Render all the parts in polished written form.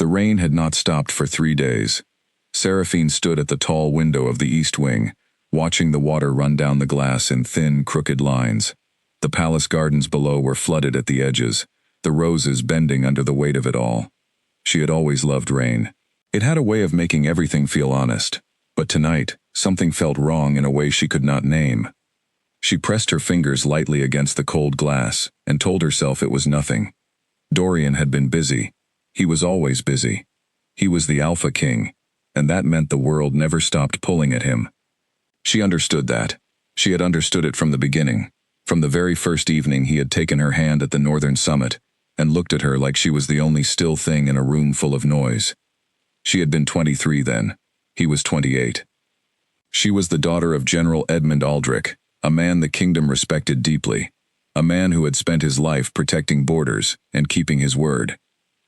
The rain had not stopped for 3 days. Seraphine stood at the tall window of the east wing, watching the water run down the glass in thin, crooked lines. The palace gardens below were flooded at the edges, the roses bending under the weight of it all. She had always loved rain. It had a way of making everything feel honest. But tonight, something felt wrong in a way she could not name. She pressed her fingers lightly against the cold glass and told herself it was nothing. Dorian had been busy. He was always busy. He was the Alpha King, and that meant the world never stopped pulling at him. She understood that. She had understood it from the beginning, from the very first evening he had taken her hand at the northern summit and looked at her like she was the only still thing in a room full of noise. She had been 23 then. He was 28. She was the daughter of General Edmund Aldrich, a man the kingdom respected deeply, a man who had spent his life protecting borders and keeping his word.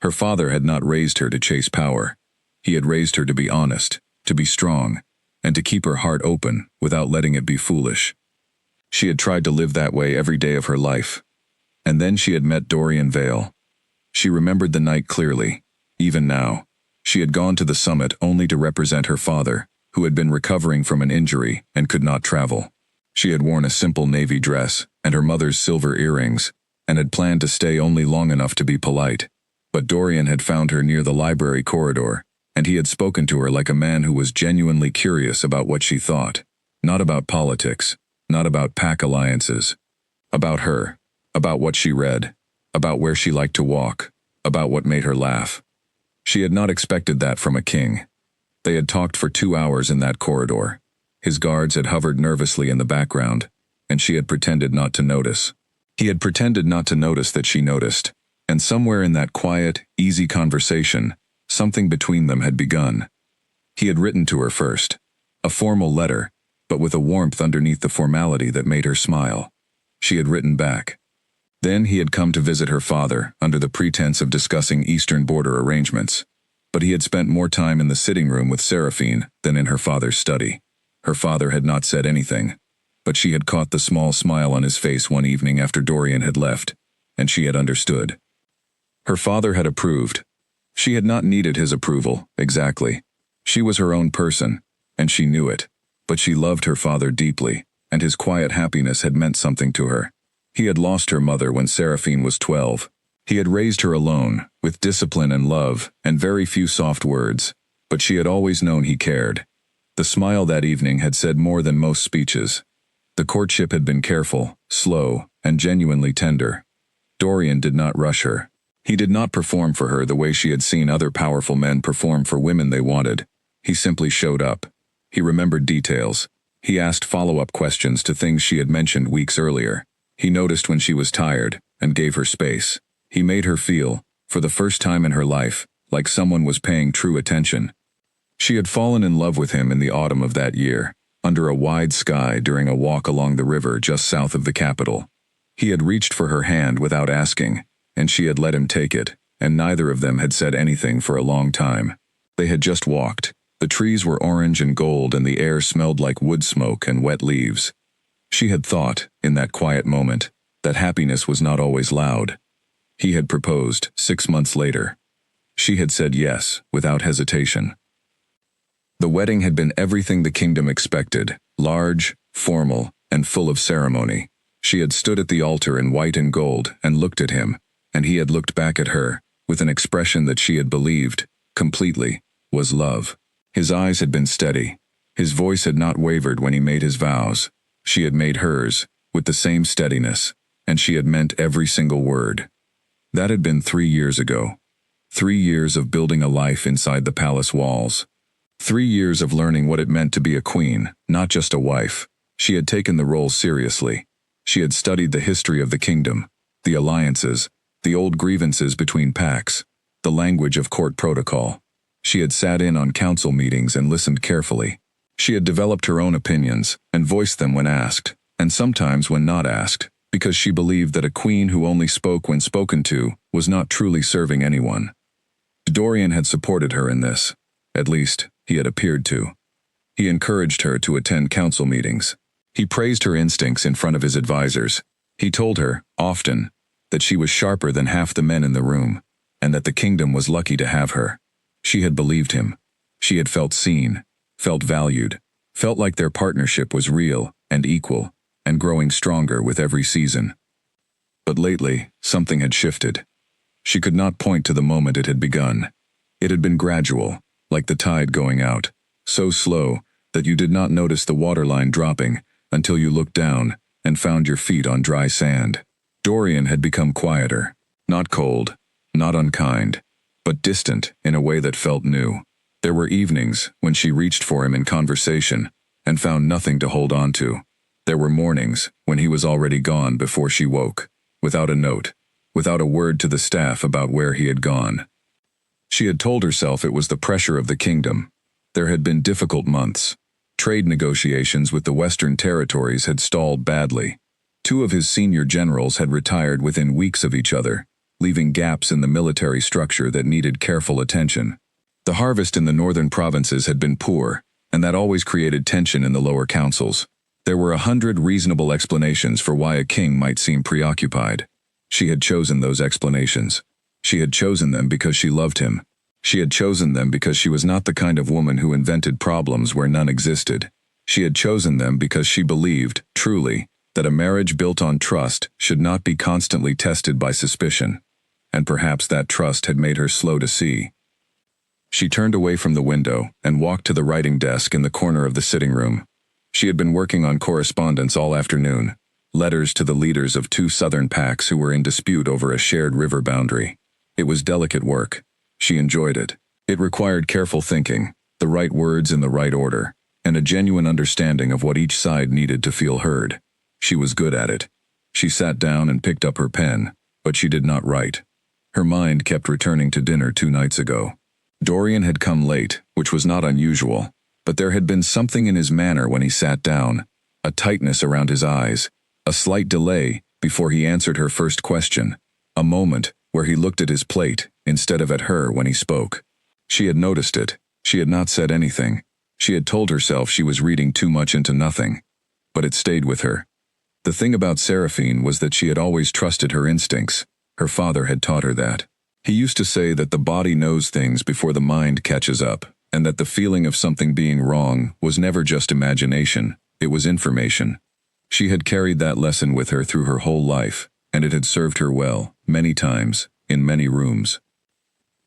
Her father had not raised her to chase power. He had raised her to be honest, to be strong, and to keep her heart open without letting it be foolish. She had tried to live that way every day of her life. And then she had met Dorian Vale. She remembered the night clearly, even now. She had gone to the summit only to represent her father, who had been recovering from an injury and could not travel. She had worn a simple navy dress and her mother's silver earrings, and had planned to stay only long enough to be polite. But Dorian had found her near the library corridor, and he had spoken to her like a man who was genuinely curious about what she thought. Not about politics, not about pack alliances. About her, about what she read, about where she liked to walk, about what made her laugh. She had not expected that from a king. They had talked for 2 hours in that corridor. His guards had hovered nervously in the background, and she had pretended not to notice. He had pretended not to notice that she noticed, and somewhere in that quiet, easy conversation, something between them had begun. He had written to her first, a formal letter, but with a warmth underneath the formality that made her smile. She had written back. Then he had come to visit her father under the pretense of discussing eastern border arrangements, but he had spent more time in the sitting room with Seraphine than in her father's study. Her father had not said anything, but she had caught the small smile on his face one evening after Dorian had left, and she had understood. Her father had approved. She had not needed his approval, exactly. She was her own person, and she knew it, but she loved her father deeply, and his quiet happiness had meant something to her. He had lost her mother when Seraphine was 12. He had raised her alone, with discipline and love, and very few soft words, but she had always known he cared. The smile that evening had said more than most speeches. The courtship had been careful, slow, and genuinely tender. Dorian did not rush her. He did not perform for her the way she had seen other powerful men perform for women they wanted. He simply showed up. He remembered details. He asked follow-up questions to things she had mentioned weeks earlier. He noticed when she was tired, and gave her space. He made her feel, for the first time in her life, like someone was paying true attention. She had fallen in love with him in the autumn of that year, under a wide sky during a walk along the river just south of the capital. He had reached for her hand without asking, and she had let him take it, and neither of them had said anything for a long time. They had just walked. The trees were orange and gold and the air smelled like wood smoke and wet leaves. She had thought, in that quiet moment, that happiness was not always loud. He had proposed 6 months later. She had said yes, without hesitation. The wedding had been everything the kingdom expected, large, formal, and full of ceremony. She had stood at the altar in white and gold and looked at him, and he had looked back at her, with an expression that she had believed, completely, was love. His eyes had been steady. His voice had not wavered when he made his vows. She had made hers, with the same steadiness, and she had meant every single word. That had been 3 years ago. 3 years of building a life inside the palace walls. 3 years of learning what it meant to be a queen, not just a wife. She had taken the role seriously. She had studied the history of the kingdom, the alliances, the old grievances between pacts, the language of court protocol. She had sat in on council meetings and listened carefully. She had developed her own opinions and voiced them when asked, and sometimes when not asked, because she believed that a queen who only spoke when spoken to was not truly serving anyone. Dorian had supported her in this. At least, he had appeared to. He encouraged her to attend council meetings. He praised her instincts in front of his advisors. He told her, often, that she was sharper than half the men in the room, and that the kingdom was lucky to have her. She had believed him. She had felt seen, felt valued, felt like their partnership was real and equal, and growing stronger with every season. But lately, something had shifted. She could not point to the moment it had begun. It had been gradual, like the tide going out, so slow that you did not notice the waterline dropping until you looked down and found your feet on dry sand. Dorian had become quieter, not cold, not unkind, but distant in a way that felt new. There were evenings when she reached for him in conversation and found nothing to hold on to. There were mornings when he was already gone before she woke, without a note, without a word to the staff about where he had gone. She had told herself it was the pressure of the kingdom. There had been difficult months. Trade negotiations with the Western territories had stalled badly. 2 of his senior generals had retired within weeks of each other, leaving gaps in the military structure that needed careful attention. The harvest in the northern provinces had been poor, and that always created tension in the lower councils. There were 100 reasonable explanations for why a king might seem preoccupied. She had chosen those explanations. She had chosen them because she loved him. She had chosen them because she was not the kind of woman who invented problems where none existed. She had chosen them because she believed, truly, that a marriage built on trust should not be constantly tested by suspicion. And perhaps that trust had made her slow to see. She turned away from the window and walked to the writing desk in the corner of the sitting room. She had been working on correspondence all afternoon, letters to the leaders of 2 southern packs who were in dispute over a shared river boundary. It was delicate work. She enjoyed it. It required careful thinking, the right words in the right order, and a genuine understanding of what each side needed to feel heard. She was good at it. She sat down and picked up her pen, but she did not write. Her mind kept returning to dinner 2 nights ago. Dorian had come late, which was not unusual, but there had been something in his manner when he sat down, a tightness around his eyes, a slight delay before he answered her first question, a moment where he looked at his plate instead of at her when he spoke. She had noticed it. She had not said anything. She had told herself she was reading too much into nothing. But it stayed with her. The thing about Seraphine was that she had always trusted her instincts. Her father had taught her that. He used to say that the body knows things before the mind catches up, and that the feeling of something being wrong was never just imagination, it was information. She had carried that lesson with her through her whole life, and it had served her well, many times, in many rooms.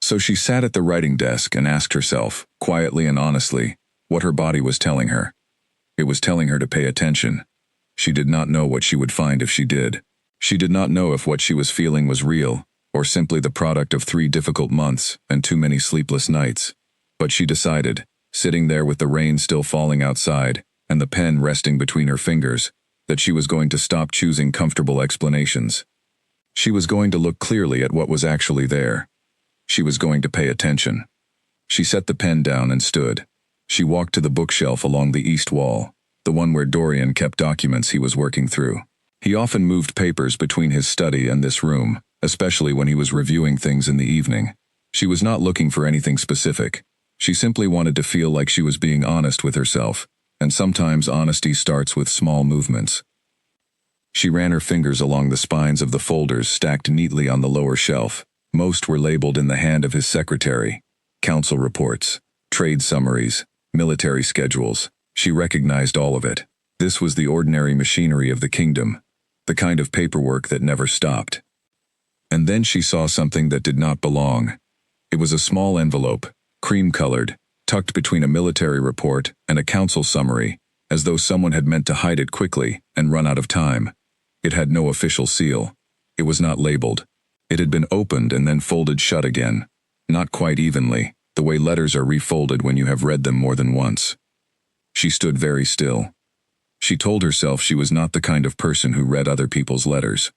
So she sat at the writing desk and asked herself, quietly and honestly, what her body was telling her. It was telling her to pay attention. She did not know what she would find if she did. She did not know if what she was feeling was real, or simply the product of 3 difficult months and too many sleepless nights. But she decided, sitting there with the rain still falling outside and the pen resting between her fingers, that she was going to stop choosing comfortable explanations. She was going to look clearly at what was actually there. She was going to pay attention. She set the pen down and stood. She walked to the bookshelf along the east wall, the one where Dorian kept documents he was working through. He often moved papers between his study and this room, especially when he was reviewing things in the evening. She was not looking for anything specific. She simply wanted to feel like she was being honest with herself, and sometimes honesty starts with small movements. She ran her fingers along the spines of the folders stacked neatly on the lower shelf. Most were labeled in the hand of his secretary. Council reports, trade summaries, military schedules. She recognized all of it. This was the ordinary machinery of the kingdom, the kind of paperwork that never stopped. And then she saw something that did not belong. It was a small envelope, cream-colored, tucked between a military report and a council summary, as though someone had meant to hide it quickly and run out of time. It had no official seal. It was not labeled. It had been opened and then folded shut again, not quite evenly, the way letters are refolded when you have read them more than once. She stood very still. She told herself she was not the kind of person who read other people's letters.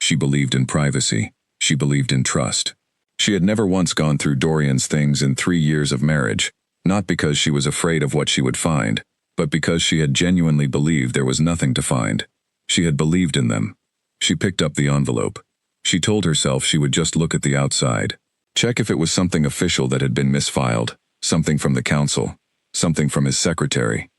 She believed in privacy. She believed in trust. She had never once gone through Dorian's things in 3 years of marriage, not because she was afraid of what she would find, but because she had genuinely believed there was nothing to find. She had believed in them. She picked up the envelope. She told herself she would just look at the outside, check if it was something official that had been misfiled, something from the council, something from his secretary.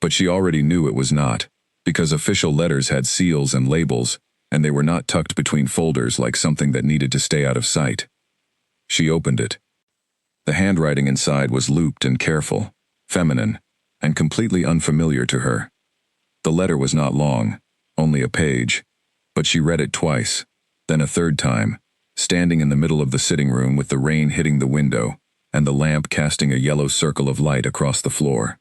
But she already knew it was not, because official letters had seals and labels, and they were not tucked between folders like something that needed to stay out of sight. She opened it. The handwriting inside was looped and careful, feminine, and completely unfamiliar to her. The letter was not long, only a page, but she read it twice, then a third time, standing in the middle of the sitting room with the rain hitting the window and the lamp casting a yellow circle of light across the floor.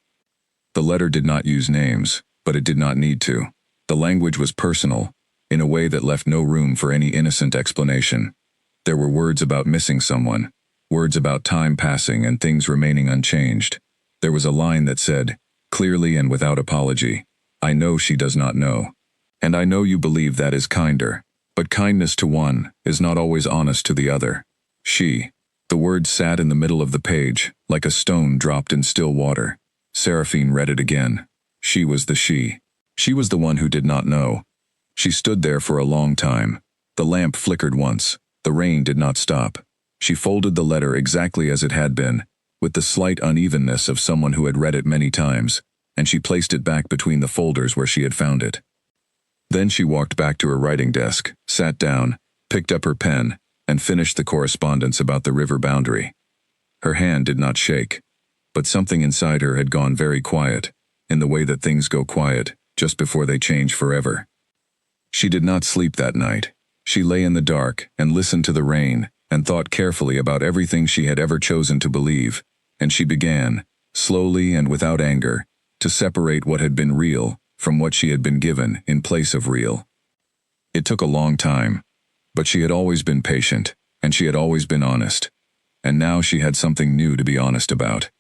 The letter did not use names, but it did not need to. The language was personal, in a way that left no room for any innocent explanation. There were words about missing someone, words about time passing and things remaining unchanged. There was a line that said, clearly and without apology, "I know she does not know. And I know you believe that is kinder, but kindness to one is not always honest to the other. She." The words sat in the middle of the page, like a stone dropped in still water. Seraphine read it again. She was the she. She was the one who did not know. She stood there for a long time. The lamp flickered once. The rain did not stop. She folded the letter exactly as it had been, with the slight unevenness of someone who had read it many times, and she placed it back between the folders where she had found it. Then she walked back to her writing desk, sat down, picked up her pen, and finished the correspondence about the river boundary. Her hand did not shake, but something inside her had gone very quiet, in the way that things go quiet just before they change forever. She did not sleep that night. She lay in the dark and listened to the rain and thought carefully about everything she had ever chosen to believe, and she began, slowly and without anger, to separate what had been real from what she had been given in place of real. It took a long time, but she had always been patient, and she had always been honest. And now she had something new to be honest about.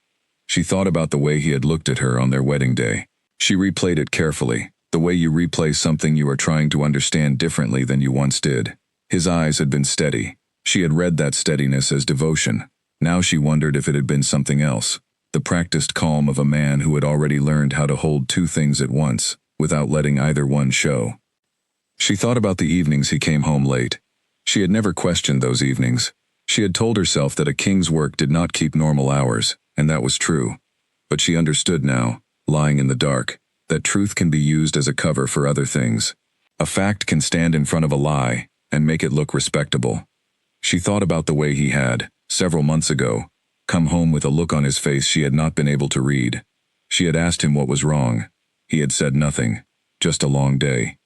She thought about the way he had looked at her on their wedding day. She replayed it carefully, the way you replay something you are trying to understand differently than you once did. His eyes had been steady. She had read that steadiness as devotion. Now she wondered if it had been something else. The practiced calm of a man who had already learned how to hold two things at once, without letting either one show. She thought about the evenings he came home late. She had never questioned those evenings. She had told herself that a king's work did not keep normal hours, and that was true. But she understood now, lying in the dark, that truth can be used as a cover for other things. A fact can stand in front of a lie and make it look respectable. She thought about the way he had, several months ago, come home with a look on his face she had not been able to read. She had asked him what was wrong. He had said nothing, just a long day.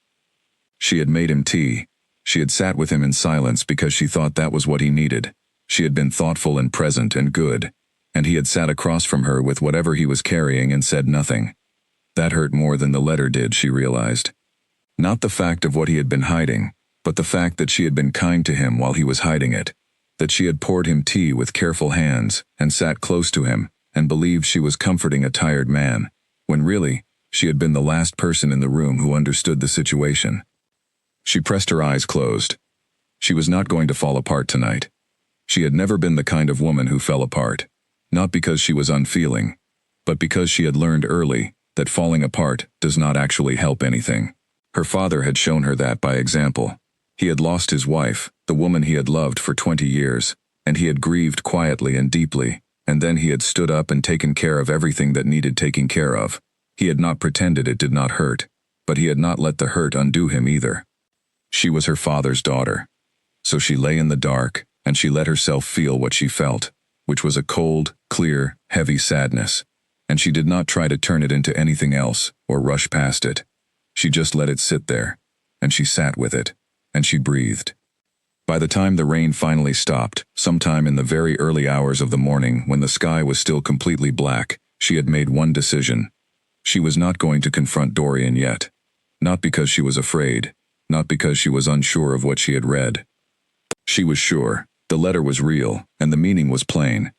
She had made him tea. She had sat with him in silence because she thought that was what he needed. She had been thoughtful and present and good, and he had sat across from her with whatever he was carrying and said nothing. That hurt more than the letter did, she realized. Not the fact of what he had been hiding, but the fact that she had been kind to him while he was hiding it, that she had poured him tea with careful hands and sat close to him and believed she was comforting a tired man, when really, she had been the last person in the room who understood the situation. She pressed her eyes closed. She was not going to fall apart tonight. She had never been the kind of woman who fell apart, not because she was unfeeling, but because she had learned early that falling apart does not actually help anything. Her father had shown her that by example. He had lost his wife, the woman he had loved for 20 years, and he had grieved quietly and deeply, and then he had stood up and taken care of everything that needed taking care of. He had not pretended it did not hurt, but he had not let the hurt undo him either. She was her father's daughter. So she lay in the dark, and she let herself feel what she felt, which was a cold, clear, heavy sadness, and she did not try to turn it into anything else or rush past it. She just let it sit there, and she sat with it, and she breathed. By the time the rain finally stopped, sometime in the very early hours of the morning when the sky was still completely black, she had made one decision. She was not going to confront Dorian yet. Not because she was afraid, not because she was unsure of what she had read. She was sure, the letter was real, and the meaning was plain.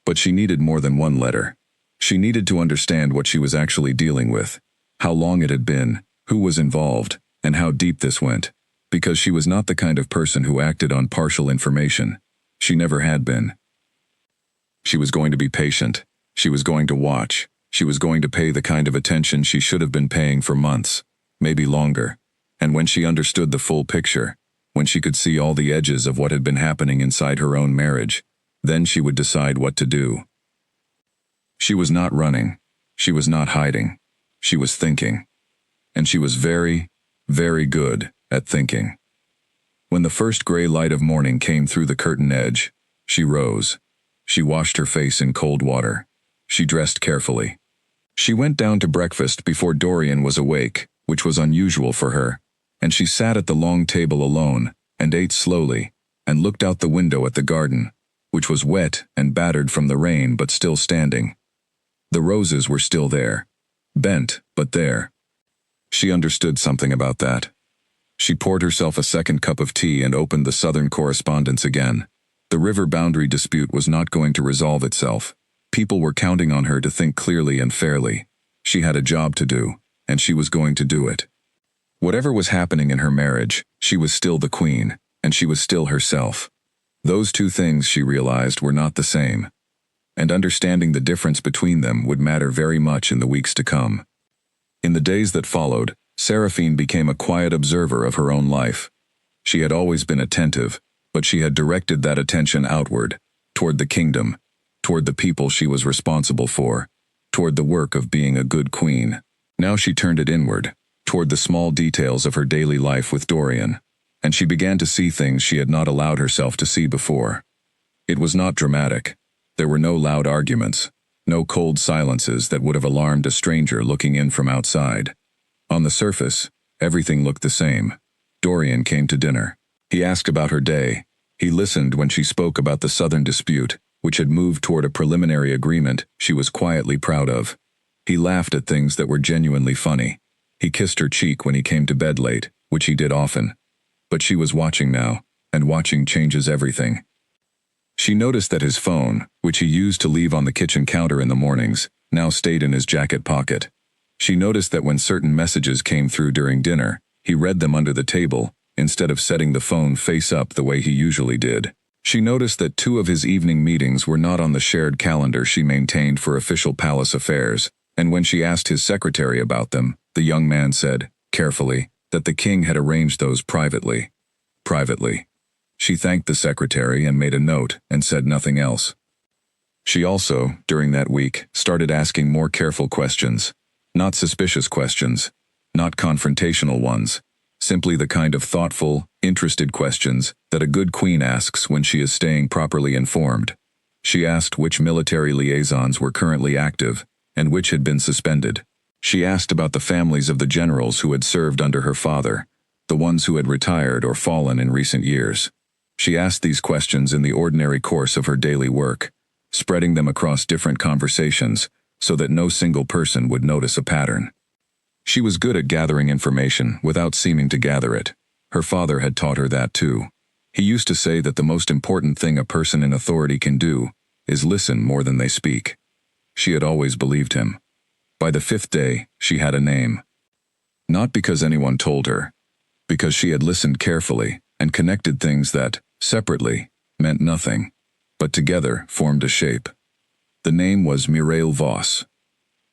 But she needed more than one letter. She needed to understand what she was actually dealing with, how long it had been, who was involved, and how deep this went. Because she was not the kind of person who acted on partial information. She never had been. She was going to be patient. She was going to watch. She was going to pay the kind of attention she should have been paying for months, maybe longer. And when she understood the full picture, when she could see all the edges of what had been happening inside her own marriage, then she would decide what to do. She was not running. She was not hiding. She was thinking. And she was very, very good at thinking. When the first gray light of morning came through the curtain edge, she rose. She washed her face in cold water. She dressed carefully. She went down to breakfast before Dorian was awake, which was unusual for her, and she sat at the long table alone, and ate slowly, and looked out the window at the garden, which was wet and battered from the rain but still standing. The roses were still there. Bent, but there. She understood something about that. She poured herself a second cup of tea and opened the Southern Correspondence again. The river boundary dispute was not going to resolve itself. People were counting on her to think clearly and fairly. She had a job to do, and she was going to do it. Whatever was happening in her marriage, she was still the queen, and she was still herself. Those two things, she realized, were not the same. And understanding the difference between them would matter very much in the weeks to come. In the days that followed, Seraphine became a quiet observer of her own life. She had always been attentive, but she had directed that attention outward, toward the kingdom, toward the people she was responsible for, toward the work of being a good queen. Now she turned it inward, toward the small details of her daily life with Dorian, and she began to see things she had not allowed herself to see before. It was not dramatic. There were no loud arguments, no cold silences that would have alarmed a stranger looking in from outside. On the surface, everything looked the same. Dorian came to dinner. He asked about her day. He listened when she spoke about the Southern dispute, which had moved toward a preliminary agreement she was quietly proud of. He laughed at things that were genuinely funny. He kissed her cheek when he came to bed late, which he did often. But she was watching now, and watching changes everything. She noticed that his phone, which he used to leave on the kitchen counter in the mornings, now stayed in his jacket pocket. She noticed that when certain messages came through during dinner, he read them under the table, instead of setting the phone face up the way he usually did. She noticed that 2 of his evening meetings were not on the shared calendar she maintained for official palace affairs, and when she asked his secretary about them, the young man said, carefully, that the king had arranged those privately. Privately. She thanked the secretary and made a note and said nothing else. She also, during that week, started asking more careful questions. Not suspicious questions. Not confrontational ones. Simply the kind of thoughtful, interested questions that a good queen asks when she is staying properly informed. She asked which military liaisons were currently active, and which had been suspended. She asked about the families of the generals who had served under her father, the ones who had retired or fallen in recent years. She asked these questions in the ordinary course of her daily work, spreading them across different conversations so that no single person would notice a pattern. She was good at gathering information without seeming to gather it. Her father had taught her that too. He used to say that the most important thing a person in authority can do is listen more than they speak. She had always believed him. By the 5th day, she had a name. Not because anyone told her, because she had listened carefully and connected things that, separately, meant nothing, but together formed a shape. The name was Mireille Vos.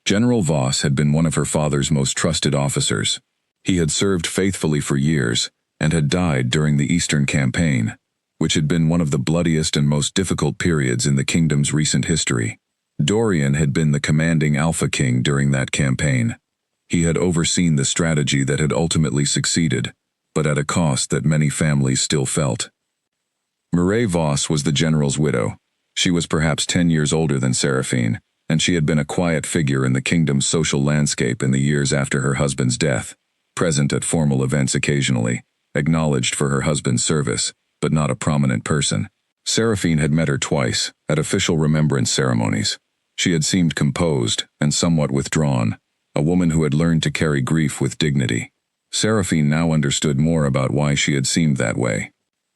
General Vos had been one of her father's most trusted officers. He had served faithfully for years and had died during the Eastern Campaign, which had been one of the bloodiest and most difficult periods in the kingdom's recent history. Dorian had been the commanding Alpha King during that campaign. He had overseen the strategy that had ultimately succeeded, but at a cost that many families still felt. Mireille Vos was the general's widow. She was perhaps 10 years older than Seraphine, and she had been a quiet figure in the kingdom's social landscape in the years after her husband's death, present at formal events occasionally, acknowledged for her husband's service, but not a prominent person. Seraphine had met her twice, at official remembrance ceremonies. She had seemed composed and somewhat withdrawn, a woman who had learned to carry grief with dignity. Seraphine now understood more about why she had seemed that way.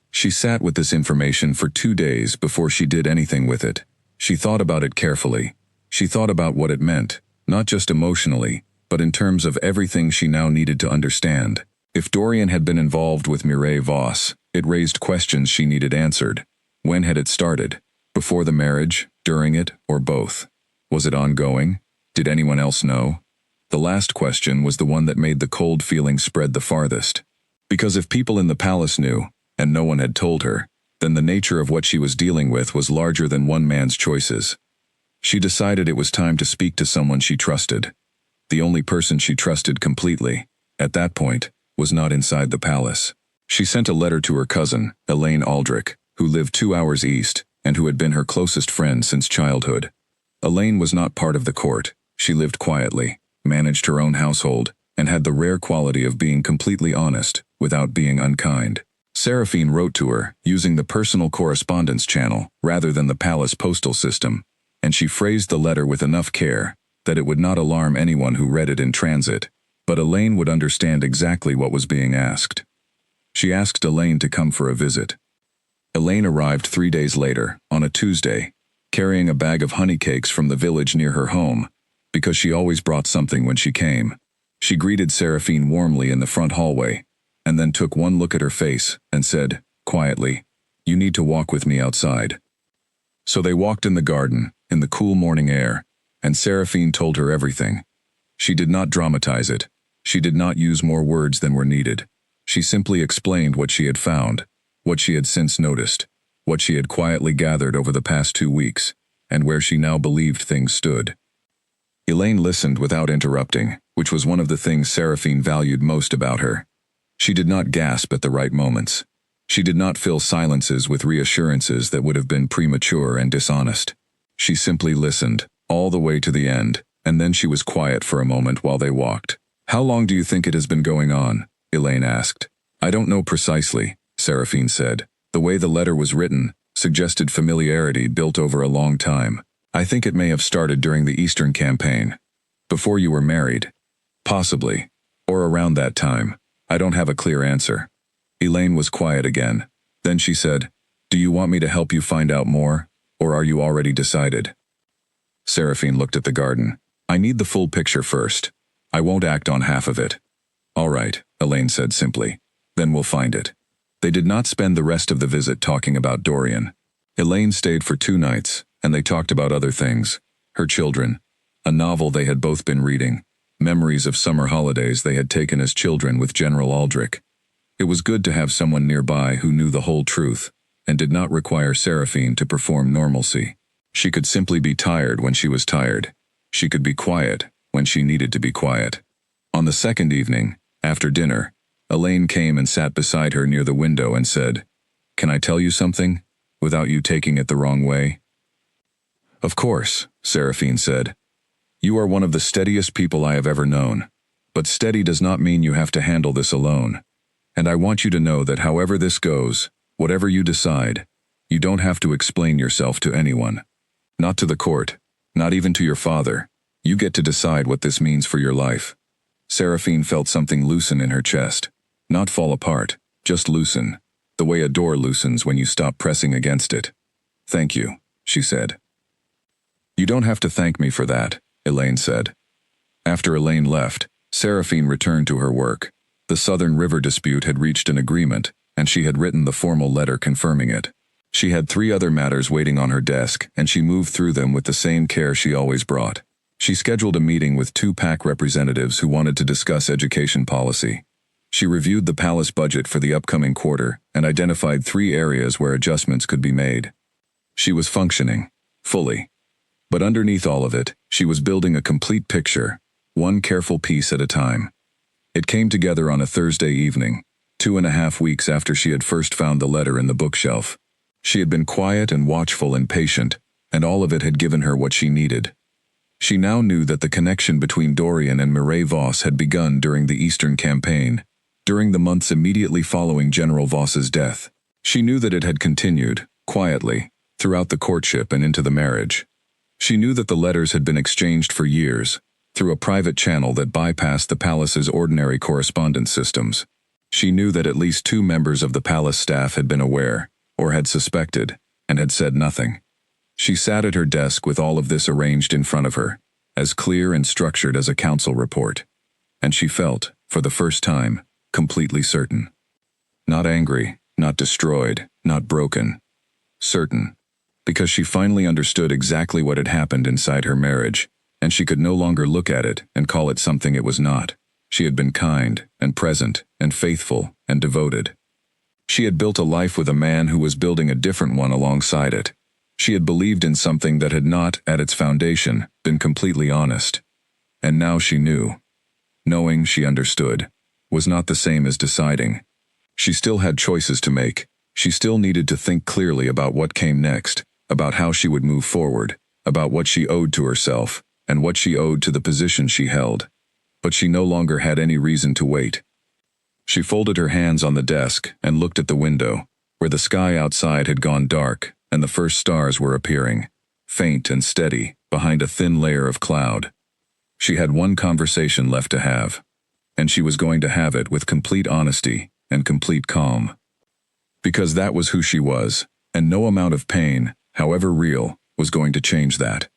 She sat with this information for 2 days before she did anything with it. She thought about it carefully. She thought about what it meant, not just emotionally, but in terms of everything she now needed to understand. If Dorian had been involved with Mireille Vos, it raised questions she needed answered. When had it started? Before the marriage, during it, or both? Was it ongoing? Did anyone else know? The last question was the one that made the cold feeling spread the farthest. Because if people in the palace knew, and no one had told her, then the nature of what she was dealing with was larger than one man's choices. She decided it was time to speak to someone she trusted. The only person she trusted completely, at that point, was not inside the palace. She sent a letter to her cousin, Elaine Aldrich, who lived 2 hours east, and who had been her closest friend since childhood. Elaine was not part of the court. She lived quietly, managed her own household, and had the rare quality of being completely honest without being unkind. Seraphine wrote to her using the personal correspondence channel rather than the palace postal system, and she phrased the letter with enough care that it would not alarm anyone who read it in transit, but Elaine would understand exactly what was being asked. She asked Elaine to come for a visit. Elaine arrived 3 days later, on a Tuesday, carrying a bag of honey cakes from the village near her home, because she always brought something when she came. She greeted Seraphine warmly in the front hallway, and then took one look at her face and said, quietly, "You need to walk with me outside." So they walked in the garden, in the cool morning air, and Seraphine told her everything. She did not dramatize it. She did not use more words than were needed. She simply explained what she had found, what she had since noticed, what she had quietly gathered over the past 2 weeks, and where she now believed things stood. Elaine listened without interrupting, which was one of the things Seraphine valued most about her. She did not gasp at the right moments. She did not fill silences with reassurances that would have been premature and dishonest. She simply listened, all the way to the end, and then she was quiet for a moment while they walked. "How long do you think it has been going on?" Elaine asked. "I don't know precisely," Seraphine said. The way the letter was written suggested familiarity built over a long time. "I think it may have started during the Eastern campaign. Before you were married. Possibly. Or around that time. I don't have a clear answer." Elaine was quiet again. Then she said, "Do you want me to help you find out more, or are you already decided?" Seraphine looked at the garden. "I need the full picture first. I won't act on half of it." "All right," Elaine said simply. "Then we'll find it." They did not spend the rest of the visit talking about Dorian. Elaine stayed for 2 nights, and they talked about other things. Her children, a novel they had both been reading, memories of summer holidays they had taken as children with General Aldrich. It was good to have someone nearby who knew the whole truth, and did not require Seraphine to perform normalcy. She could simply be tired when she was tired. She could be quiet when she needed to be quiet. On the second evening, after dinner, Elaine came and sat beside her near the window and said, "Can I tell you something, without you taking it the wrong way?" "Of course," Seraphine said. "You are one of the steadiest people I have ever known. But steady does not mean you have to handle this alone. And I want you to know that however this goes, whatever you decide, you don't have to explain yourself to anyone. Not to the court, not even to your father. You get to decide what this means for your life." Seraphine felt something loosen in her chest. Not fall apart, just loosen, the way a door loosens when you stop pressing against it. "Thank you," she said. "You don't have to thank me for that," Elaine said. After Elaine left, Seraphine returned to her work. The Southern River dispute had reached an agreement, and she had written the formal letter confirming it. She had 3 other matters waiting on her desk, and she moved through them with the same care she always brought. She scheduled a meeting with 2 PAC representatives who wanted to discuss education policy. She reviewed the palace budget for the upcoming quarter and identified 3 areas where adjustments could be made. She was functioning, fully. But underneath all of it, she was building a complete picture, one careful piece at a time. It came together on a Thursday evening, 2.5 weeks after she had first found the letter in the bookshelf. She had been quiet and watchful and patient, and all of it had given her what she needed. She now knew that the connection between Dorian and Mireille Voss had begun during the Eastern campaign, during the months immediately following General Voss's death. She knew that it had continued, quietly, throughout the courtship and into the marriage. She knew that the letters had been exchanged for years, through a private channel that bypassed the palace's ordinary correspondence systems. She knew that at least 2 members of the palace staff had been aware, or had suspected, and had said nothing. She sat at her desk with all of this arranged in front of her, as clear and structured as a council report. And she felt, for the first time, completely certain. Not angry, not destroyed, not broken. Certain. Because she finally understood exactly what had happened inside her marriage, and she could no longer look at it and call it something it was not. She had been kind, and present, and faithful, and devoted. She had built a life with a man who was building a different one alongside it. She had believed in something that had not, at its foundation, been completely honest. And now she knew. Knowing she understood was not the same as deciding. She still had choices to make. She still needed to think clearly about what came next, about how she would move forward, about what she owed to herself, and what she owed to the position she held. But she no longer had any reason to wait. She folded her hands on the desk and looked at the window, where the sky outside had gone dark and the first stars were appearing, faint and steady, behind a thin layer of cloud. She had one conversation left to have, and she was going to have it with complete honesty and complete calm. Because that was who she was, and no amount of pain, however real, was going to change that.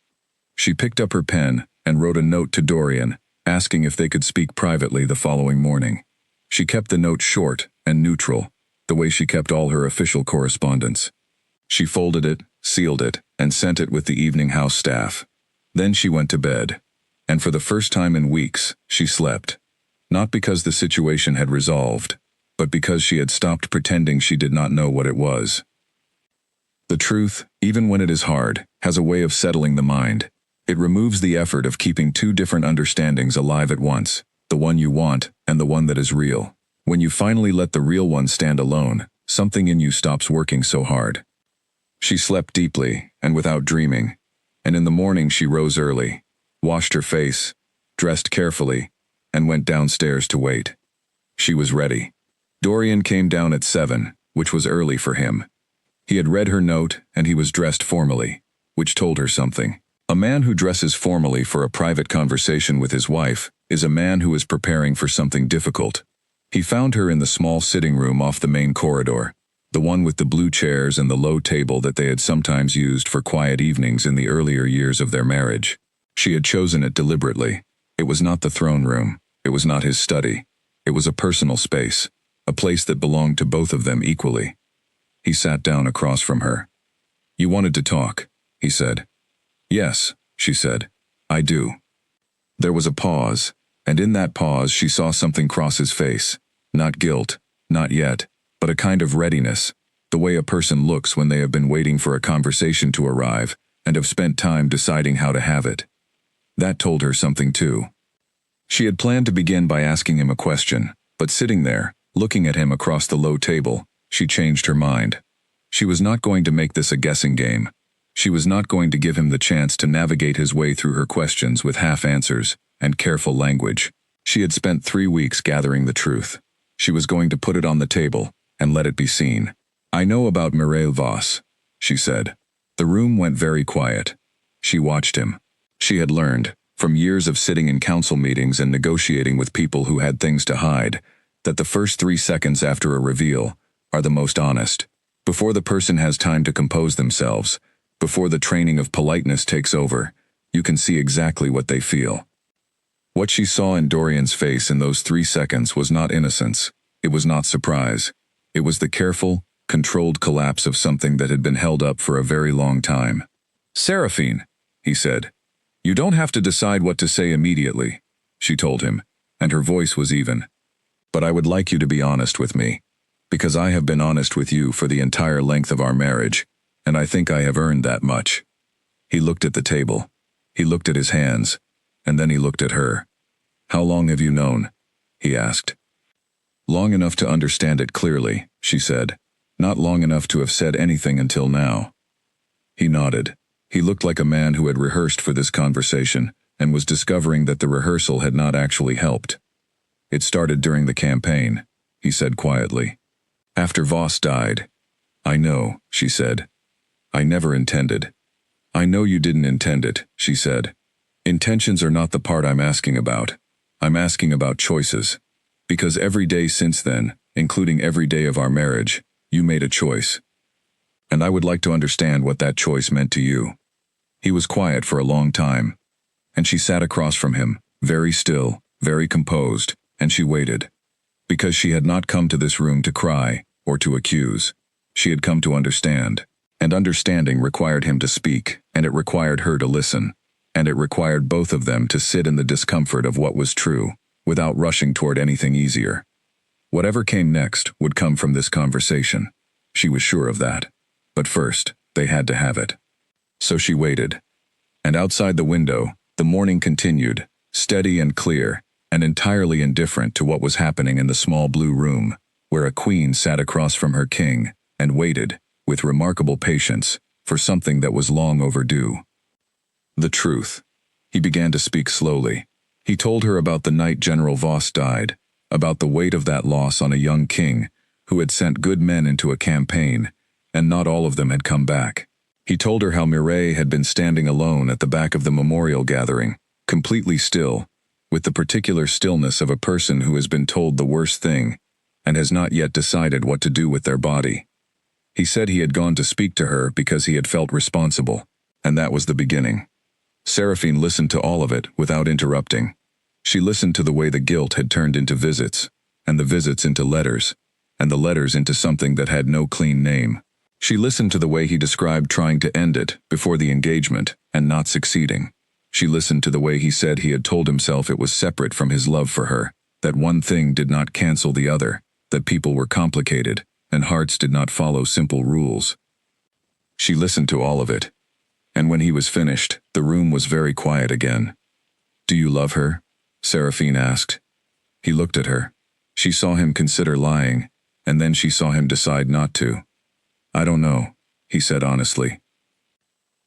She picked up her pen and wrote a note to Dorian, asking if they could speak privately the following morning. She kept the note short and neutral, the way she kept all her official correspondence. She folded it, sealed it, and sent it with the evening house staff. Then she went to bed, and for the first time in weeks, she slept. Not because the situation had resolved, but because she had stopped pretending she did not know what it was. The truth, even when it is hard, has a way of settling the mind. It removes the effort of keeping two different understandings alive at once, the one you want and the one that is real. When you finally let the real one stand alone, something in you stops working so hard. She slept deeply and without dreaming, and in the morning she rose early, washed her face, dressed carefully, and went downstairs to wait. She was ready. Dorian came down at 7, which was early for him. He had read her note and he was dressed formally, which told her something. A man who dresses formally for a private conversation with his wife is a man who is preparing for something difficult. He found her in the small sitting room off the main corridor, the one with the blue chairs and the low table that they had sometimes used for quiet evenings in the earlier years of their marriage. She had chosen it deliberately. It was not the throne room. It was not his study. It was a personal space, a place that belonged to both of them equally. He sat down across from her. "You wanted to talk," he said. "Yes," she said. "I do." There was a pause, and in that pause she saw something cross his face. Not guilt, not yet, but a kind of readiness, the way a person looks when they have been waiting for a conversation to arrive and have spent time deciding how to have it. That told her something too. She had planned to begin by asking him a question, but sitting there, looking at him across the low table, she changed her mind. She was not going to make this a guessing game. She was not going to give him the chance to navigate his way through her questions with half answers and careful language. She had spent 3 weeks gathering the truth. She was going to put it on the table and let it be seen. "I know about Mireille Vos," she said. The room went very quiet. She watched him. She had learned, from years of sitting in council meetings and negotiating with people who had things to hide, that the first 3 seconds after a reveal are the most honest. Before the person has time to compose themselves, before the training of politeness takes over, you can see exactly what they feel. What she saw in Dorian's face in those 3 seconds was not innocence. It was not surprise. It was the careful, controlled collapse of something that had been held up for a very long time. "Seraphine," he said. "You don't have to decide what to say immediately," she told him, and her voice was even. "But I would like you to be honest with me, because I have been honest with you for the entire length of our marriage, and I think I have earned that much." He looked at the table. He looked at his hands, and then he looked at her. "How long have you known?" he asked. "Long enough to understand it clearly," she said. "Not long enough to have said anything until now." He nodded. He looked like a man who had rehearsed for this conversation and was discovering that the rehearsal had not actually helped. "It started during the campaign," he said quietly. "After Voss died." "I know," she said. "I never intended." "I know you didn't intend it," she said. "Intentions are not the part I'm asking about. I'm asking about choices. Because every day since then, including every day of our marriage, you made a choice. And I would like to understand what that choice meant to you." He was quiet for a long time, and she sat across from him, very still, very composed, and she waited. Because she had not come to this room to cry or to accuse. She had come to understand, and understanding required him to speak, and it required her to listen, and it required both of them to sit in the discomfort of what was true, without rushing toward anything easier. Whatever came next would come from this conversation. She was sure of that. But first, they had to have it. So she waited. And outside the window, the morning continued, steady and clear, and entirely indifferent to what was happening in the small blue room, where a queen sat across from her king and waited, with remarkable patience, for something that was long overdue. The truth. He began to speak slowly. He told her about the night General Voss died, about the weight of that loss on a young king who had sent good men into a campaign, and not all of them had come back. He told her how Mireille had been standing alone at the back of the memorial gathering, completely still, with the particular stillness of a person who has been told the worst thing and has not yet decided what to do with their body. He said he had gone to speak to her because he had felt responsible, and that was the beginning. Seraphine listened to all of it without interrupting. She listened to the way the guilt had turned into visits, and the visits into letters, and the letters into something that had no clean name. She listened to the way he described trying to end it before the engagement and not succeeding. She listened to the way he said he had told himself it was separate from his love for her, that one thing did not cancel the other, that people were complicated, and hearts did not follow simple rules. She listened to all of it. And when he was finished, the room was very quiet again. "Do you love her?" Seraphine asked. He looked at her. She saw him consider lying, and then she saw him decide not to. "I don't know," he said honestly.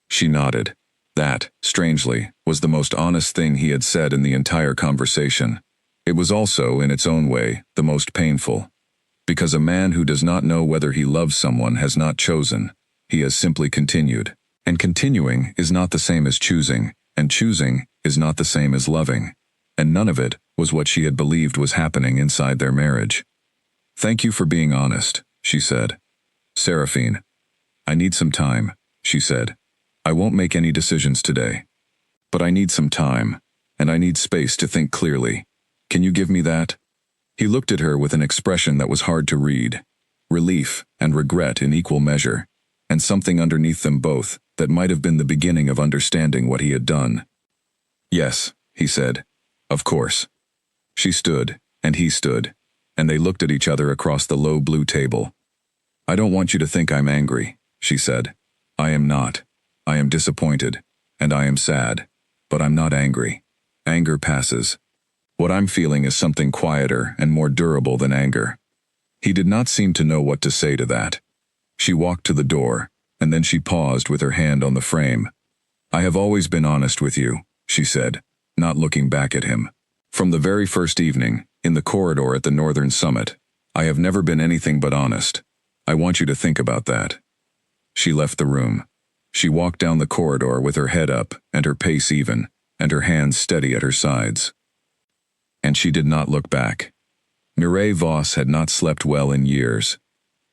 She nodded. That, strangely, was the most honest thing he had said in the entire conversation. It was also, in its own way, the most painful. Because a man who does not know whether he loves someone has not chosen. He has simply continued. And continuing is not the same as choosing, and choosing is not the same as loving. And none of it was what she had believed was happening inside their marriage. "Thank you for being honest," she said. "Seraphine, I need some time," she said. "I won't make any decisions today. But I need some time, and I need space to think clearly. Can you give me that?" He looked at her with an expression that was hard to read. Relief and regret in equal measure, and something underneath them both that might have been the beginning of understanding what he had done. "Yes," he said. "Of course." She stood, and he stood, and they looked at each other across the low blue table. "I don't want you to think I'm angry," she said. "I am not. I am disappointed, and I am sad, but I'm not angry. Anger passes. What I'm feeling is something quieter and more durable than anger." He did not seem to know what to say to that. She walked to the door, and then she paused with her hand on the frame. "I have always been honest with you," she said, not looking back at him. "From the very first evening, in the corridor at the Northern Summit, I have never been anything but honest. I want you to think about that." She left the room. She walked down the corridor with her head up and her pace even, and her hands steady at her sides. And she did not look back. Mireille Voss had not slept well in years.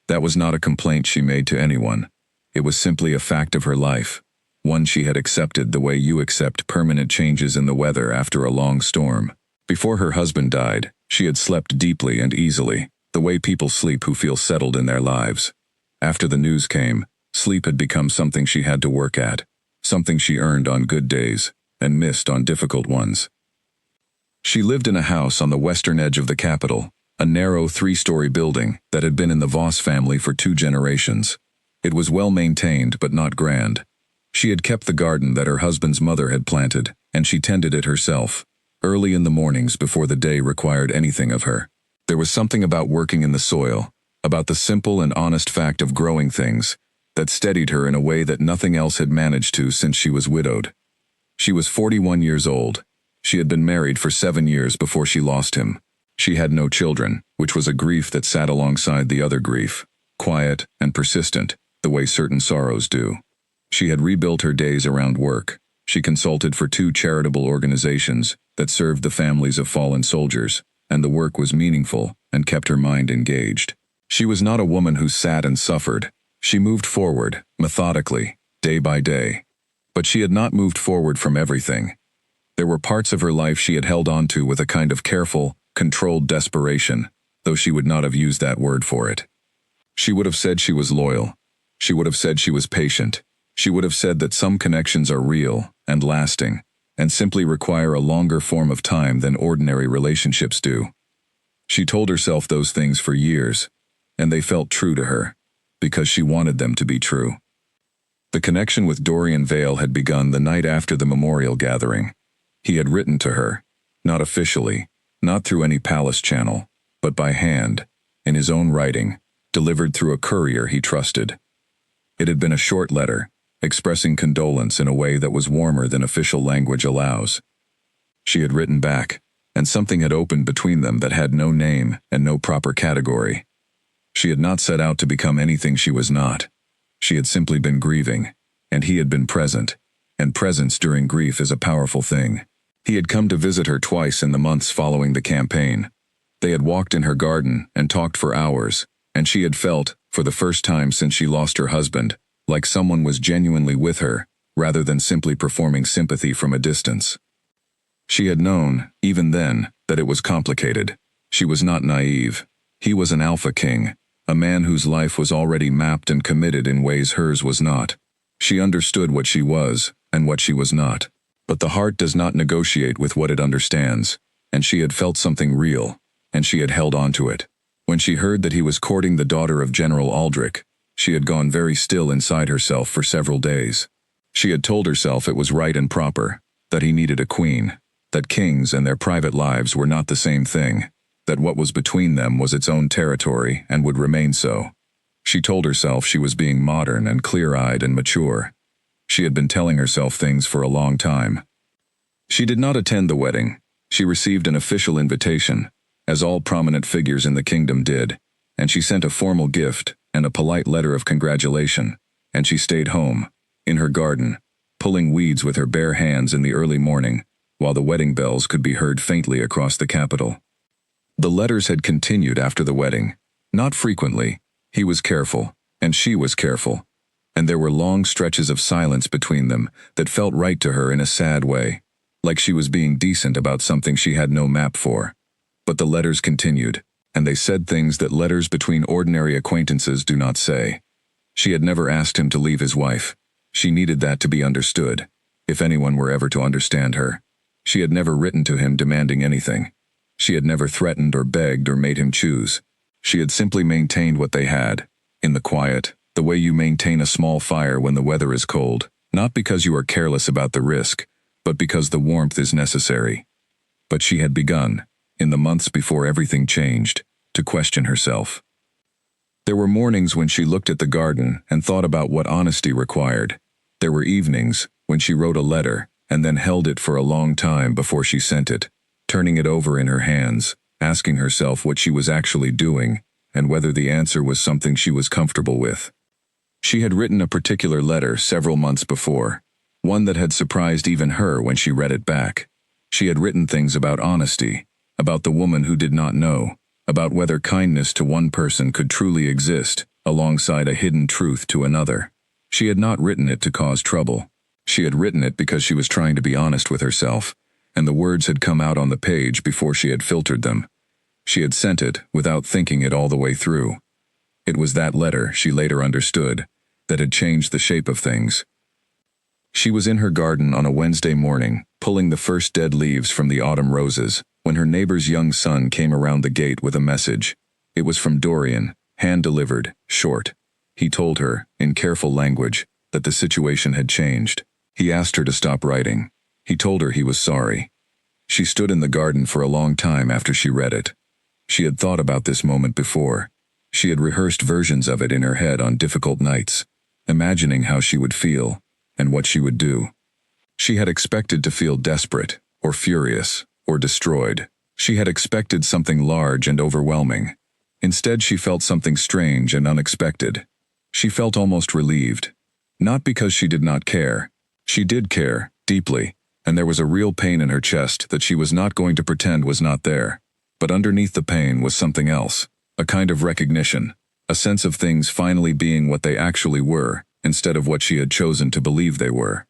That was not a complaint she made to anyone. It was simply a fact of her life, one she had accepted the way you accept permanent changes in the weather after a long storm. Before her husband died, she had slept deeply and easily, the way people sleep who feel settled in their lives. After the news came, sleep had become something she had to work at, something she earned on good days and missed on difficult ones. She lived in a house on the western edge of the capital, a narrow 3-story building that had been in the Voss family for 2 generations. It was well maintained but not grand. She had kept the garden that her husband's mother had planted, and she tended it herself, early in the mornings before the day required anything of her. There was something about working in the soil, about the simple and honest fact of growing things, that steadied her in a way that nothing else had managed to since she was widowed. She was 41 years old. She had been married for 7 years before she lost him. She had no children, which was a grief that sat alongside the other grief, quiet and persistent, the way certain sorrows do. She had rebuilt her days around work. She consulted for 2 charitable organizations that served the families of fallen soldiers, and the work was meaningful and kept her mind engaged. She was not a woman who sat and suffered. She moved forward, methodically, day by day. But she had not moved forward from everything. There were parts of her life she had held on to with a kind of careful, controlled desperation, though she would not have used that word for it. She would have said she was loyal. She would have said she was patient. She would have said that some connections are real and lasting, and simply require a longer form of time than ordinary relationships do. She told herself those things for years, and they felt true to her, because she wanted them to be true. The connection with Dorian Vale had begun the night after the memorial gathering. He had written to her, not officially, not through any palace channel, but by hand, in his own writing, delivered through a courier he trusted. It had been a short letter, expressing condolence in a way that was warmer than official language allows. She had written back, and something had opened between them that had no name and no proper category. She had not set out to become anything she was not. She had simply been grieving, and he had been present, and presence during grief is a powerful thing. He had come to visit her twice in the months following the campaign. They had walked in her garden and talked for hours, and she had felt, for the first time since she lost her husband, like someone was genuinely with her, rather than simply performing sympathy from a distance. She had known, even then, that it was complicated. She was not naive. He was an alpha king, a man whose life was already mapped and committed in ways hers was not. She understood what she was, and what she was not. But the heart does not negotiate with what it understands, and she had felt something real, and she had held on to it. When she heard that he was courting the daughter of General Aldrich, she had gone very still inside herself for several days. She had told herself it was right and proper, that he needed a queen, that kings and their private lives were not the same thing, that what was between them was its own territory and would remain so. She told herself she was being modern and clear-eyed and mature. She had been telling herself things for a long time. She did not attend the wedding. She received an official invitation, as all prominent figures in the kingdom did, and she sent a formal gift and a polite letter of congratulation, and she stayed home, in her garden, pulling weeds with her bare hands in the early morning, while the wedding bells could be heard faintly across the capital. The letters had continued after the wedding. Not frequently. He was careful, and she was careful, and there were long stretches of silence between them that felt right to her in a sad way, like she was being decent about something she had no map for. But the letters continued, and they said things that letters between ordinary acquaintances do not say. She had never asked him to leave his wife. She needed that to be understood, if anyone were ever to understand her. She had never written to him demanding anything. She had never threatened or begged or made him choose. She had simply maintained what they had, in the quiet, the way you maintain a small fire when the weather is cold, not because you are careless about the risk, but because the warmth is necessary. But she had begun, in the months before everything changed, to question herself. There were mornings when she looked at the garden and thought about what honesty required. There were evenings when she wrote a letter and then held it for a long time before she sent it, turning it over in her hands, asking herself what she was actually doing and whether the answer was something she was comfortable with. She had written a particular letter several months before, one that had surprised even her when she read it back. She had written things about honesty, about the woman who did not know, about whether kindness to one person could truly exist alongside a hidden truth to another. She had not written it to cause trouble. She had written it because she was trying to be honest with herself, and the words had come out on the page before she had filtered them. She had sent it without thinking it all the way through. It was that letter, she later understood, that had changed the shape of things. She was in her garden on a Wednesday morning, pulling the first dead leaves from the autumn roses, when her neighbor's young son came around the gate with a message. It was from Dorian, hand-delivered, short. He told her, in careful language, that the situation had changed. He asked her to stop writing. He told her he was sorry. She stood in the garden for a long time after she read it. She had thought about this moment before. She had rehearsed versions of it in her head on difficult nights, imagining how she would feel, and what she would do. She had expected to feel desperate, or furious, or destroyed. She had expected something large and overwhelming. Instead, she felt something strange and unexpected. She felt almost relieved. Not because she did not care. She did care, deeply, and there was a real pain in her chest that she was not going to pretend was not there. But underneath the pain was something else, a kind of recognition, a sense of things finally being what they actually were, instead of what she had chosen to believe they were.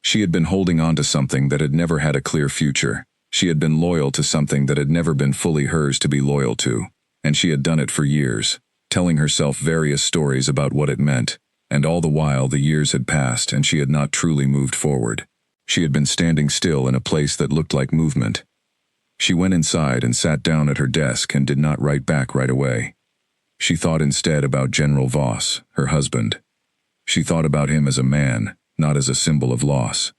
She had been holding on to something that had never had a clear future. She had been loyal to something that had never been fully hers to be loyal to, and she had done it for years, telling herself various stories about what it meant, and all the while the years had passed and she had not truly moved forward. She had been standing still in a place that looked like movement. She went inside and sat down at her desk and did not write back right away. She thought instead about General Voss, her husband. She thought about him as a man, not as a symbol of loss.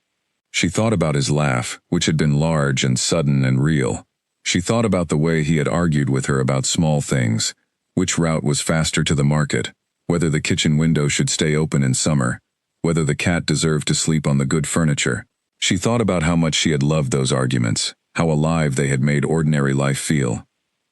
She thought about his laugh, which had been large and sudden and real. She thought about the way he had argued with her about small things, which route was faster to the market, whether the kitchen window should stay open in summer, whether the cat deserved to sleep on the good furniture. She thought about how much she had loved those arguments, how alive they had made ordinary life feel.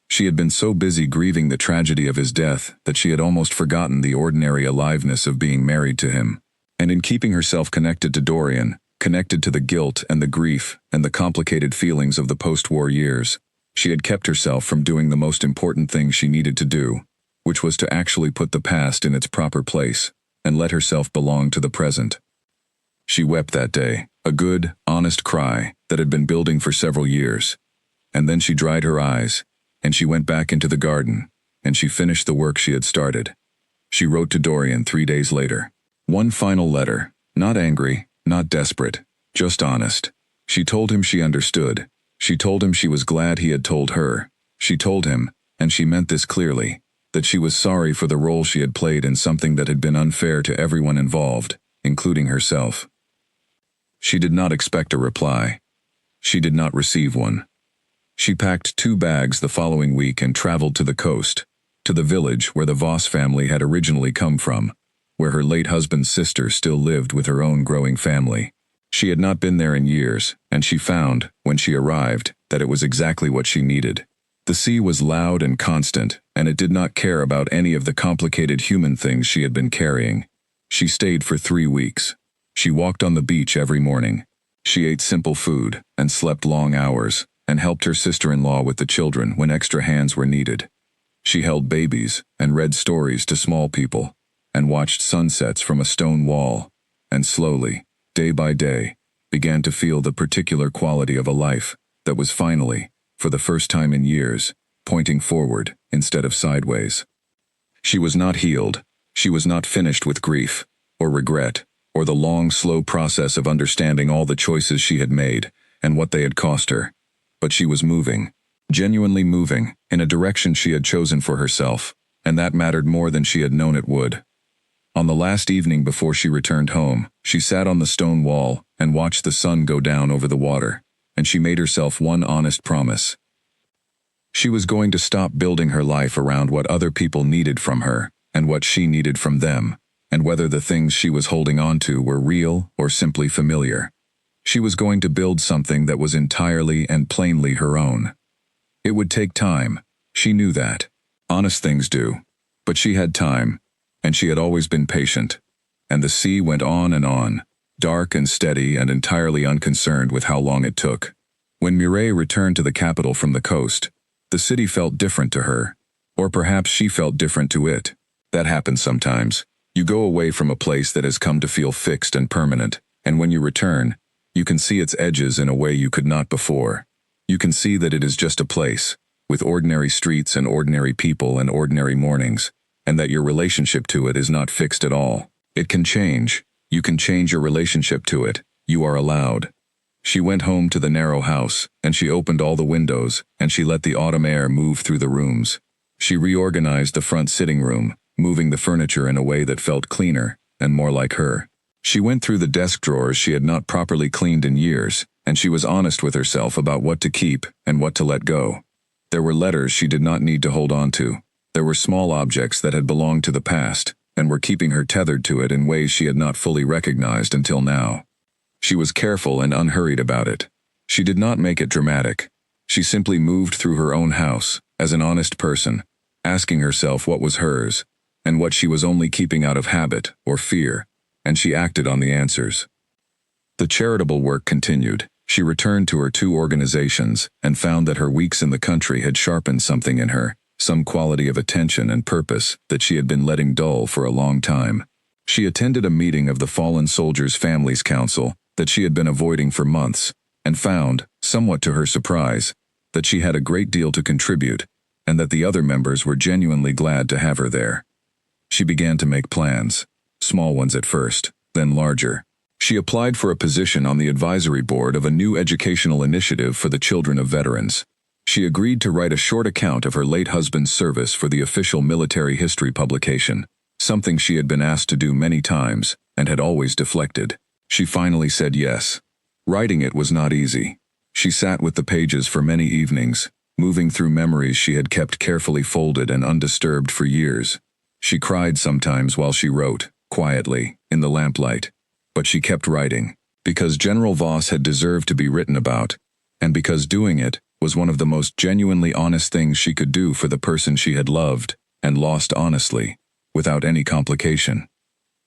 She had been so busy grieving the tragedy of his death that she had almost forgotten the ordinary aliveness of being married to him. And in keeping herself connected to Dorian, connected to the guilt and the grief and the complicated feelings of the post-war years, she had kept herself from doing the most important thing she needed to do, which was to actually put the past in its proper place and let herself belong to the present. She wept that day, a good, honest cry that had been building for several years. And then she dried her eyes, and she went back into the garden, and she finished the work she had started. She wrote to Dorian 3 days later. One final letter, not angry, not desperate, just honest. She told him she understood. She told him she was glad he had told her. She told him, and she meant this clearly, that she was sorry for the role she had played in something that had been unfair to everyone involved, including herself. She did not expect a reply. She did not receive one. She packed 2 bags the following week and traveled to the coast, to the village where the Voss family had originally come from, where her late husband's sister still lived with her own growing family. She had not been there in years, and she found, when she arrived, that it was exactly what she needed. The sea was loud and constant, and it did not care about any of the complicated human things she had been carrying. She stayed for 3 weeks. She walked on the beach every morning. She ate simple food, and slept long hours, and helped her sister-in-law with the children when extra hands were needed. She held babies, and read stories to small people, and watched sunsets from a stone wall, and slowly, day by day, began to feel the particular quality of a life that was finally, for the first time in years, pointing forward instead of sideways. She was not healed. She was not finished with grief, or regret, or the long, slow process of understanding all the choices she had made and what they had cost her. But she was moving, genuinely moving, in a direction she had chosen for herself, and that mattered more than she had known it would. On the last evening before she returned home, she sat on the stone wall and watched the sun go down over the water, and she made herself one honest promise. She was going to stop building her life around what other people needed from her and what she needed from them, and whether the things she was holding on to were real or simply familiar. She was going to build something that was entirely and plainly her own. It would take time. She knew that. Honest things do. But she had time, and she had always been patient. And the sea went on, dark and steady and entirely unconcerned with how long it took. When Mireille returned to the capital from the coast, the city felt different to her. Or perhaps she felt different to it. That happens sometimes. You go away from a place that has come to feel fixed and permanent, and when you return, you can see its edges in a way you could not before. You can see that it is just a place, with ordinary streets and ordinary people and ordinary mornings, and that your relationship to it is not fixed at all. It can change. You can change your relationship to it. You are allowed. She went home to the narrow house, and she opened all the windows, and she let the autumn air move through the rooms. She reorganized the front sitting room, moving the furniture in a way that felt cleaner and more like her. She went through the desk drawers she had not properly cleaned in years, and she was honest with herself about what to keep and what to let go. There were letters she did not need to hold on to. There were small objects that had belonged to the past and were keeping her tethered to it in ways she had not fully recognized until now. She was careful and unhurried about it. She did not make it dramatic. She simply moved through her own house, as an honest person, asking herself what was hers, and what she was only keeping out of habit or fear, and she acted on the answers. The charitable work continued. She returned to her 2 organizations and found that her weeks in the country had sharpened something in her, some quality of attention and purpose that she had been letting dull for a long time. She attended a meeting of the Fallen Soldiers' Families Council that she had been avoiding for months, and found, somewhat to her surprise, that she had a great deal to contribute, and that the other members were genuinely glad to have her there. She began to make plans, small ones at first, then larger. She applied for a position on the advisory board of a new educational initiative for the children of veterans. She agreed to write a short account of her late husband's service for the official military history publication, something she had been asked to do many times and had always deflected. She finally said yes. Writing it was not easy. She sat with the pages for many evenings, moving through memories she had kept carefully folded and undisturbed for years. She cried sometimes while she wrote, quietly, in the lamplight, But she kept writing, because General Voss had deserved to be written about, and because doing it was one of the most genuinely honest things she could do for the person she had loved and lost honestly, without any complication.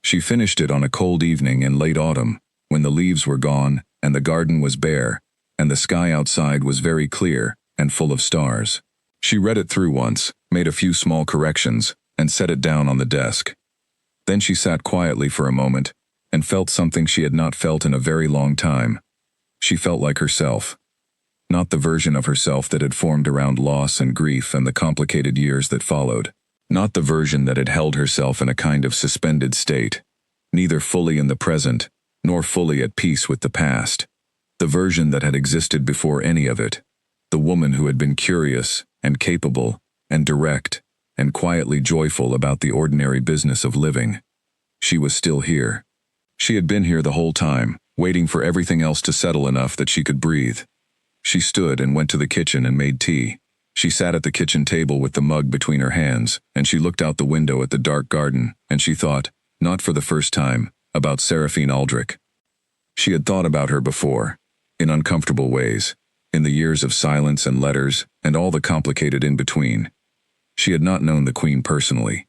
She finished it on a cold evening in late autumn, when the leaves were gone and the garden was bare, and the sky outside was very clear and full of stars. She read it through once, made a few small corrections, and set it down on the desk. Then she sat quietly for a moment, and felt something she had not felt in a very long time. She felt like herself. Not the version of herself that had formed around loss and grief and the complicated years that followed. Not the version that had held herself in a kind of suspended state, neither fully in the present, nor fully at peace with the past. The version that had existed before any of it. The woman who had been curious and capable and direct and quietly joyful about the ordinary business of living. She was still here. She had been here the whole time, waiting for everything else to settle enough that she could breathe. She stood and went to the kitchen and made tea. She sat at the kitchen table with the mug between her hands, and she looked out the window at the dark garden, and she thought, not for the first time, about Seraphine Aldrich. She had thought about her before, in uncomfortable ways, in the years of silence and letters and all the complicated in between. She had not known the Queen personally,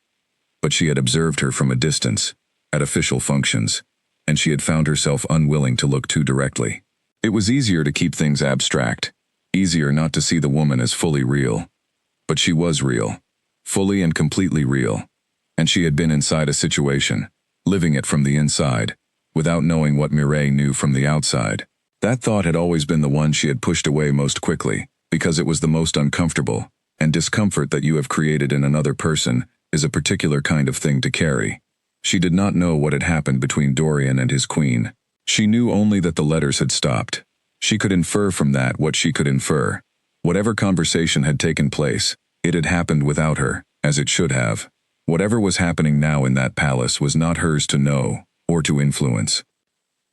but she had observed her from a distance, at official functions, and she had found herself unwilling to look too directly. It was easier to keep things abstract, easier not to see the woman as fully real. But she was real, fully and completely real, and she had been inside a situation, living it from the inside, without knowing what Mireille knew from the outside. That thought had always been the one she had pushed away most quickly, because it was the most uncomfortable, and discomfort that you have created in another person is a particular kind of thing to carry. She did not know what had happened between Dorian and his queen. She knew only that the letters had stopped. She could infer from that what she could infer. Whatever conversation had taken place, it had happened without her, as it should have. Whatever was happening now in that palace was not hers to know or to influence.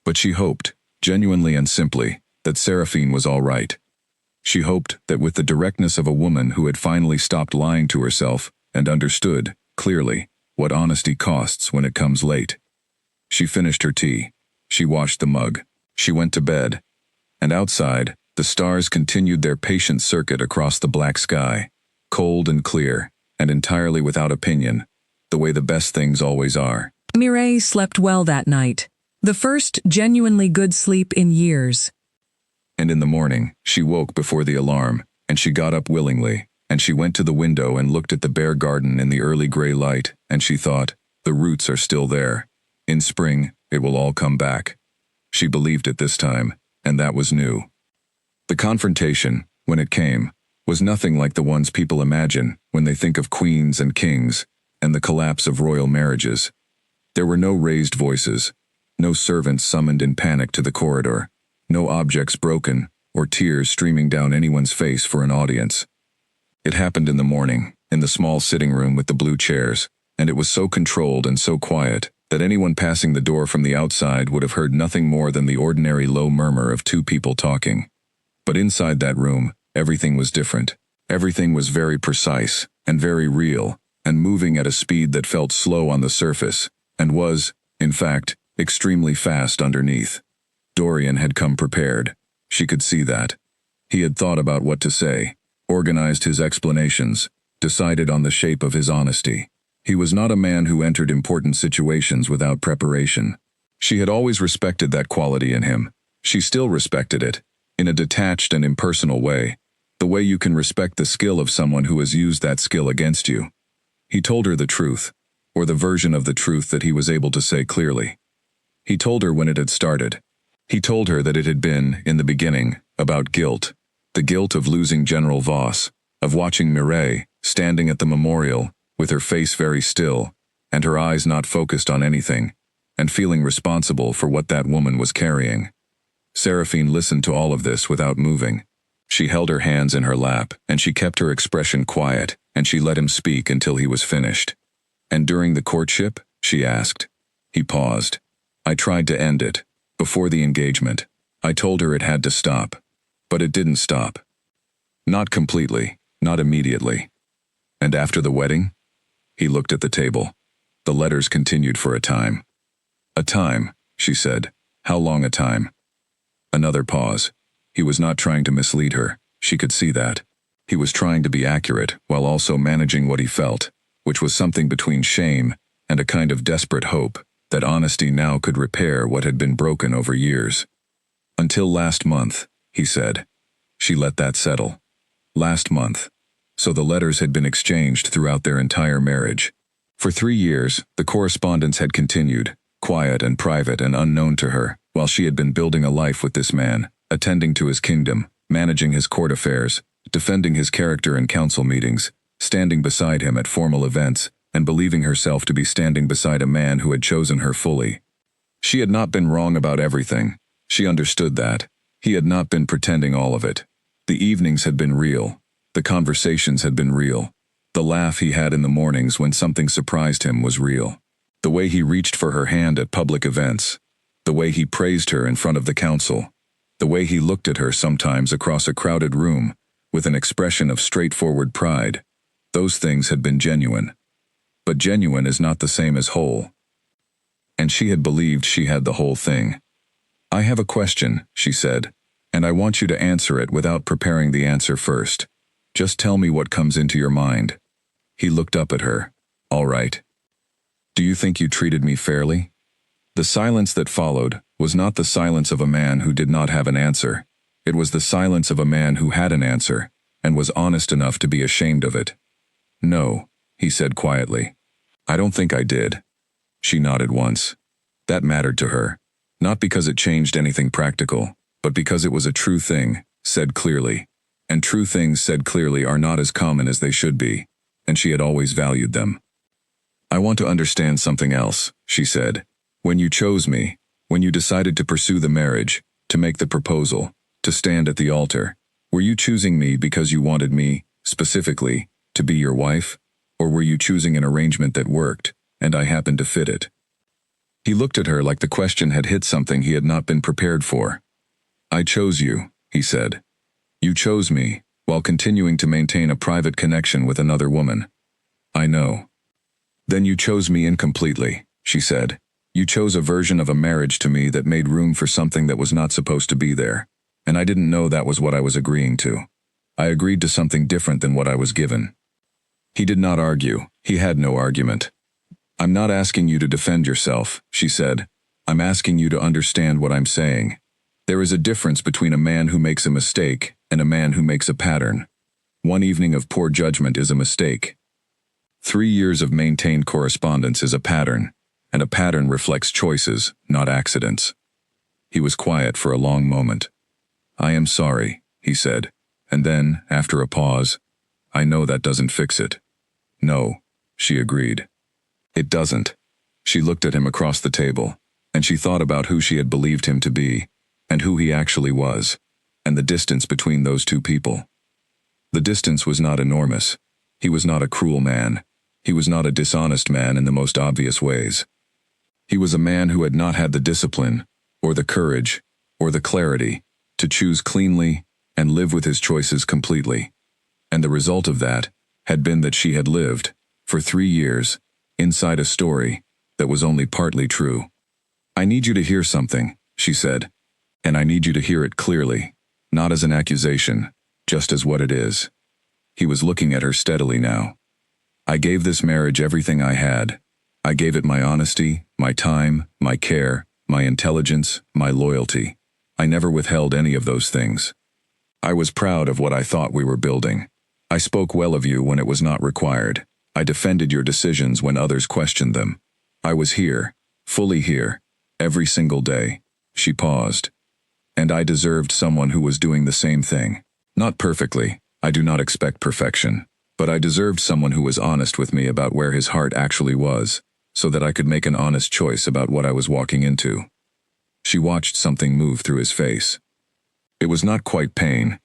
But she hoped, genuinely and simply, that Seraphine was all right. She hoped that with the directness of a woman who had finally stopped lying to herself and understood, clearly, what honesty costs when it comes late. She finished her tea. She washed the mug. She went to bed. And outside, the stars continued their patient circuit across the black sky, cold and clear, and entirely without opinion, the way the best things always are. Mireille slept well that night, the first genuinely good sleep in years. And in the morning, she woke before the alarm, and she got up willingly, and she went to the window and looked at the bare garden in the early gray light, and she thought, the roots are still there. In spring, it will all come back. She believed it this time, and that was new. The confrontation, when it came, was nothing like the ones people imagine when they think of queens and kings and the collapse of royal marriages. There were no raised voices, no servants summoned in panic to the corridor, no objects broken or tears streaming down anyone's face for an audience. It happened in the morning, in the small sitting room with the blue chairs, and it was so controlled and so quiet that anyone passing the door from the outside would have heard nothing more than the ordinary low murmur of two people talking. But inside that room, everything was different. Everything was very precise and very real, and moving at a speed that felt slow on the surface, and was, in fact, extremely fast underneath. Dorian had come prepared. She could see that. He had thought about what to say, organized his explanations, decided on the shape of his honesty. He was not a man who entered important situations without preparation. She had always respected that quality in him. She still respected it, in a detached and impersonal way, the way you can respect the skill of someone who has used that skill against you. He told her the truth, or the version of the truth that he was able to say clearly. He told her when it had started. He told her that it had been, in the beginning, about guilt, the guilt of losing General Voss, of watching Mireille, standing at the memorial, with her face very still, and her eyes not focused on anything, and feeling responsible for what that woman was carrying. Seraphine listened to all of this without moving. She held her hands in her lap, and she kept her expression quiet, and she let him speak until he was finished. And during the courtship? She asked. He paused. I tried to end it, before the engagement. I told her it had to stop. But it didn't stop. Not completely, not immediately. And after the wedding? He looked at the table. The letters continued for a time. A time, she said. How long a time? Another pause. He was not trying to mislead her. She could see that. He was trying to be accurate while also managing what he felt, which was something between shame and a kind of desperate hope that honesty now could repair what had been broken over years. Until last month, he said. She let that settle. Last month. So the letters had been exchanged throughout their entire marriage. For 3 years, the correspondence had continued, quiet and private and unknown to her, while she had been building a life with this man, attending to his kingdom, managing his court affairs, defending his character in council meetings, standing beside him at formal events, and believing herself to be standing beside a man who had chosen her fully. She had not been wrong about everything. She understood that. He had not been pretending all of it. The evenings had been real. The conversations had been real. The laugh he had in the mornings when something surprised him was real. The way he reached for her hand at public events. The way he praised her in front of the council. The way he looked at her sometimes across a crowded room with an expression of straightforward pride. Those things had been genuine. But genuine is not the same as whole. And she had believed she had the whole thing. I have a question, she said, and I want you to answer it without preparing the answer first. Just tell me what comes into your mind. He looked up at her. All right. Do you think you treated me fairly? The silence that followed was not the silence of a man who did not have an answer. It was the silence of a man who had an answer, and was honest enough to be ashamed of it. No, he said quietly. I don't think I did. She nodded once. That mattered to her. Not because it changed anything practical, but because it was a true thing, said clearly. And true things said clearly are not as common as they should be, and she had always valued them. I want to understand something else, she said. When you chose me, when you decided to pursue the marriage, to make the proposal, to stand at the altar, were you choosing me because you wanted me, specifically, to be your wife? Or were you choosing an arrangement that worked, and I happened to fit it? He looked at her like the question had hit something he had not been prepared for. I chose you, he said. You chose me, while continuing to maintain a private connection with another woman. I know. Then you chose me incompletely, she said. You chose a version of a marriage to me that made room for something that was not supposed to be there, and I didn't know that was what I was agreeing to. I agreed to something different than what I was given. He did not argue. He had no argument. I'm not asking you to defend yourself, she said. I'm asking you to understand what I'm saying. There is a difference between a man who makes a mistake and a man who makes a pattern. One evening of poor judgment is a mistake. 3 years of maintained correspondence is a pattern, and a pattern reflects choices, not accidents. He was quiet for a long moment. I am sorry, he said, and then, after a pause, I know that doesn't fix it. No, she agreed. It doesn't. She looked at him across the table, and she thought about who she had believed him to be, and who he actually was, and the distance between those two people. The distance was not enormous. He was not a cruel man. He was not a dishonest man in the most obvious ways. He was a man who had not had the discipline, or the courage, or the clarity, to choose cleanly and live with his choices completely. And the result of that had been that she had lived, for 3 years, inside a story that was only partly true. I need you to hear something, she said, and I need you to hear it clearly, not as an accusation, just as what it is. He was looking at her steadily now. I gave this marriage everything I had. I gave it my honesty, my time, my care, my intelligence, my loyalty. I never withheld any of those things. I was proud of what I thought we were building. I spoke well of you when it was not required. I defended your decisions when others questioned them. I was here, fully here, every single day. She paused. And I deserved someone who was doing the same thing. Not perfectly. I do not expect perfection. But I deserved someone who was honest with me about where his heart actually was, so that I could make an honest choice about what I was walking into. She watched something move through his face. It was not quite pain.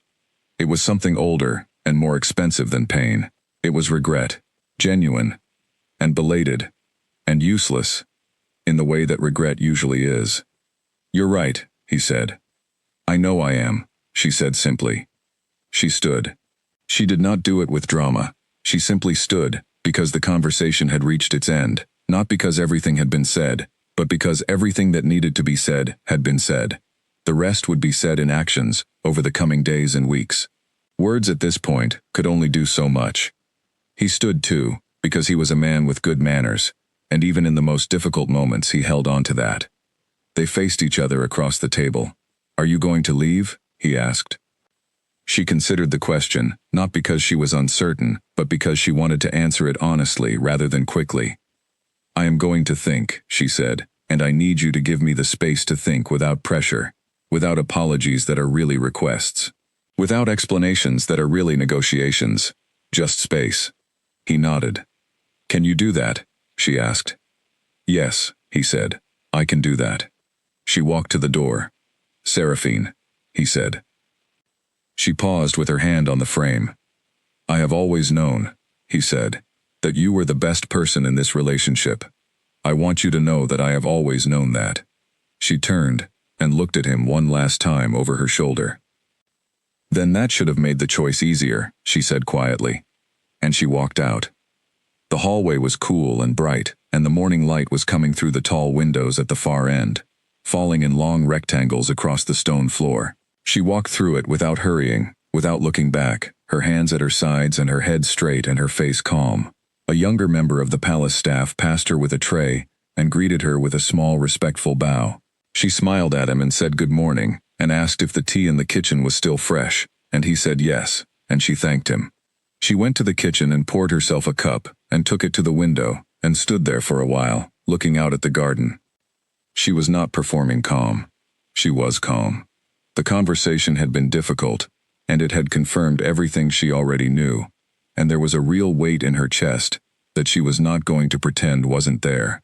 It was something older and more expensive than pain. It was regret, genuine, and belated, and useless, in the way that regret usually is. You're right, he said. I know I am, she said simply. She stood. She did not do it with drama. She simply stood, because the conversation had reached its end, not because everything had been said, but because everything that needed to be said had been said. The rest would be said in actions over the coming days and weeks. Words at this point could only do so much. He stood too, because he was a man with good manners, and even in the most difficult moments he held on to that. They faced each other across the table. "Are you going to leave?" he asked. She considered the question, not because she was uncertain, but because she wanted to answer it honestly rather than quickly. "I am going to think," she said, "and I need you to give me the space to think without pressure, without apologies that are really requests, without explanations that are really negotiations, just space." He nodded. "Can you do that?" she asked. "Yes," he said, "I can do that." She walked to the door. "Seraphine," he said. She paused with her hand on the frame. "I have always known," he said, "that you were the best person in this relationship. I want you to know that I have always known that." She turned and looked at him one last time over her shoulder. "Then that should have made the choice easier," she said quietly. And she walked out. The hallway was cool and bright, and the morning light was coming through the tall windows at the far end, falling in long rectangles across the stone floor. She walked through it without hurrying, without looking back, her hands at her sides and her head straight and her face calm. A younger member of the palace staff passed her with a tray and greeted her with a small respectful bow. She smiled at him and said good morning, and asked if the tea in the kitchen was still fresh, and he said yes, and she thanked him. She went to the kitchen and poured herself a cup, and took it to the window, and stood there for a while, looking out at the garden. She was not performing calm. She was calm. The conversation had been difficult, and it had confirmed everything she already knew, and there was a real weight in her chest that she was not going to pretend wasn't there.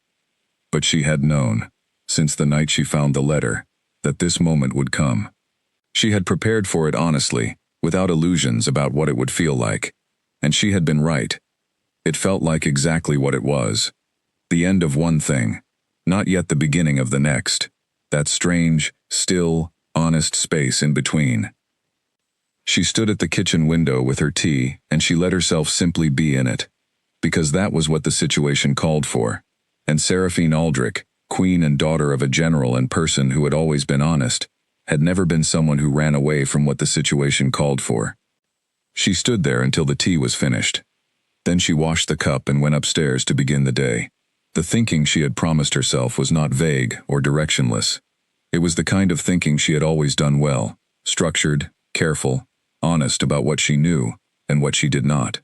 But she had known, since the night she found the letter, that this moment would come. She had prepared for it honestly, without illusions about what it would feel like, and she had been right. It felt like exactly what it was. The end of one thing, not yet the beginning of the next. That strange, still, honest space in between. She stood at the kitchen window with her tea, and she let herself simply be in it, because that was what the situation called for. And Seraphine Aldrich, queen and daughter of a general and person who had always been honest, had never been someone who ran away from what the situation called for. She stood there until the tea was finished. Then she washed the cup and went upstairs to begin the day. The thinking she had promised herself was not vague or directionless. It was the kind of thinking she had always done well, structured, careful, honest about what she knew and what she did not.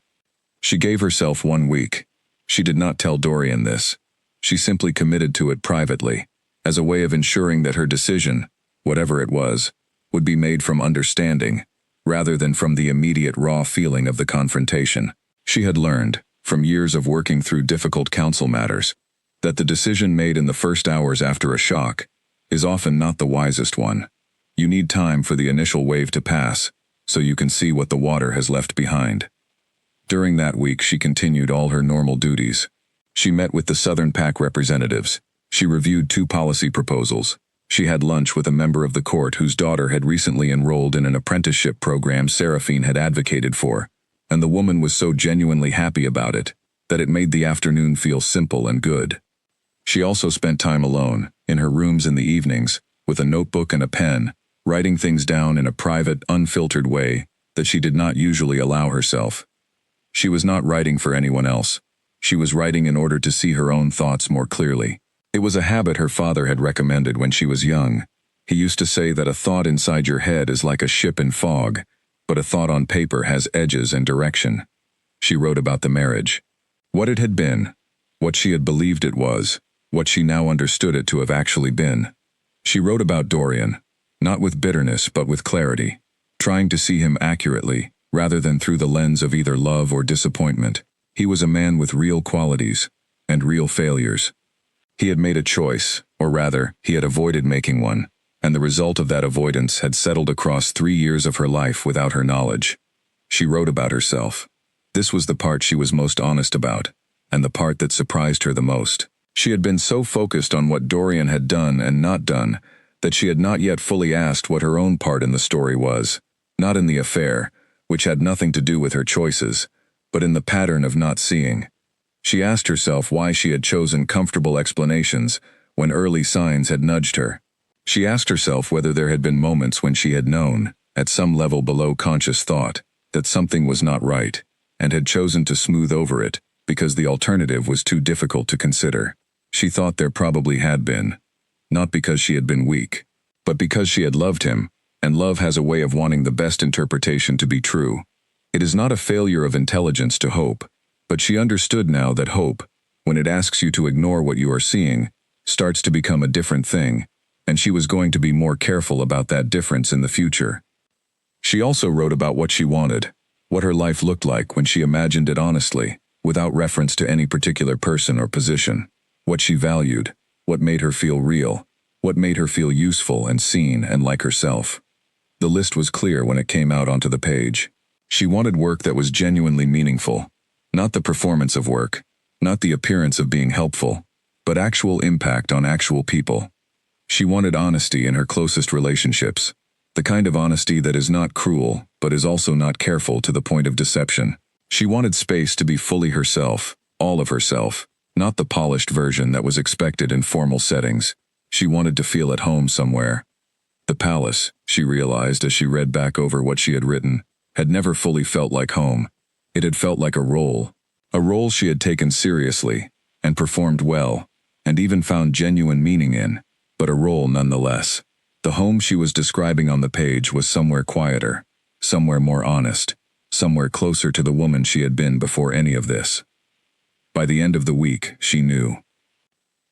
She gave herself 1 week. She did not tell Dorian this. She simply committed to it privately, as a way of ensuring that her decision, whatever it was, would be made from understanding, rather than from the immediate raw feeling of the confrontation. She had learned, from years of working through difficult counsel matters, that the decision made in the first hours after a shock is often not the wisest one. You need time for the initial wave to pass, so you can see what the water has left behind. During that week she continued all her normal duties. She met with the Southern PAC representatives. She reviewed 2 policy proposals. She had lunch with a member of the court whose daughter had recently enrolled in an apprenticeship program Seraphine had advocated for, and the woman was so genuinely happy about it that it made the afternoon feel simple and good. She also spent time alone, in her rooms in the evenings, with a notebook and a pen, writing things down in a private, unfiltered way that she did not usually allow herself. She was not writing for anyone else. She was writing in order to see her own thoughts more clearly. It was a habit her father had recommended when she was young. He used to say that a thought inside your head is like a ship in fog, but a thought on paper has edges and direction. She wrote about the marriage. What it had been, what she had believed it was, what she now understood it to have actually been. She wrote about Dorian, not with bitterness but with clarity, trying to see him accurately, rather than through the lens of either love or disappointment. He was a man with real qualities, and real failures. He had made a choice, or rather, he had avoided making one, and the result of that avoidance had settled across 3 years of her life without her knowledge. She wrote about herself. This was the part she was most honest about, and the part that surprised her the most. She had been so focused on what Dorian had done and not done that she had not yet fully asked what her own part in the story was, not in the affair, which had nothing to do with her choices, but in the pattern of not seeing. She asked herself why she had chosen comfortable explanations when early signs had nudged her. She asked herself whether there had been moments when she had known, at some level below conscious thought, that something was not right, and had chosen to smooth over it because the alternative was too difficult to consider. She thought there probably had been, not because she had been weak, but because she had loved him, and love has a way of wanting the best interpretation to be true. It is not a failure of intelligence to hope, but she understood now that hope, when it asks you to ignore what you are seeing, starts to become a different thing, and she was going to be more careful about that difference in the future. She also wrote about what she wanted, what her life looked like when she imagined it honestly, without reference to any particular person or position, what she valued, what made her feel real, what made her feel useful and seen and like herself. The list was clear when it came out onto the page. She wanted work that was genuinely meaningful, not the performance of work, not the appearance of being helpful, but actual impact on actual people. She wanted honesty in her closest relationships, the kind of honesty that is not cruel, but is also not careful to the point of deception. She wanted space to be fully herself, all of herself, not the polished version that was expected in formal settings. She wanted to feel at home somewhere. The palace, she realized as she read back over what she had written, had never fully felt like home. It had felt like a role she had taken seriously, and performed well, and even found genuine meaning in, but a role nonetheless. The home she was describing on the page was somewhere quieter, somewhere more honest, somewhere closer to the woman she had been before any of this. By the end of the week, she knew.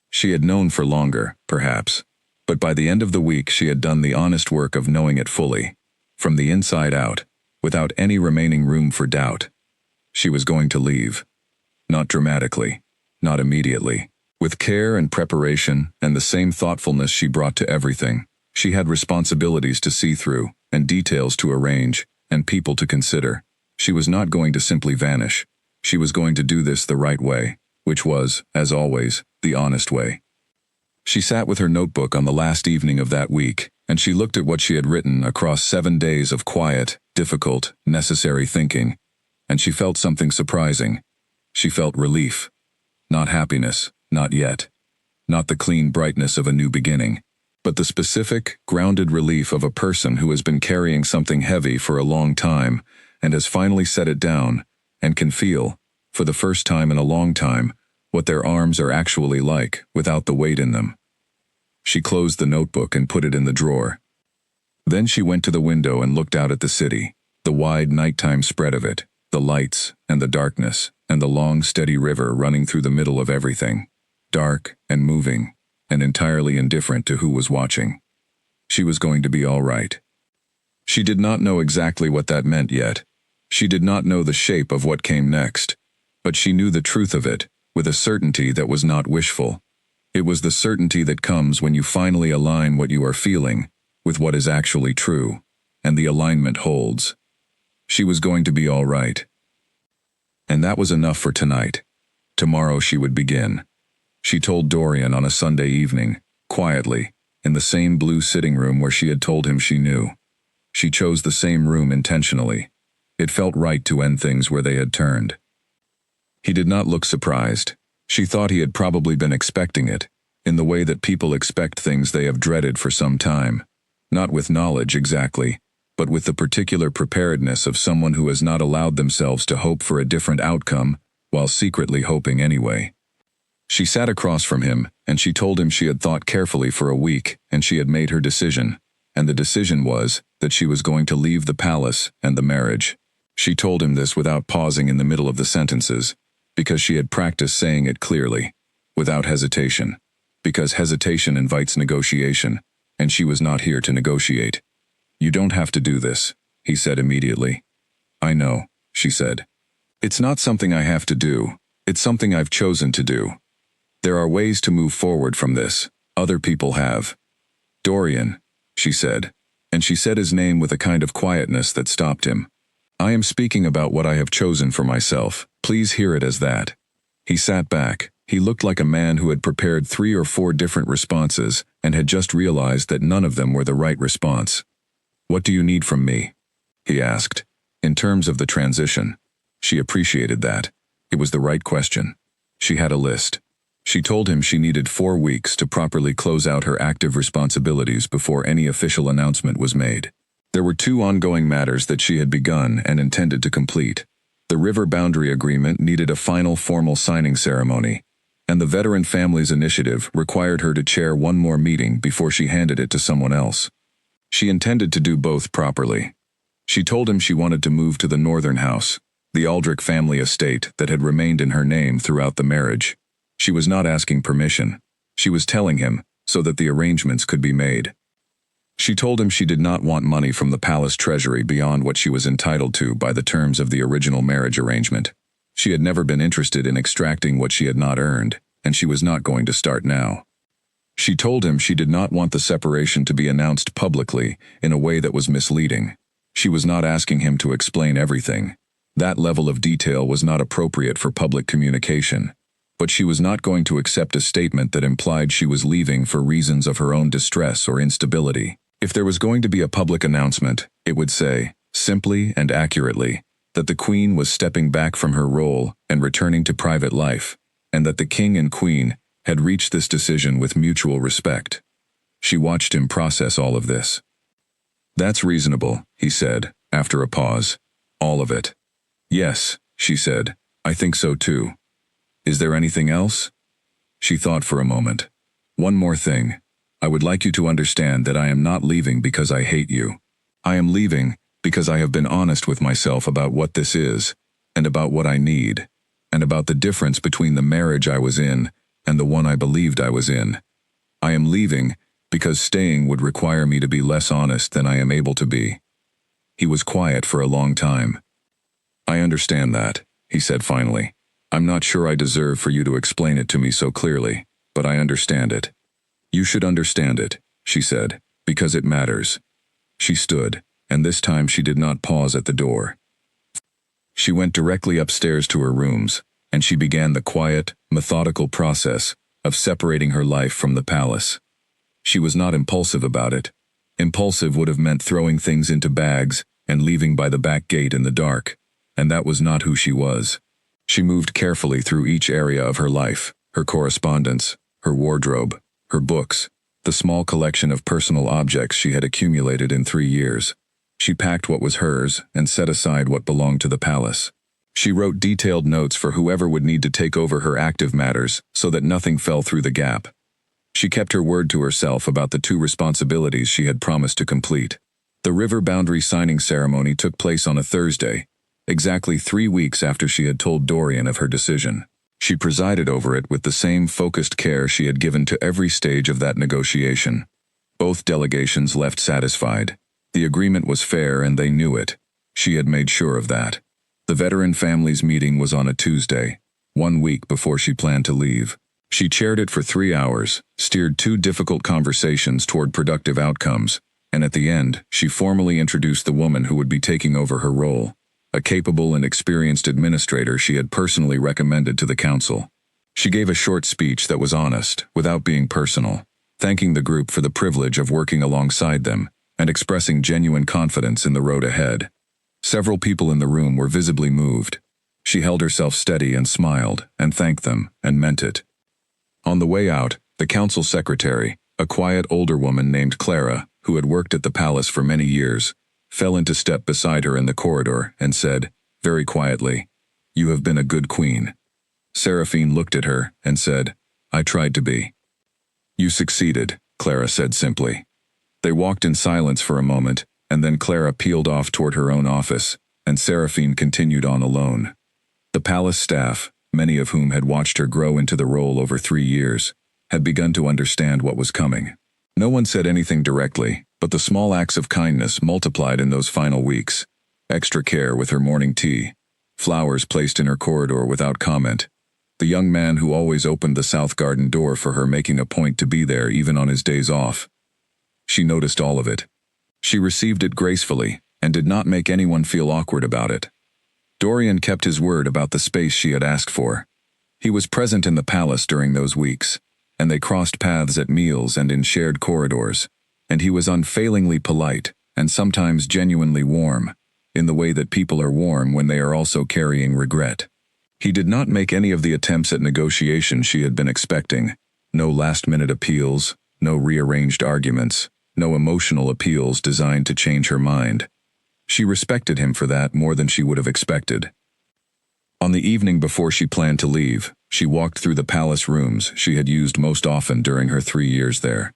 She had known for longer, perhaps, but by the end of the week she had done the honest work of knowing it fully, from the inside out, without any remaining room for doubt. She was going to leave. Not dramatically, not immediately. With care and preparation and the same thoughtfulness she brought to everything, she had responsibilities to see through, and details to arrange, and people to consider. She was not going to simply vanish. She was going to do this the right way, which was, as always, the honest way. She sat with her notebook on the last evening of that week, and she looked at what she had written across 7 days of quiet, difficult, necessary thinking, and she felt something surprising. She felt relief. Not happiness, not yet. Not the clean brightness of a new beginning, but the specific, grounded relief of a person who has been carrying something heavy for a long time and has finally set it down and can feel, for the first time in a long time, what their arms are actually like without the weight in them. She closed the notebook and put it in the drawer. Then she went to the window and looked out at the city, the wide nighttime spread of it, the lights and the darkness, and the long, steady river running through the middle of everything, dark and moving, and entirely indifferent to who was watching. She was going to be all right. She did not know exactly what that meant yet. She did not know the shape of what came next, but she knew the truth of it, with a certainty that was not wishful. It was the certainty that comes when you finally align what you are feeling with what is actually true, and the alignment holds. She was going to be all right. And that was enough for tonight. Tomorrow she would begin. She told Dorian on a Sunday evening, quietly, in the same blue sitting room where she had told him she knew. She chose the same room intentionally. It felt right to end things where they had turned. He did not look surprised. She thought he had probably been expecting it, in the way that people expect things they have dreaded for some time. Not with knowledge exactly, but with the particular preparedness of someone who has not allowed themselves to hope for a different outcome, while secretly hoping anyway. She sat across from him, and she told him she had thought carefully for a week, and she had made her decision. And the decision was that she was going to leave the palace and the marriage. She told him this without pausing in the middle of the sentences, because she had practiced saying it clearly, without hesitation, because hesitation invites negotiation, and she was not here to negotiate. "You don't have to do this," he said immediately. "I know," she said. "It's not something I have to do. It's something I've chosen to do. There are ways to move forward from this. Other people have." "Dorian," she said, and she said his name with a kind of quietness that stopped him. "I am speaking about what I have chosen for myself. Please hear it as that." He sat back. He looked like a man who had prepared 3 or 4 different responses and had just realized that none of them were the right response. "What do you need from me?" he asked. In terms of the transition. She appreciated that. It was the right question. She had a list. She told him she needed 4 weeks to properly close out her active responsibilities before any official announcement was made. There were 2 ongoing matters that she had begun and intended to complete. The river boundary agreement needed a final formal signing ceremony, and the Veteran Families Initiative required her to chair 1 more meeting before she handed it to someone else. She intended to do both properly. She told him she wanted to move to the Northern House, the Aldrich family estate that had remained in her name throughout the marriage. She was not asking permission. She was telling him so that the arrangements could be made. She told him she did not want money from the palace treasury beyond what she was entitled to by the terms of the original marriage arrangement. She had never been interested in extracting what she had not earned, and she was not going to start now. She told him she did not want the separation to be announced publicly in a way that was misleading. She was not asking him to explain everything. That level of detail was not appropriate for public communication. But she was not going to accept a statement that implied she was leaving for reasons of her own distress or instability. If there was going to be a public announcement, it would say, simply and accurately, that the Queen was stepping back from her role and returning to private life, and that the King and Queen had reached this decision with mutual respect. She watched him process all of this. "That's reasonable," he said, after a pause. "All of it." "Yes," she said, "I think so too. Is there anything else?" She thought for a moment. "One more thing. I would like you to understand that I am not leaving because I hate you. I am leaving because I have been honest with myself about what this is, and about what I need, and about the difference between the marriage I was in and the one I believed I was in. I am leaving because staying would require me to be less honest than I am able to be." He was quiet for a long time. "I understand that," he said finally. "I'm not sure I deserve for you to explain it to me so clearly, but I understand it." "You should understand it," she said, "because it matters." She stood, and this time she did not pause at the door. She went directly upstairs to her rooms, and she began the quiet, methodical process of separating her life from the palace. She was not impulsive about it. Impulsive would have meant throwing things into bags and leaving by the back gate in the dark, and that was not who she was. She moved carefully through each area of her life, her correspondence, her wardrobe, her books, the small collection of personal objects she had accumulated in 3 years. She packed what was hers and set aside what belonged to the palace. She wrote detailed notes for whoever would need to take over her active matters so that nothing fell through the gap. She kept her word to herself about the 2 responsibilities she had promised to complete. The river boundary signing ceremony took place on a Thursday, exactly 3 weeks after she had told Dorian of her decision. She presided over it with the same focused care she had given to every stage of that negotiation. Both delegations left satisfied. The agreement was fair and they knew it. She had made sure of that. The Veteran Families meeting was on a Tuesday, 1 week before she planned to leave. She chaired it for 3 hours, steered 2 difficult conversations toward productive outcomes, and at the end, she formally introduced the woman who would be taking over her role, a capable and experienced administrator she had personally recommended to the council. She gave a short speech that was honest, without being personal, thanking the group for the privilege of working alongside them, and expressing genuine confidence in the road ahead. Several people in the room were visibly moved. She held herself steady and smiled, and thanked them, and meant it. On the way out, the council secretary, a quiet older woman named Clara, who had worked at the palace for many years, fell into step beside her in the corridor and said, very quietly, "You have been a good queen." Seraphine looked at her and said, "I tried to be." "You succeeded," Clara said simply. They walked in silence for a moment, and then Clara peeled off toward her own office, and Seraphine continued on alone. The palace staff, many of whom had watched her grow into the role over 3 years, had begun to understand what was coming. No one said anything directly, but the small acts of kindness multiplied in those final weeks. Extra care with her morning tea, flowers placed in her corridor without comment, the young man who always opened the south garden door for her making a point to be there even on his days off. She noticed all of it. She received it gracefully, and did not make anyone feel awkward about it. Dorian kept his word about the space she had asked for. He was present in the palace during those weeks, and they crossed paths at meals and in shared corridors, and he was unfailingly polite, and sometimes genuinely warm, in the way that people are warm when they are also carrying regret. He did not make any of the attempts at negotiation she had been expecting. No last-minute appeals, no rearranged arguments, no emotional appeals designed to change her mind. She respected him for that more than she would have expected. On the evening before she planned to leave, she walked through the palace rooms she had used most often during her 3 years there.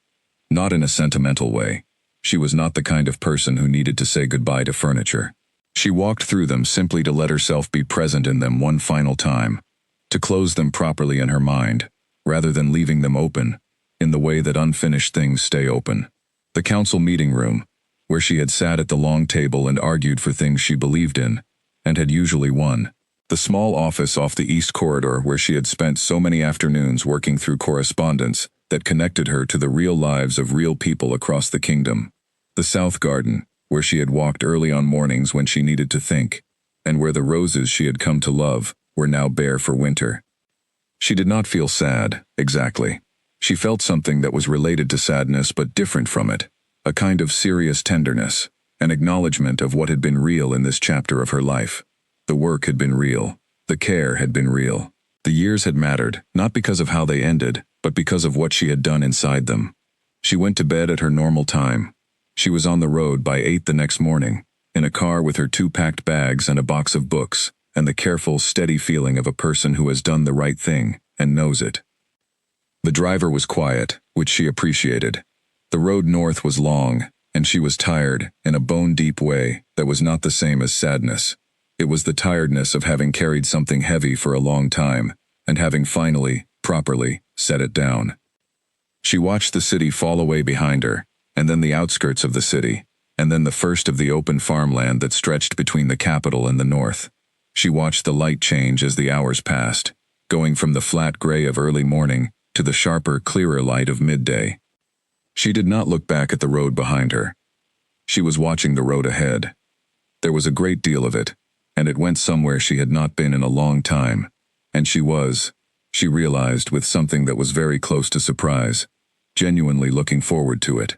Not in a sentimental way. She was not the kind of person who needed to say goodbye to furniture. She walked through them simply to let herself be present in them one final time, to close them properly in her mind, rather than leaving them open, in the way that unfinished things stay open. The council meeting room, where she had sat at the long table and argued for things she believed in, and had usually won. The small office off the east corridor where she had spent so many afternoons working through correspondence that connected her to the real lives of real people across the kingdom. The south garden, where she had walked early on mornings when she needed to think, and where the roses she had come to love were now bare for winter. She did not feel sad, exactly. She felt something that was related to sadness but different from it, a kind of serious tenderness, an acknowledgement of what had been real in this chapter of her life. The work had been real. The care had been real. The years had mattered, not because of how they ended, but because of what she had done inside them. She went to bed at her normal time. She was on the road by 8 the next morning, in a car with her 2 packed bags and a box of books, and the careful, steady feeling of a person who has done the right thing and knows it. The driver was quiet, which she appreciated. The road north was long, and she was tired, in a bone-deep way that was not the same as sadness. It was the tiredness of having carried something heavy for a long time, and having finally, properly, set it down. She watched the city fall away behind her, and then the outskirts of the city, and then the first of the open farmland that stretched between the capital and the north. She watched the light change as the hours passed, going from the flat gray of early morning to the sharper, clearer light of midday. She did not look back at the road behind her. She was watching the road ahead. There was a great deal of it, and it went somewhere she had not been in a long time, and she realized with something that was very close to surprise, genuinely looking forward to it.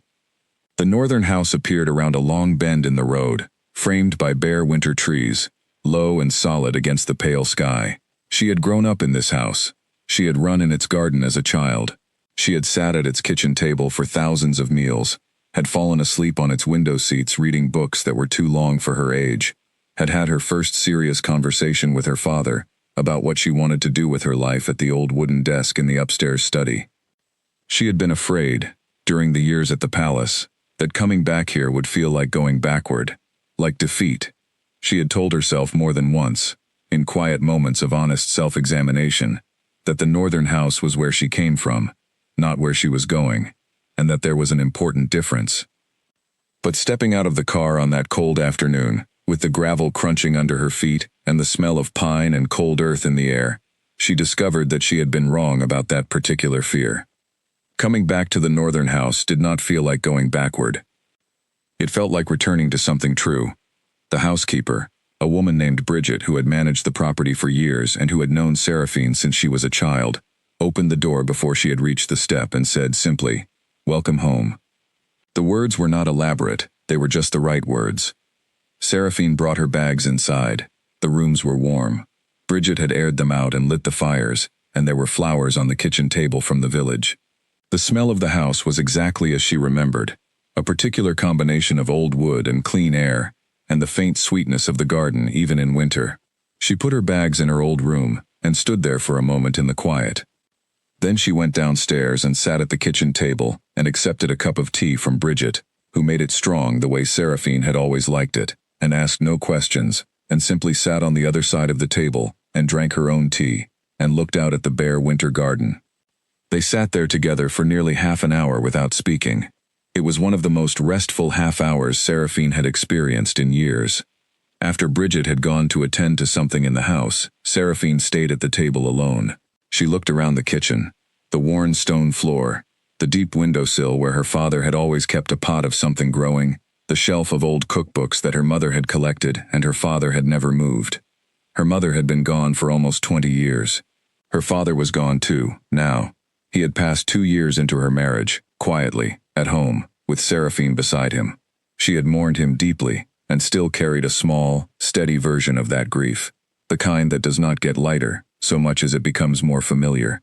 The northern house appeared around a long bend in the road, framed by bare winter trees, low and solid against the pale sky. She had grown up in this house. She had run in its garden as a child. She had sat at its kitchen table for thousands of meals, had fallen asleep on its window seats reading books that were too long for her age, had had her first serious conversation with her father about what she wanted to do with her life at the old wooden desk in the upstairs study. She had been afraid, during the years at the palace, that coming back here would feel like going backward, like defeat. She had told herself more than once, in quiet moments of honest self-examination, that the northern house was where she came from, not where she was going, and that there was an important difference. But stepping out of the car on that cold afternoon, with the gravel crunching under her feet and the smell of pine and cold earth in the air, she discovered that she had been wrong about that particular fear. Coming back to the northern house did not feel like going backward. It felt like returning to something true. The housekeeper, a woman named Bridget who had managed the property for years and who had known Seraphine since she was a child, opened the door before she had reached the step and said simply, "Welcome home." The words were not elaborate, they were just the right words. Seraphine brought her bags inside. The rooms were warm. Bridget had aired them out and lit the fires, and there were flowers on the kitchen table from the village. The smell of the house was exactly as she remembered, a particular combination of old wood and clean air, and the faint sweetness of the garden even in winter. She put her bags in her old room and stood there for a moment in the quiet. Then she went downstairs and sat at the kitchen table and accepted a cup of tea from Bridget, who made it strong the way Seraphine had always liked it, and asked no questions, and simply sat on the other side of the table and drank her own tea, and looked out at the bare winter garden. They sat there together for nearly half an hour without speaking. It was one of the most restful half-hours Seraphine had experienced in years. After Bridget had gone to attend to something in the house, Seraphine stayed at the table alone. She looked around the kitchen, the worn stone floor, the deep windowsill where her father had always kept a pot of something growing, the shelf of old cookbooks that her mother had collected and her father had never moved. Her mother had been gone for almost 20 years. Her father was gone too, now. He had passed 2 years into her marriage, quietly, at home, with Seraphine beside him. She had mourned him deeply, and still carried a small, steady version of that grief. the kind that does not get lighter so much as it becomes more familiar.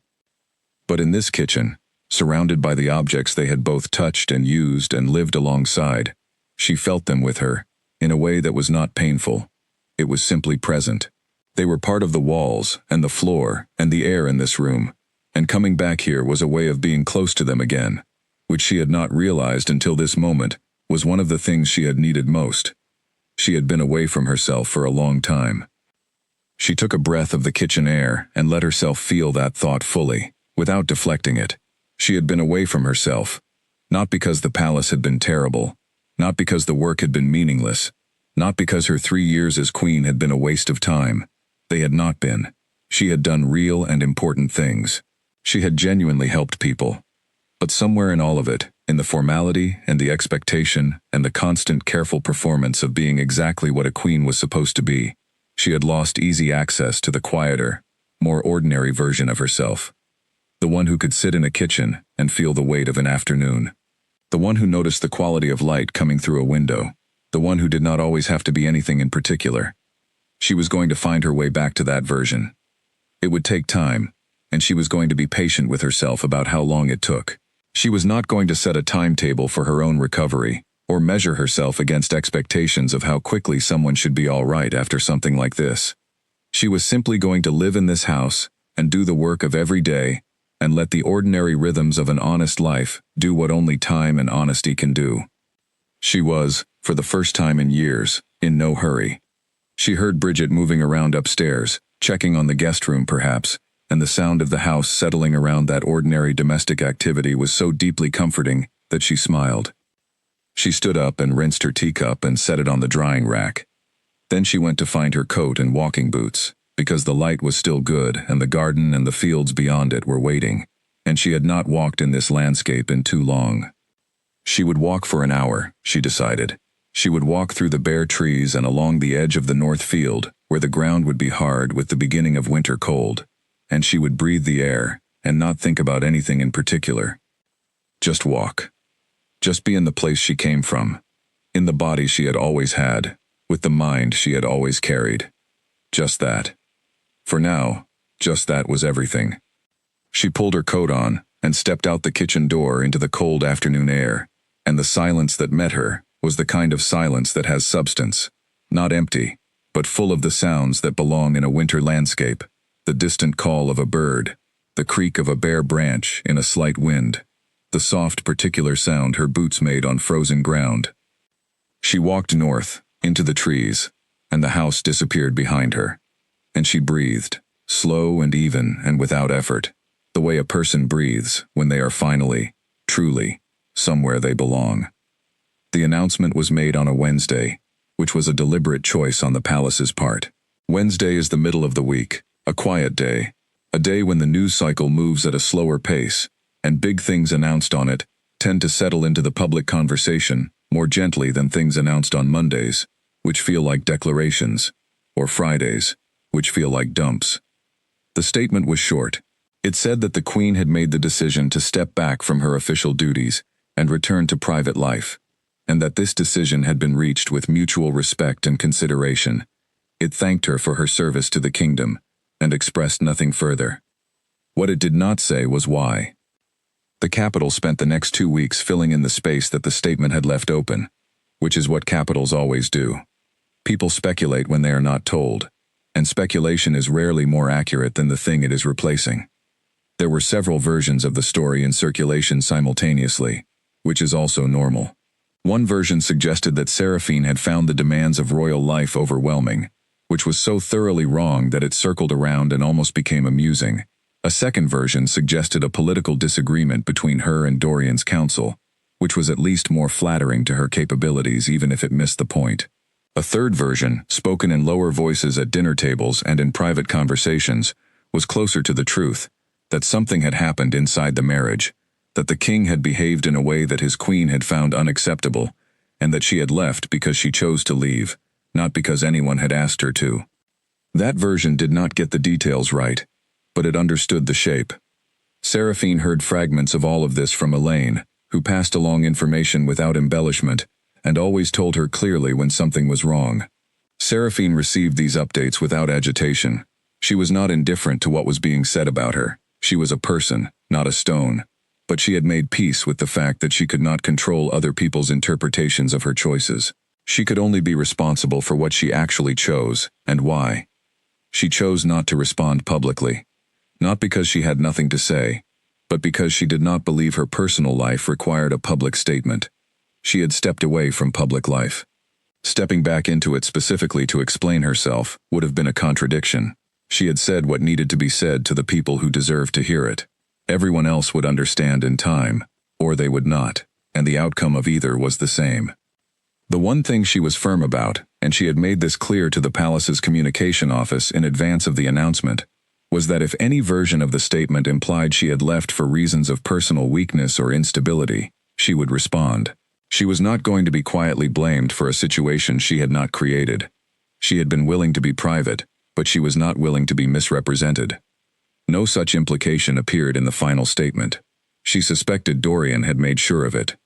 But in this kitchen, surrounded by the objects they had both touched and used and lived alongside, she felt them with her, in a way that was not painful. It was simply present. They were part of the walls and the floor and the air in this room, and coming back here was a way of being close to them again, which she had not realized until this moment was one of the things she had needed most. She had been away from herself for a long time. She took a breath of the kitchen air and let herself feel that thought fully, without deflecting it. She had been away from herself, not because the palace had been terrible, not because the work had been meaningless, not because her 3 years as queen had been a waste of time. They had not been. She had done real and important things. She had genuinely helped people. But somewhere in all of it, in the formality and the expectation and the constant careful performance of being exactly what a queen was supposed to be, she had lost easy access to the quieter, more ordinary version of herself. The one who could sit in a kitchen and feel the weight of an afternoon. The one who noticed the quality of light coming through a window. The one who did not always have to be anything in particular. She was going to find her way back to that version. It would take time, and she was going to be patient with herself about how long it took. She was not going to set a timetable for her own recovery, or measure herself against expectations of how quickly someone should be all right after something like this. She was simply going to live in this house and do the work of every day and let the ordinary rhythms of an honest life do what only time and honesty can do. She was, for the first time in years, in no hurry. She heard Bridget moving around upstairs, checking on the guest room perhaps, and the sound of the house settling around that ordinary domestic activity was so deeply comforting that she smiled. She stood up and rinsed her teacup and set it on the drying rack. Then she went to find her coat and walking boots, because the light was still good and the garden and the fields beyond it were waiting, and she had not walked in this landscape in too long. She would walk for an hour, she decided. She would walk through the bare trees and along the edge of the north field, where the ground would be hard with the beginning of winter cold, and she would breathe the air and not think about anything in particular. Just walk. Just be in the place she came from, in the body she had always had, with the mind she had always carried. Just that. For now, just that was everything. She pulled her coat on and stepped out the kitchen door into the cold afternoon air, and the silence that met her was the kind of silence that has substance, not empty, but full of the sounds that belong in a winter landscape, the distant call of a bird, the creak of a bare branch in a slight wind, the soft particular sound her boots made on frozen ground. She walked north, into the trees, and the house disappeared behind her, and she breathed, slow and even and without effort, the way a person breathes when they are finally, truly, somewhere they belong. The announcement was made on a Wednesday, which was a deliberate choice on the palace's part. Wednesday is the middle of the week, a quiet day, a day when the news cycle moves at a slower pace, and big things announced on it tend to settle into the public conversation more gently than things announced on Mondays, which feel like declarations, or Fridays, which feel like dumps. The statement was short. It said that the Queen had made the decision to step back from her official duties and return to private life, and that this decision had been reached with mutual respect and consideration. It thanked her for her service to the kingdom, and expressed nothing further. What it did not say was why. The capital spent the next 2 weeks filling in the space that the statement had left open, which is what capitals always do. People speculate when they are not told, and speculation is rarely more accurate than the thing it is replacing. There were several versions of the story in circulation simultaneously, which is also normal. One version suggested that Seraphine had found the demands of royal life overwhelming, which was so thoroughly wrong that it circled around and almost became amusing. A second version suggested a political disagreement between her and Dorian's council, which was at least more flattering to her capabilities even if it missed the point. A third version, spoken in lower voices at dinner tables and in private conversations, was closer to the truth, that something had happened inside the marriage, that the king had behaved in a way that his queen had found unacceptable, and that she had left because she chose to leave, not because anyone had asked her to. That version did not get the details right, but it understood the shape. Seraphine heard fragments of all of this from Elaine, who passed along information without embellishment, and always told her clearly when something was wrong. Seraphine received these updates without agitation. She was not indifferent to what was being said about her. She was a person, not a stone. But she had made peace with the fact that she could not control other people's interpretations of her choices. She could only be responsible for what she actually chose, and why. She chose not to respond publicly. Not because she had nothing to say, but because she did not believe her personal life required a public statement. She had stepped away from public life. Stepping back into it specifically to explain herself would have been a contradiction. She had said what needed to be said to the people who deserved to hear it. Everyone else would understand in time, or they would not, and the outcome of either was the same. The one thing she was firm about, and she had made this clear to the palace's communication office in advance of the announcement, was that if any version of the statement implied she had left for reasons of personal weakness or instability, she would respond. She was not going to be quietly blamed for a situation she had not created. She had been willing to be private, but she was not willing to be misrepresented. No such implication appeared in the final statement. She suspected Dorian had made sure of it.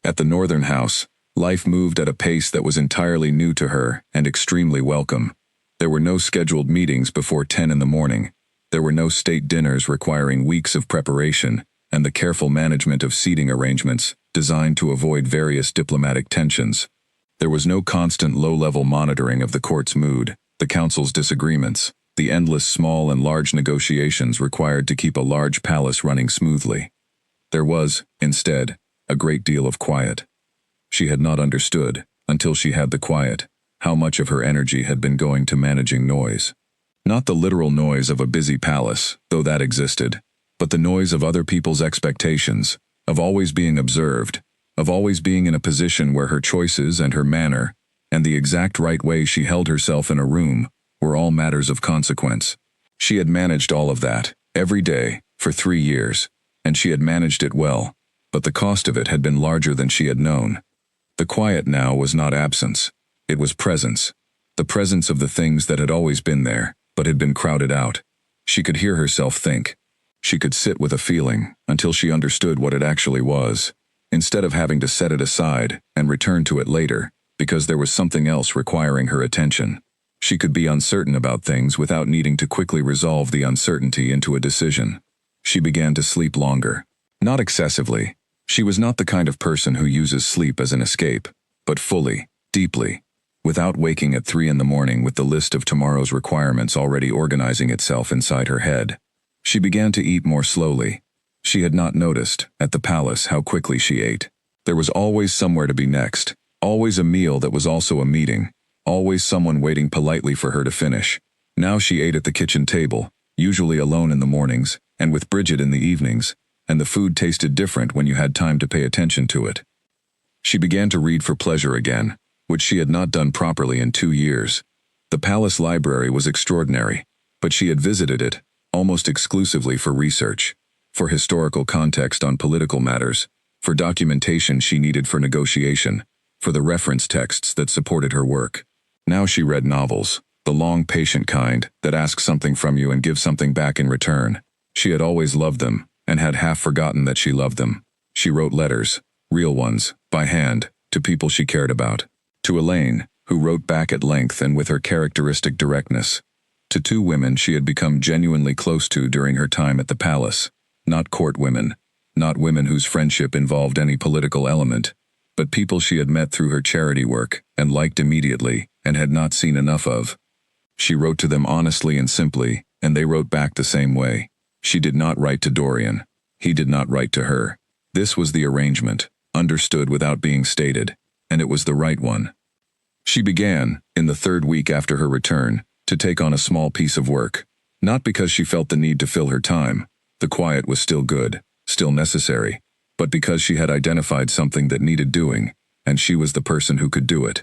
At the Northern House, life moved at a pace that was entirely new to her and extremely welcome. There were no scheduled meetings before 10 in the morning. There were no state dinners requiring weeks of preparation, and the careful management of seating arrangements designed to avoid various diplomatic tensions. There was no constant low-level monitoring of the court's mood, the council's disagreements, the endless small and large negotiations required to keep a large palace running smoothly. There was, instead, a great deal of quiet. She had not understood, until she had the quiet, how much of her energy had been going to managing noise. Not the literal noise of a busy palace, though that existed, but the noise of other people's expectations, of always being observed, of always being in a position where her choices and her manner, and the exact right way she held herself in a room, were all matters of consequence. She had managed all of that, every day, for 3 years, and she had managed it well, but the cost of it had been larger than she had known. The quiet now was not absence, it was presence. The presence of the things that had always been there, but had been crowded out. She could hear herself think. She could sit with a feeling until she understood what it actually was, instead of having to set it aside and return to it later, because there was something else requiring her attention. She could be uncertain about things without needing to quickly resolve the uncertainty into a decision. She began to sleep longer. Not excessively. She was not the kind of person who uses sleep as an escape, but fully, deeply, without waking at 3 in the morning with the list of tomorrow's requirements already organizing itself inside her head. She began to eat more slowly. She had not noticed, at the palace, how quickly she ate. There was always somewhere to be next, always a meal that was also a meeting, always someone waiting politely for her to finish. Now she ate at the kitchen table, usually alone in the mornings, and with Bridget in the evenings, and the food tasted different when you had time to pay attention to it. She began to read for pleasure again, which she had not done properly in 2 years. The palace library was extraordinary, but she had visited it, almost exclusively for research, for historical context on political matters, for documentation she needed for negotiation, for the reference texts that supported her work. Now she read novels, the long, patient kind that ask something from you and give something back in return. She had always loved them, and had half forgotten that she loved them. She wrote letters, real ones, by hand, to people she cared about. To Elaine, who wrote back at length and with her characteristic directness. To 2 women she had become genuinely close to during her time at the palace. Not court women, not women whose friendship involved any political element, but people she had met through her charity work and liked immediately and had not seen enough of. She wrote to them honestly and simply, and they wrote back the same way. She did not write to Dorian. He did not write to her. This was the arrangement, understood without being stated, and it was the right one. She began, in the 3rd week after her return, to take on a small piece of work, not because she felt the need to fill her time. The quiet was still good, still necessary, but because she had identified something that needed doing, and she was the person who could do it.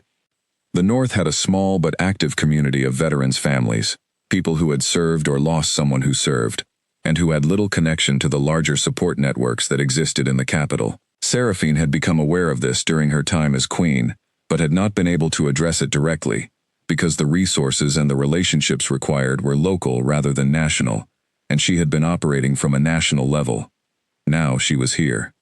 The North had a small but active community of veterans' families, people who had served or lost someone who served, and who had little connection to the larger support networks that existed in the capital. Seraphine had become aware of this during her time as queen, but had not been able to address it directly, because the resources and the relationships required were local rather than national, and she had been operating from a national level. Now she was here.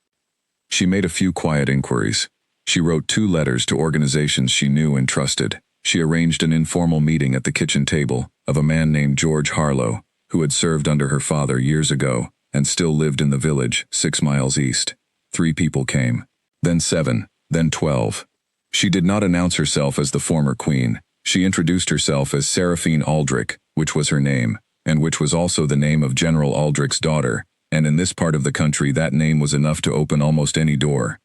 She made a few quiet inquiries. She wrote 2 letters to organizations she knew and trusted. she arranged an informal meeting at the kitchen table of a man named George Harlow, who had served under her father years ago and still lived in the village 6 miles east. 3 people came, then 7, then 12. She did not announce herself as the former queen. She introduced herself as Seraphine Aldrich, which was her name, and which was also the name of General Aldrich's daughter, and in this part of the country that name was enough to open almost any door.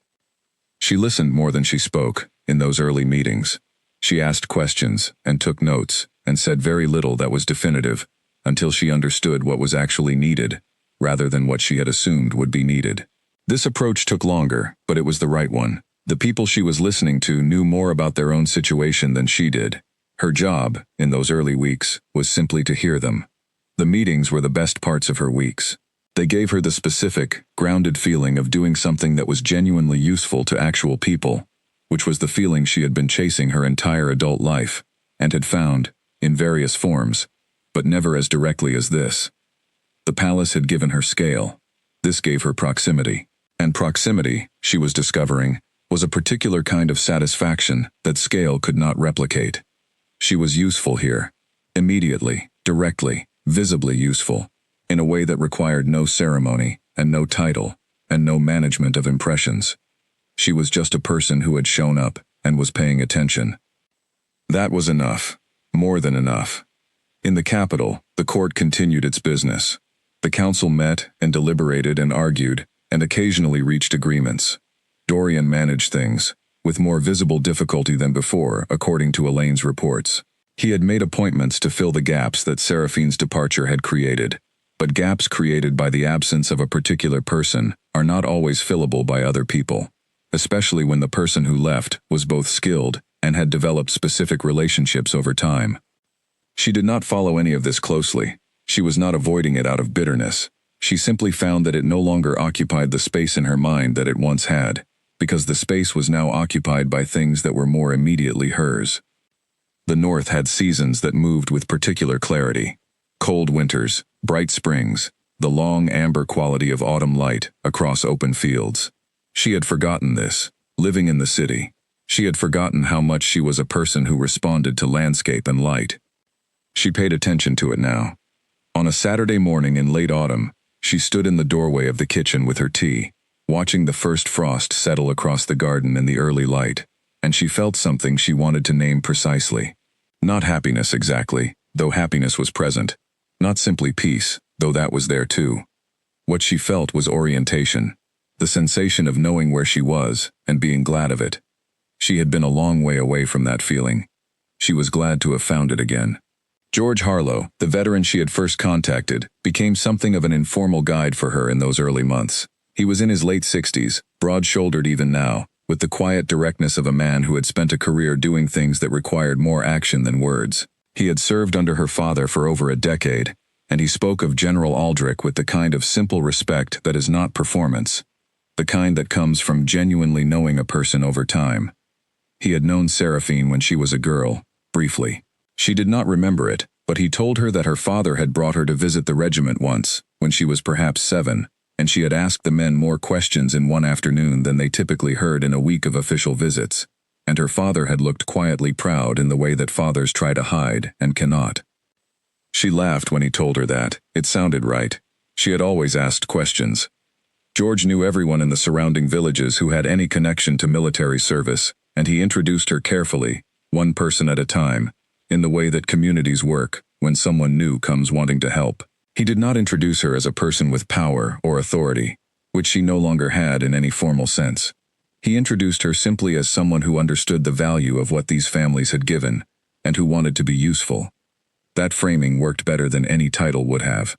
She listened more than she spoke in those early meetings. She asked questions and took notes and said very little that was definitive until she understood what was actually needed, rather than what she had assumed would be needed. This approach took longer, but it was the right one. The people she was listening to knew more about their own situation than she did. Her job, in those early weeks, was simply to hear them. The meetings were the best parts of her weeks. They gave her the specific, grounded feeling of doing something that was genuinely useful to actual people, which was the feeling she had been chasing her entire adult life, and had found, in various forms, but never as directly as this. The palace had given her scale. This gave her proximity. And proximity, she was discovering, was a particular kind of satisfaction that scale could not replicate. She was useful here. Immediately, directly, visibly useful, in a way that required no ceremony, and no title, and no management of impressions. She was just a person who had shown up and was paying attention. That was enough. More than enough. In the capital, the court continued its business. The council met and deliberated and argued, and occasionally reached agreements. Dorian managed things, with more visible difficulty than before, according to Elaine's reports. He had made appointments to fill the gaps that Seraphine's departure had created, but gaps created by the absence of a particular person are not always fillable by other people, especially when the person who left was both skilled and had developed specific relationships over time. She did not follow any of this closely. She was not avoiding it out of bitterness. She simply found that it no longer occupied the space in her mind that it once had, because the space was now occupied by things that were more immediately hers. The North had seasons that moved with particular clarity. Cold winters, bright springs, the long amber quality of autumn light across open fields. She had forgotten this, living in the city. She had forgotten how much she was a person who responded to landscape and light. She paid attention to it now. On a Saturday morning in late autumn, she stood in the doorway of the kitchen with her tea, watching the first frost settle across the garden in the early light, and she felt something she wanted to name precisely. Not happiness exactly, though happiness was present. Not simply peace, though that was there too. What she felt was orientation, the sensation of knowing where she was and being glad of it. She had been a long way away from that feeling. She was glad to have found it again. George Harlow, the veteran she had first contacted, became something of an informal guide for her in those early months. He was in his late 60s, broad-shouldered even now, with the quiet directness of a man who had spent a career doing things that required more action than words. He had served under her father for over a decade, and he spoke of General Aldrich with the kind of simple respect that is not performance, the kind that comes from genuinely knowing a person over time. He had known Seraphine when she was a girl, briefly. She did not remember it, but he told her that her father had brought her to visit the regiment once, when she was perhaps 7, and she had asked the men more questions in one afternoon than they typically heard in a week of official visits, and her father had looked quietly proud in the way that fathers try to hide and cannot. She laughed when he told her that. It sounded right. She had always asked questions. George knew everyone in the surrounding villages who had any connection to military service, and he introduced her carefully, one person at a time, in the way that communities work when someone new comes wanting to help. He did not introduce her as a person with power or authority, which she no longer had in any formal sense. He introduced her simply as someone who understood the value of what these families had given, and who wanted to be useful. That framing worked better than any title would have.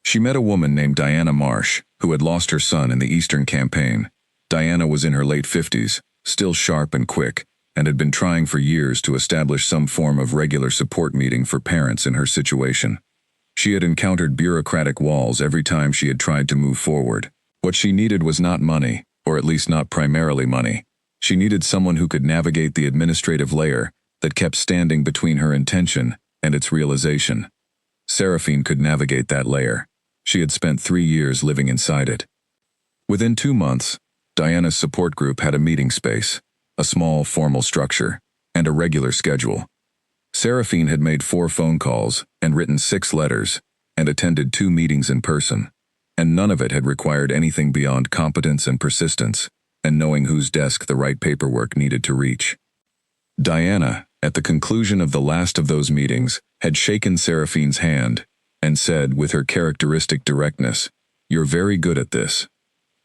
She met a woman named Diana Marsh, who had lost her son in the Eastern Campaign. Diana was in her late 50s, still sharp and quick, and had been trying for years to establish some form of regular support meeting for parents in her situation. She had encountered bureaucratic walls every time she had tried to move forward. What she needed was not money, or at least not primarily money. She needed someone who could navigate the administrative layer that kept standing between her intention and its realization. Seraphine could navigate that layer. She had spent 3 years living inside it. Within 2 months, Diana's support group had a meeting space, a small, formal structure, and a regular schedule. Seraphine had made 4 phone calls and written 6 letters and attended 2 meetings in person, and none of it had required anything beyond competence and persistence and knowing whose desk the right paperwork needed to reach. Diana, at the conclusion of the last of those meetings, had shaken Seraphine's hand and said with her characteristic directness, "You're very good at this."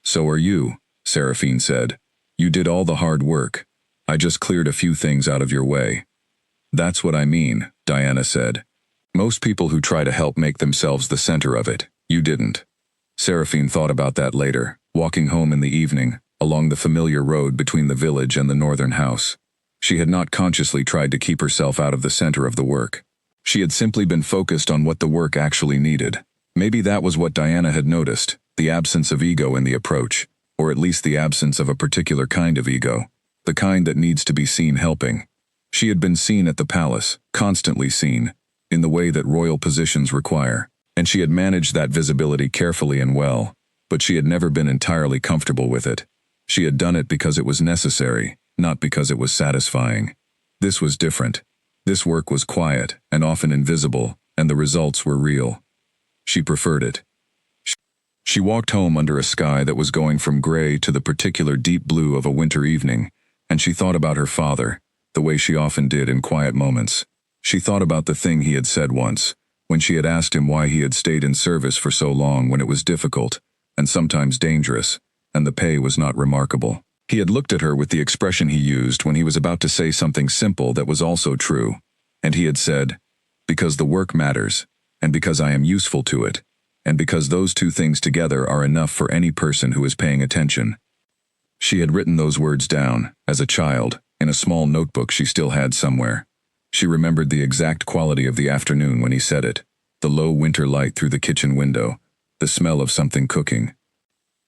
"So are you," Seraphine said. "You did all the hard work. I just cleared a few things out of your way." "That's what I mean," Diana said. "Most people who try to help make themselves the center of it. You didn't." Seraphine thought about that later, walking home in the evening, along the familiar road between the village and the northern house. She had not consciously tried to keep herself out of the center of the work. She had simply been focused on what the work actually needed. Maybe that was what Diana had noticed, the absence of ego in the approach, or at least the absence of a particular kind of ego, the kind that needs to be seen helping. She had been seen at the palace, constantly seen, in the way that royal positions require, and she had managed that visibility carefully and well, but she had never been entirely comfortable with it. She had done it because it was necessary, not because it was satisfying. This was different. This work was quiet and often invisible, and the results were real. She preferred it. She walked home under a sky that was going from gray to the particular deep blue of a winter evening, and she thought about her father, the way she often did in quiet moments. She thought about the thing he had said once, when she had asked him why he had stayed in service for so long when it was difficult, and sometimes dangerous, and the pay was not remarkable. He had looked at her with the expression he used when he was about to say something simple that was also true, and he had said, "Because the work matters, and because I am useful to it, and because those 2 things together are enough for any person who is paying attention." She had written those words down, as a child, in a small notebook she still had somewhere. She remembered the exact quality of the afternoon when he said it, the low winter light through the kitchen window, the smell of something cooking.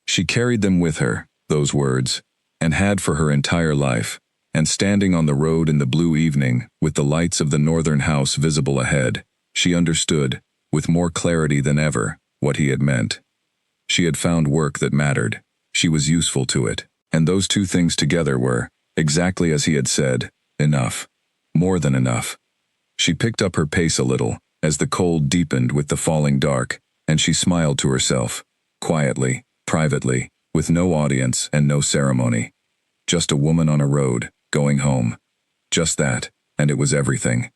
She carried them with her, those words, and had for her entire life, and standing on the road in the blue evening, with the lights of the northern house visible ahead, she understood, with more clarity than ever, what he had meant. She had found work that mattered. She was useful to it, and those 2 things together were, exactly as he had said, enough. More than enough. She picked up her pace a little, as the cold deepened with the falling dark, and she smiled to herself, quietly, privately, with no audience and no ceremony. Just a woman on a road, going home. Just that, and it was everything.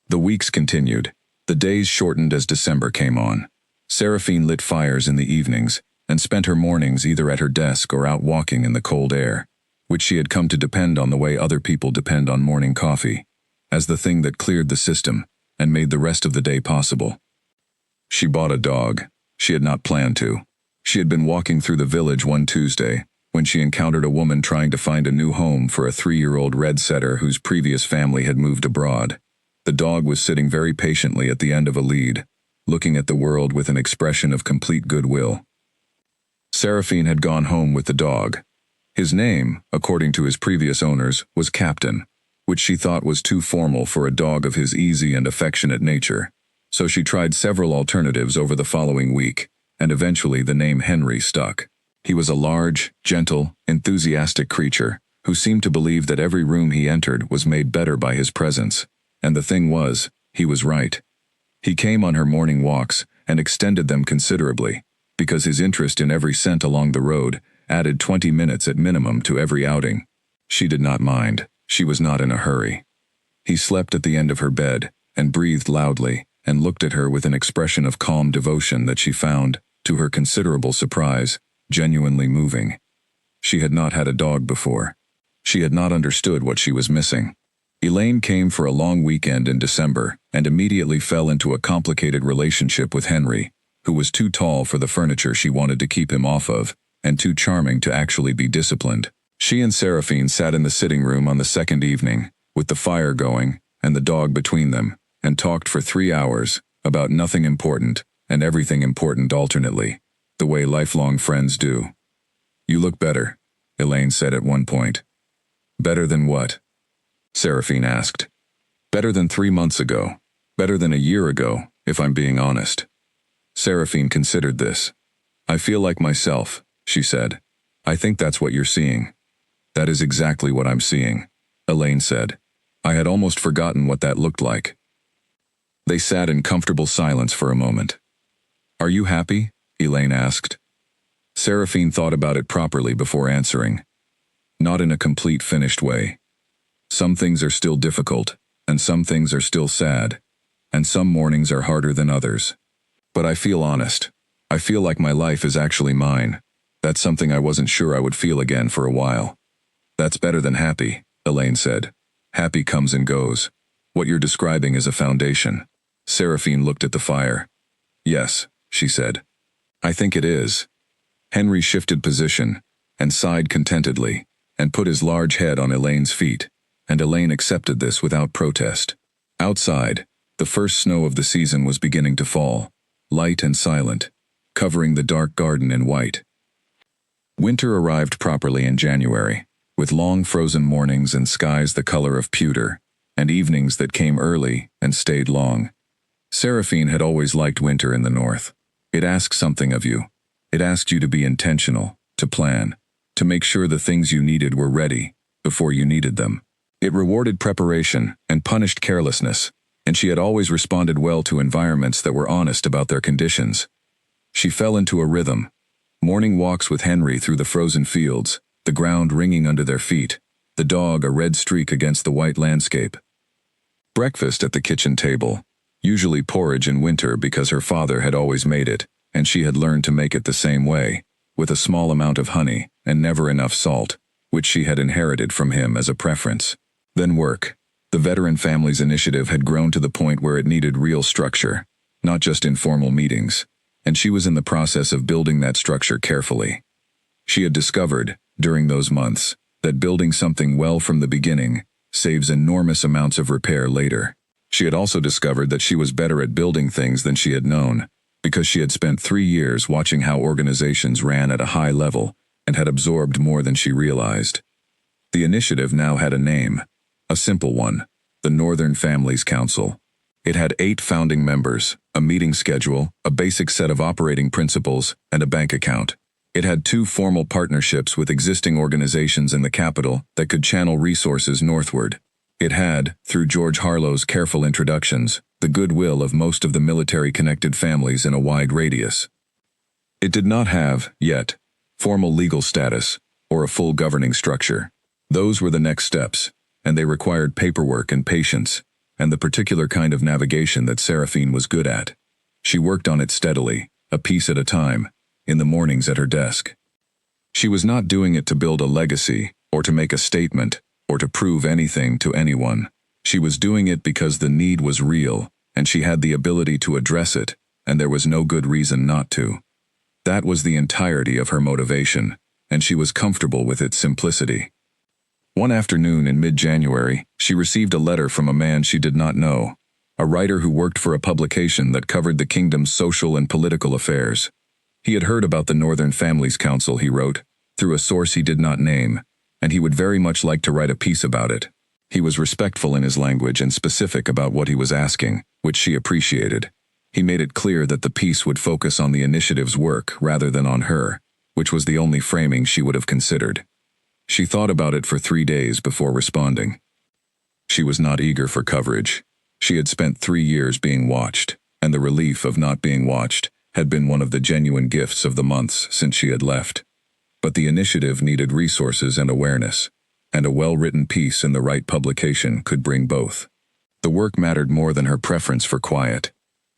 The weeks continued. The days shortened as December came on. Seraphine lit fires in the evenings, and spent her mornings either at her desk or out walking in the cold air, which she had come to depend on the way other people depend on morning coffee, as the thing that cleared the system and made the rest of the day possible. She bought a dog. She had not planned to. She had been walking through the village one Tuesday, when she encountered a woman trying to find a new home for a 3-year-old red setter whose previous family had moved abroad. The dog was sitting very patiently at the end of a lead, looking at the world with an expression of complete goodwill. Seraphine had gone home with the dog. His name, according to his previous owners, was Captain, which she thought was too formal for a dog of his easy and affectionate nature, so she tried several alternatives over the following week, and eventually the name Henry stuck. He was a large, gentle, enthusiastic creature, who seemed to believe that every room he entered was made better by his presence, and the thing was, he was right. He came on her morning walks, and extended them considerably, because his interest in every scent along the road added 20 minutes at minimum to every outing. She did not mind. She was not in a hurry. He slept at the end of her bed, and breathed loudly, and looked at her with an expression of calm devotion that she found, to her considerable surprise, genuinely moving. She had not had a dog before. She had not understood what she was missing. Elaine came for a long weekend in December, and immediately fell into a complicated relationship with Henry, who was too tall for the furniture she wanted to keep him off of, and too charming to actually be disciplined. She and Seraphine sat in the sitting room on the second evening, with the fire going, and the dog between them, and talked for 3 hours, about nothing important, and everything important alternately, the way lifelong friends do. "You look better," Elaine said at one point. "Better than what?" Seraphine asked. "Better than 3 months ago. Better than a year ago, if I'm being honest." Seraphine considered this. "I feel like myself," she said. "I think that's what you're seeing." "That is exactly what I'm seeing," Elaine said. I had almost forgotten what that looked like. They sat in comfortable silence for a moment. Are you happy? Elaine asked. Seraphine thought about it properly before answering. Not in a complete finished way. Some things are still difficult, and some things are still sad, and some mornings are harder than others. But I feel honest. I feel like my life is actually mine. That's something I wasn't sure I would feel again for a while. That's better than happy, Elaine said. Happy comes and goes. What you're describing is a foundation. Seraphine looked at the fire. Yes, she said. I think it is. Henry shifted position, and sighed contentedly, and put his large head on Elaine's feet, and Elaine accepted this without protest. Outside, the first snow of the season was beginning to fall, light and silent, covering the dark garden in white. Winter arrived properly in January, with long frozen mornings and skies the color of pewter, and evenings that came early and stayed long. Seraphine had always liked winter in the north. It asked something of you. It asked you to be intentional, to plan, to make sure the things you needed were ready before you needed them. It rewarded preparation and punished carelessness, and she had always responded well to environments that were honest about their conditions. She fell into a rhythm. Morning walks with Henry through the frozen fields, the ground ringing under their feet, the dog a red streak against the white landscape. Breakfast at the kitchen table, usually porridge in winter because her father had always made it, and she had learned to make it the same way, with a small amount of honey and never enough salt, which she had inherited from him as a preference. Then work. The veteran family's initiative had grown to the point where it needed real structure, not just informal meetings, and she was in the process of building that structure carefully. She had discovered, during those months, that building something well from the beginning saves enormous amounts of repair later. She had also discovered that she was better at building things than she had known, because she had spent 3 years watching how organizations ran at a high level and had absorbed more than she realized. The initiative now had a name, a simple one, the Northern Families Council. It had 8 founding members, a meeting schedule, a basic set of operating principles, and a bank account. It had 2 formal partnerships with existing organizations in the capital that could channel resources northward. It had, through George Harlow's careful introductions, the goodwill of most of the military-connected families in a wide radius. It did not have, yet, formal legal status or a full governing structure. Those were the next steps, and they required paperwork and patience, and the particular kind of navigation that Seraphine was good at. She worked on it steadily, a piece at a time, in the mornings at her desk. She was not doing it to build a legacy, or to make a statement, or to prove anything to anyone. She was doing it because the need was real, and she had the ability to address it, and there was no good reason not to. That was the entirety of her motivation, and she was comfortable with its simplicity. One afternoon in mid-January, she received a letter from a man she did not know, a writer who worked for a publication that covered the kingdom's social and political affairs. He had heard about the Northern Families Council, he wrote, through a source he did not name, and he would very much like to write a piece about it. He was respectful in his language and specific about what he was asking, which she appreciated. He made it clear that the piece would focus on the initiative's work rather than on her, which was the only framing she would have considered. She thought about it for 3 days before responding. She was not eager for coverage. She had spent 3 years being watched, and the relief of not being watched had been one of the genuine gifts of the months since she had left. But the initiative needed resources and awareness, and a well-written piece in the right publication could bring both. The work mattered more than her preference for quiet.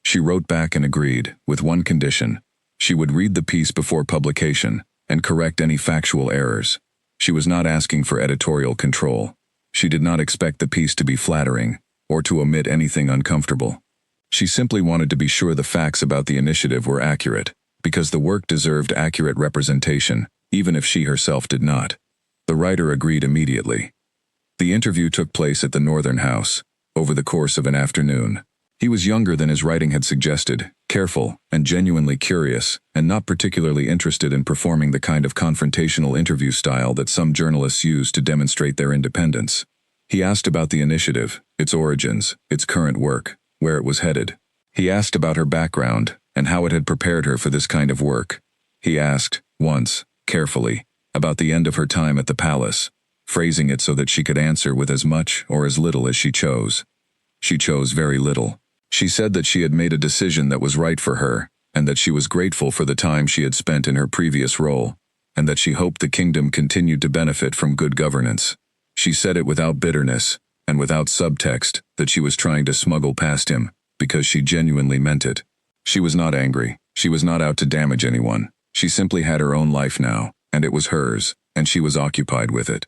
She wrote back and agreed, with one condition. She would read the piece before publication and correct any factual errors. She was not asking for editorial control. She did not expect the piece to be flattering or to omit anything uncomfortable. She simply wanted to be sure the facts about the initiative were accurate, because the work deserved accurate representation, even if she herself did not. The writer agreed immediately. The interview took place at the Northern House, over the course of an afternoon. He was younger than his writing had suggested, careful and genuinely curious, and not particularly interested in performing the kind of confrontational interview style that some journalists use to demonstrate their independence. He asked about the initiative, its origins, its current work, where it was headed. He asked about her background and how it had prepared her for this kind of work. He asked, once, carefully, about the end of her time at the palace, phrasing it so that she could answer with as much or as little as she chose. She chose very little. She said that she had made a decision that was right for her, and that she was grateful for the time she had spent in her previous role, and that she hoped the kingdom continued to benefit from good governance. She said it without bitterness, and without subtext that she was trying to smuggle past him, because she genuinely meant it. She was not angry. She was not out to damage anyone. She simply had her own life now, and it was hers, and she was occupied with it.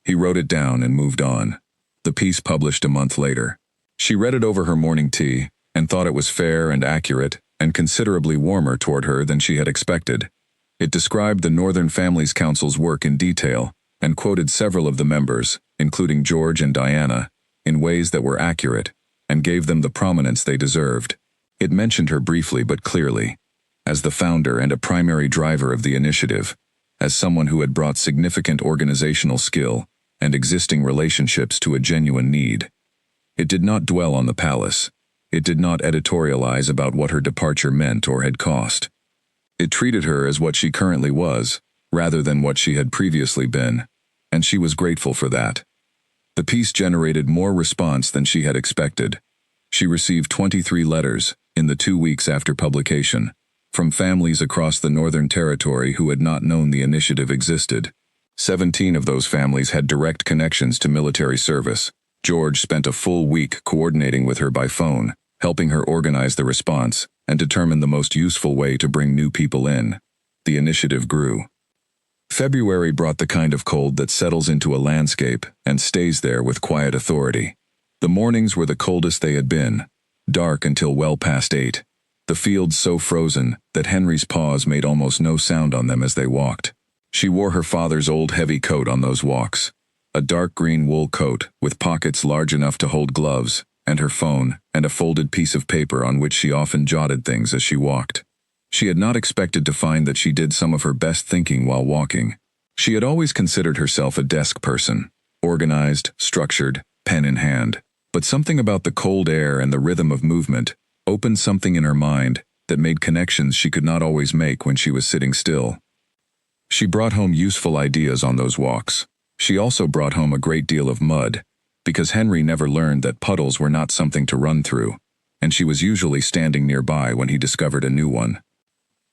He wrote it down and moved on. The piece published a month later. She read it over her morning tea, and thought it was fair and accurate, and considerably warmer toward her than she had expected. It described the Northern Families Council's work in detail, and quoted several of the members, including George and Diana, in ways that were accurate, and gave them the prominence they deserved. It mentioned her briefly but clearly, as the founder and a primary driver of the initiative, as someone who had brought significant organizational skill and existing relationships to a genuine need. It did not dwell on the palace. It did not editorialize about what her departure meant or had cost. It treated her as what she currently was, rather than what she had previously been, and she was grateful for that. The piece generated more response than she had expected. She received 23 letters, in the 2 weeks after publication, from families across the Northern Territory who had not known the initiative existed. 17 of those families had direct connections to military service. George spent a full week coordinating with her by phone, helping her organize the response and determine the most useful way to bring new people in. The initiative grew. February brought the kind of cold that settles into a landscape and stays there with quiet authority. The mornings were the coldest they had been, dark until well past 8. The fields so frozen that Henry's paws made almost no sound on them as they walked. She wore her father's old heavy coat on those walks, a dark green wool coat with pockets large enough to hold gloves, and her phone, and a folded piece of paper on which she often jotted things as she walked. She had not expected to find that she did some of her best thinking while walking. She had always considered herself a desk person, organized, structured, pen in hand. But something about the cold air and the rhythm of movement opened something in her mind that made connections she could not always make when she was sitting still. She brought home useful ideas on those walks. She also brought home a great deal of mud, because Henry never learned that puddles were not something to run through, and she was usually standing nearby when he discovered a new one.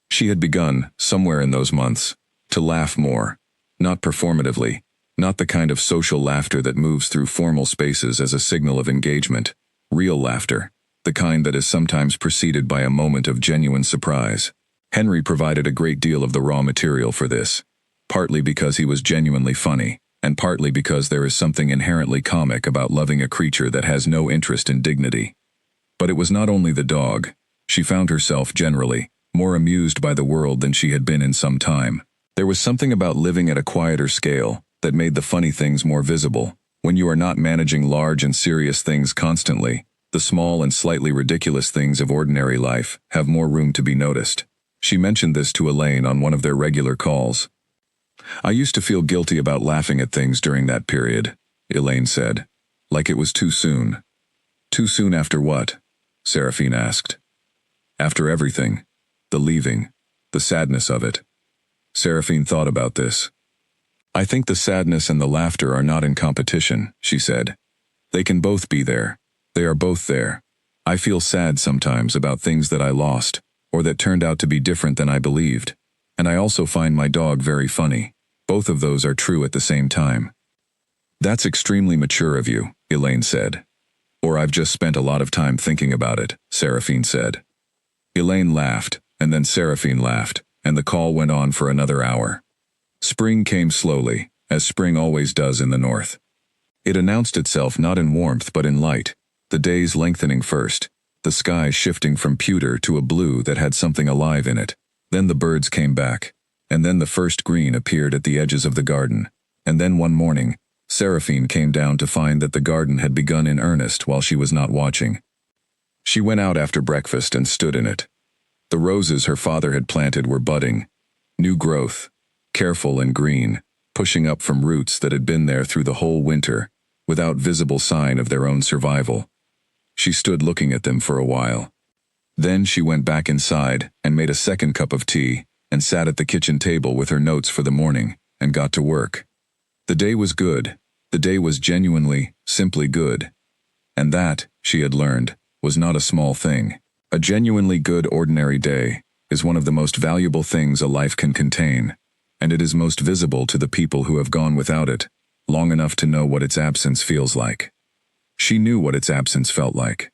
She had begun, somewhere in those months, to laugh more, not performatively, not the kind of social laughter that moves through formal spaces as a signal of engagement, real laughter, the kind that is sometimes preceded by a moment of genuine surprise. Henry provided a great deal of the raw material for this, partly because he was genuinely funny, and partly because there is something inherently comic about loving a creature that has no interest in dignity. But it was not only the dog. She found herself, generally, more amused by the world than she had been in some time. There was something about living at a quieter scale that made the funny things more visible. When you are not managing large and serious things constantly, the small and slightly ridiculous things of ordinary life have more room to be noticed. She mentioned this to Elaine on one of their regular calls. "I used to feel guilty about laughing at things during that period," Elaine said. "Like it was too soon." "Too soon after what?" Seraphine asked. "After everything. The leaving. The sadness of it." Seraphine thought about this. "I think the sadness and the laughter are not in competition," she said. "They can both be there. They are both there. I feel sad sometimes about things that I lost, or that turned out to be different than I believed. And I also find my dog very funny. Both of those are true at the same time." "That's extremely mature of you," Elaine said. "Or I've just spent a lot of time thinking about it," Seraphine said. Elaine laughed, and then Seraphine laughed, and the call went on for another hour. Spring came slowly, as spring always does in the north. It announced itself not in warmth but in light, the days lengthening first, the sky shifting from pewter to a blue that had something alive in it. Then the birds came back, and then the first green appeared at the edges of the garden, and then one morning, Seraphine came down to find that the garden had begun in earnest while she was not watching. She went out after breakfast and stood in it. The roses her father had planted were budding, new growth, careful and green, pushing up from roots that had been there through the whole winter, without visible sign of their own survival. She stood looking at them for a while. Then she went back inside and made a second cup of tea and sat at the kitchen table with her notes for the morning and got to work. The day was good. The day was genuinely, simply good. And that, she had learned, was not a small thing. A genuinely good ordinary day is one of the most valuable things a life can contain, and it is most visible to the people who have gone without it, long enough to know what its absence feels like. She knew what its absence felt like,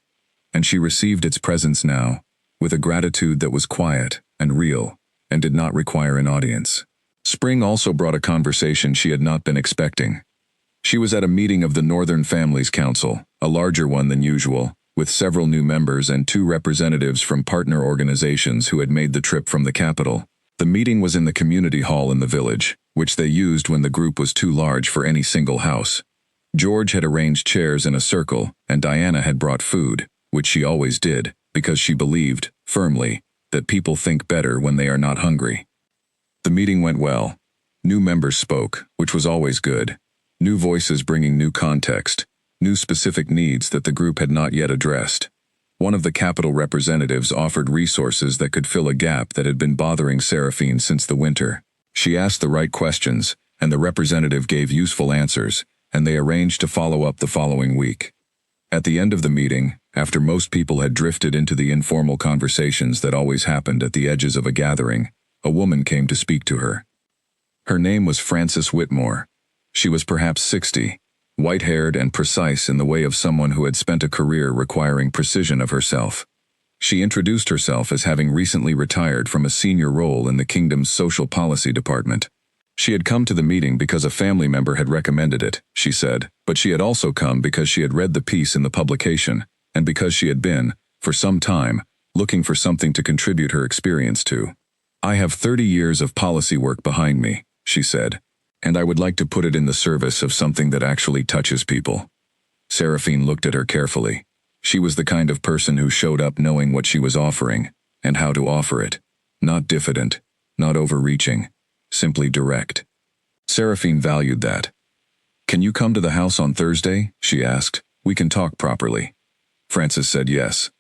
and she received its presence now, with a gratitude that was quiet and real, and did not require an audience. Spring also brought a conversation she had not been expecting. She was at a meeting of the Northern Families Council, a larger one than usual, with several new members and 2 representatives from partner organizations who had made the trip from the capital. The meeting was in the community hall in the village, which they used when the group was too large for any single house. George had arranged chairs in a circle, and Diana had brought food, which she always did, because she believed, firmly, that people think better when they are not hungry. The meeting went well. New members spoke, which was always good. New voices bringing new context, new specific needs that the group had not yet addressed. One of the capital representatives offered resources that could fill a gap that had been bothering Seraphine since the winter. She asked the right questions, and the representative gave useful answers, and they arranged to follow up the following week. At the end of the meeting, after most people had drifted into the informal conversations that always happened at the edges of a gathering, a woman came to speak to her. Her name was Frances Whitmore. She was perhaps 60, white-haired and precise in the way of someone who had spent a career requiring precision of herself. She introduced herself as having recently retired from a senior role in the kingdom's social policy department. She had come to the meeting because a family member had recommended it, she said, but she had also come because she had read the piece in the publication, and because she had been, for some time, looking for something to contribute her experience to. "I have 30 years of policy work behind me," she said, "and I would like to put it in the service of something that actually touches people." Seraphine looked at her carefully. She was the kind of person who showed up knowing what she was offering, and how to offer it. Not diffident, not overreaching, simply direct. Seraphine valued that. "Can you come to the house on Thursday?" she asked. "We can talk properly." Frances said yes.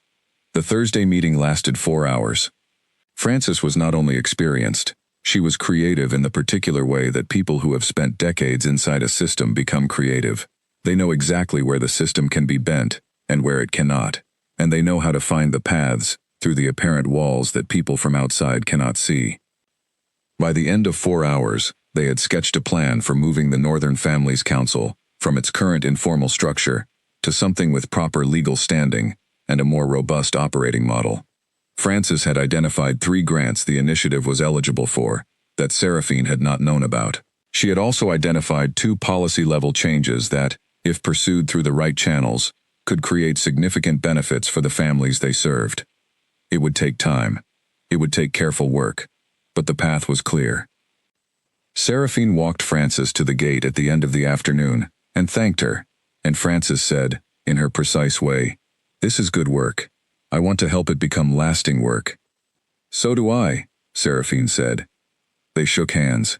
The Thursday meeting lasted 4 hours. Frances was not only experienced, she was creative in the particular way that people who have spent decades inside a system become creative. They know exactly where the system can be bent and where it cannot, and they know how to find the paths through the apparent walls that people from outside cannot see. By the end of 4 hours, they had sketched a plan for moving the Northern Families Council from its current informal structure to something with proper legal standing and a more robust operating model. Frances had identified 3 grants the initiative was eligible for that Seraphine had not known about. She had also identified 2 policy-level changes that, if pursued through the right channels, could create significant benefits for the families they served. It would take time. It would take careful work, but the path was clear. Seraphine walked Frances to the gate at the end of the afternoon and thanked her, and Frances said, in her precise way, "This is good work. I want to help it become lasting work." "So do I," Seraphine said. They shook hands.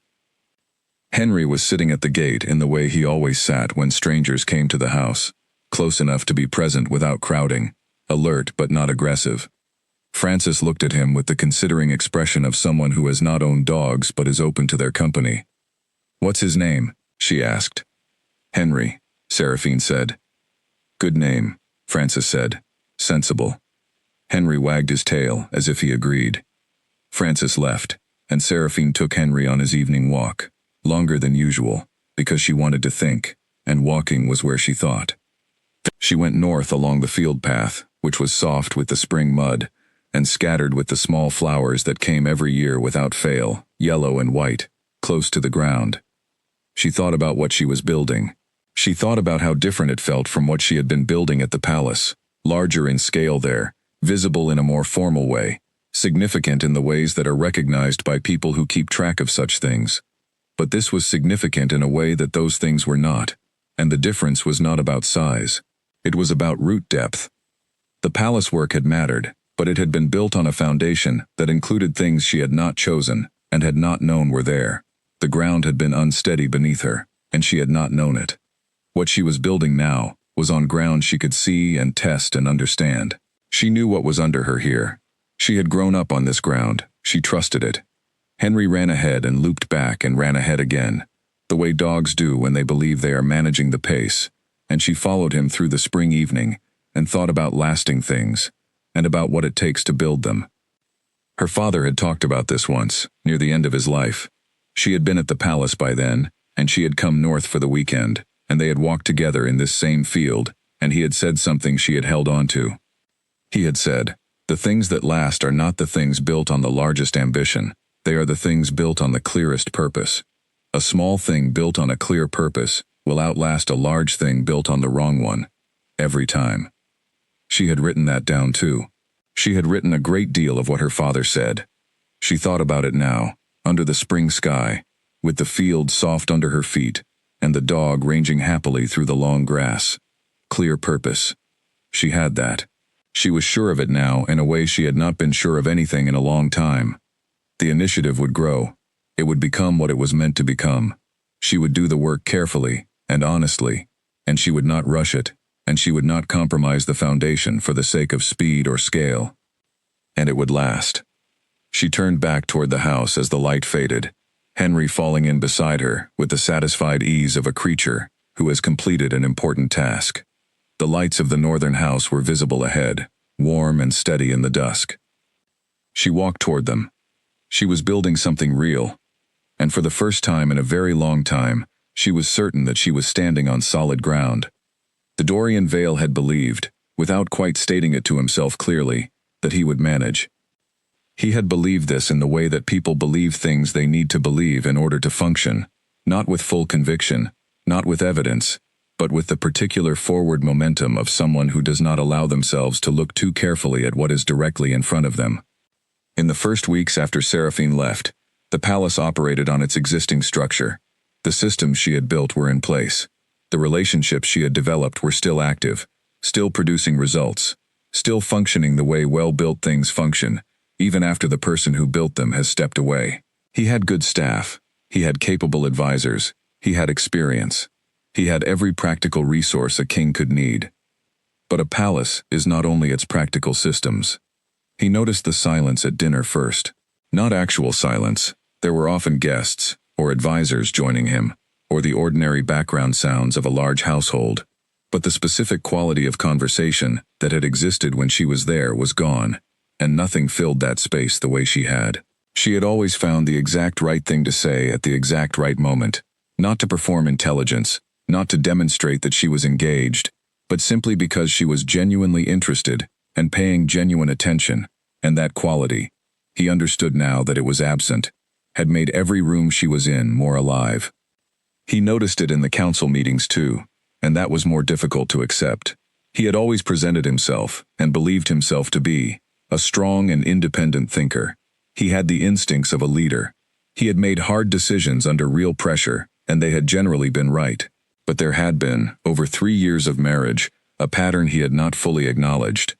Henry was sitting at the gate in the way he always sat when strangers came to the house, close enough to be present without crowding, alert but not aggressive. Frances looked at him with the considering expression of someone who has not owned dogs but is open to their company. "What's his name?" she asked. "Henry," Seraphine said. "Good name," Frances said. "Sensible." Henry wagged his tail as if he agreed. Frances left, and Seraphine took Henry on his evening walk, longer than usual, because she wanted to think, and walking was where she thought. She went north along the field path, which was soft with the spring mud, and scattered with the small flowers that came every year without fail, yellow and white, close to the ground. She thought about what she was building. She thought about how different it felt from what she had been building at the palace, larger in scale there, visible in a more formal way, significant in the ways that are recognized by people who keep track of such things. But this was significant in a way that those things were not, and the difference was not about size. It was about root depth. The palace work had mattered, but it had been built on a foundation that included things she had not chosen and had not known were there. The ground had been unsteady beneath her, and she had not known it. What she was building now was on ground she could see and test and understand. She knew what was under her here. She had grown up on this ground. She trusted it. Henry ran ahead and looped back and ran ahead again. the way dogs do when they believe they are managing the pace, and she followed him through the spring evening and thought about lasting things, and about what it takes to build them. Her father had talked about this once, near the end of his life. She had been at the palace by then, and she had come north for the weekend, and they had walked together in this same field, and he had said something she had held on to. He had said, "The things that last are not the things built on the largest ambition, they are the things built on the clearest purpose. A small thing built on a clear purpose will outlast a large thing built on the wrong one. Every time." She had written that down too. She had written a great deal of what her father said. She thought about it now, under the spring sky, with the field soft under her feet, and the dog ranging happily through the long grass. Clear purpose. She had that. She was sure of it now in a way she had not been sure of anything in a long time. The initiative would grow. It would become what it was meant to become. She would do the work carefully and honestly, and she would not rush it, and she would not compromise the foundation for the sake of speed or scale. And it would last. She turned back toward the house as the light faded, Henry falling in beside her with the satisfied ease of a creature who has completed an important task. The lights of the northern house were visible ahead, warm and steady in the dusk. She walked toward them. She was building something real, and for the first time in a very long time, she was certain that she was standing on solid ground. The Dorian Vale had believed, without quite stating it to himself clearly, that he would manage. He had believed this in the way that people believe things they need to believe in order to function, not with full conviction, not with evidence, but with the particular forward momentum of someone who does not allow themselves to look too carefully at what is directly in front of them. In the first weeks after Seraphine left, the palace operated on its existing structure. The systems she had built were in place. The relationships she had developed were still active, still producing results, still functioning the way well-built things function, even after the person who built them has stepped away. He had good staff. He had capable advisors. He had experience. He had every practical resource a king could need. But a palace is not only its practical systems. He noticed the silence at dinner first. Not actual silence. There were often guests, or advisors joining him, or the ordinary background sounds of a large household. But the specific quality of conversation that had existed when she was there was gone, and nothing filled that space the way she had. She had always found the exact right thing to say at the exact right moment, not to perform intelligence, not to demonstrate that she was engaged, but simply because she was genuinely interested and paying genuine attention, and that quality, he understood now that it was absent, had made every room she was in more alive. He noticed it in the council meetings too, and that was more difficult to accept. He had always presented himself, and believed himself to be, a strong and independent thinker. He had the instincts of a leader. He had made hard decisions under real pressure, and they had generally been right. But there had been, over 3 years of marriage, a pattern he had not fully acknowledged.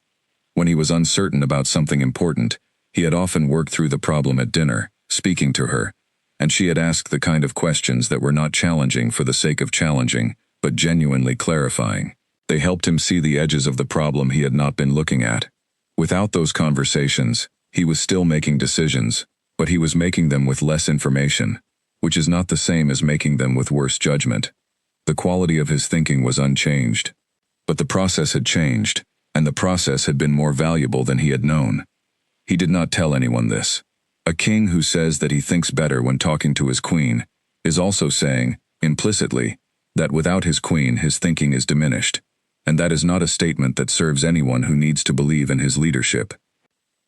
When he was uncertain about something important, he had often worked through the problem at dinner, speaking to her, and she had asked the kind of questions that were not challenging for the sake of challenging, but genuinely clarifying. They helped him see the edges of the problem he had not been looking at. Without those conversations, he was still making decisions, but he was making them with less information, which is not the same as making them with worse judgment. The quality of his thinking was unchanged, but the process had changed, and the process had been more valuable than he had known. He did not tell anyone this. A king who says that he thinks better when talking to his queen is also saying, implicitly, that without his queen his thinking is diminished, and that is not a statement that serves anyone who needs to believe in his leadership.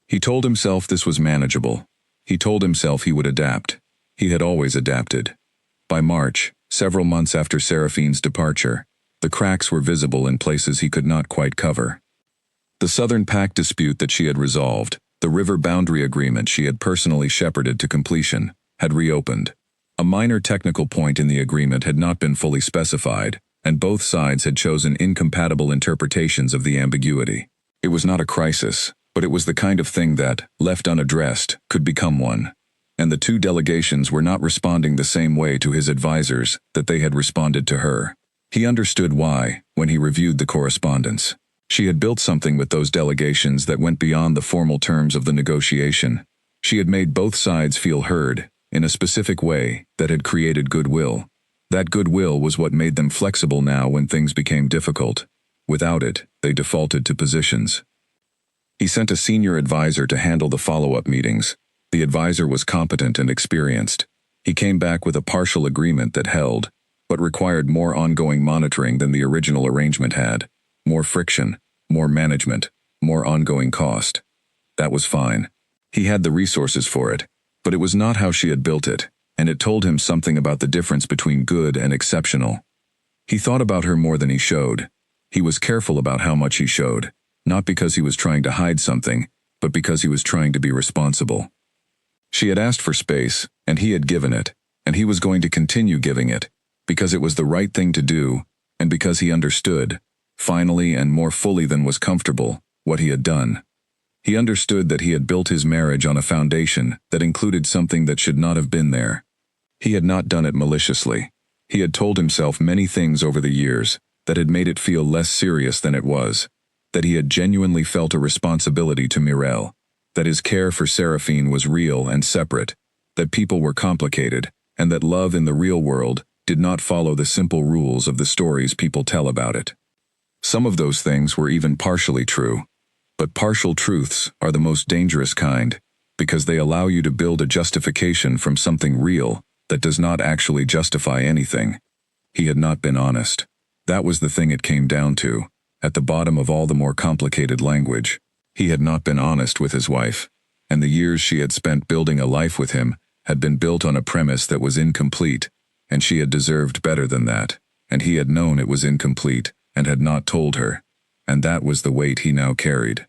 He told himself this was manageable. He told himself he would adapt. He had always adapted. By March, several months after Seraphine's departure, the cracks were visible in places he could not quite cover. The Southern Pact dispute that she had resolved, the river boundary agreement she had personally shepherded to completion, had reopened. A minor technical point in the agreement had not been fully specified, and both sides had chosen incompatible interpretations of the ambiguity. It was not a crisis, but it was the kind of thing that, left unaddressed, could become one. And the two delegations were not responding the same way to his advisors that they had responded to her. He understood why, when he reviewed the correspondence. She had built something with those delegations that went beyond the formal terms of the negotiation. She had made both sides feel heard, in a specific way that had created goodwill. That goodwill was what made them flexible now when things became difficult. Without it, they defaulted to positions. He sent a senior advisor to handle the follow-up meetings. The advisor was competent and experienced. He came back with a partial agreement that held, but required more ongoing monitoring than the original arrangement had. More friction, more management, more ongoing cost. That was fine. He had the resources for it, but it was not how she had built it, and it told him something about the difference between good and exceptional. He thought about her more than he showed. He was careful about how much he showed, not because he was trying to hide something, but because he was trying to be responsible. She had asked for space, and he had given it, and he was going to continue giving it, because it was the right thing to do, and because he understood, finally and more fully than was comfortable, what he had done. He understood that he had built his marriage on a foundation that included something that should not have been there. He had not done it maliciously. He had told himself many things over the years that had made it feel less serious than it was, that he had genuinely felt a responsibility to Mireille, that his care for Seraphine was real and separate, that people were complicated, and that love in the real world did not follow the simple rules of the stories people tell about it. Some of those things were even partially true, but partial truths are the most dangerous kind, because they allow you to build a justification from something real that does not actually justify anything. He had not been honest. That was the thing it came down to, at the bottom of all the more complicated language. He had not been honest with his wife, and the years she had spent building a life with him had been built on a premise that was incomplete, and she had deserved better than that, and he had known it was incomplete and had not told her, and that was the weight he now carried.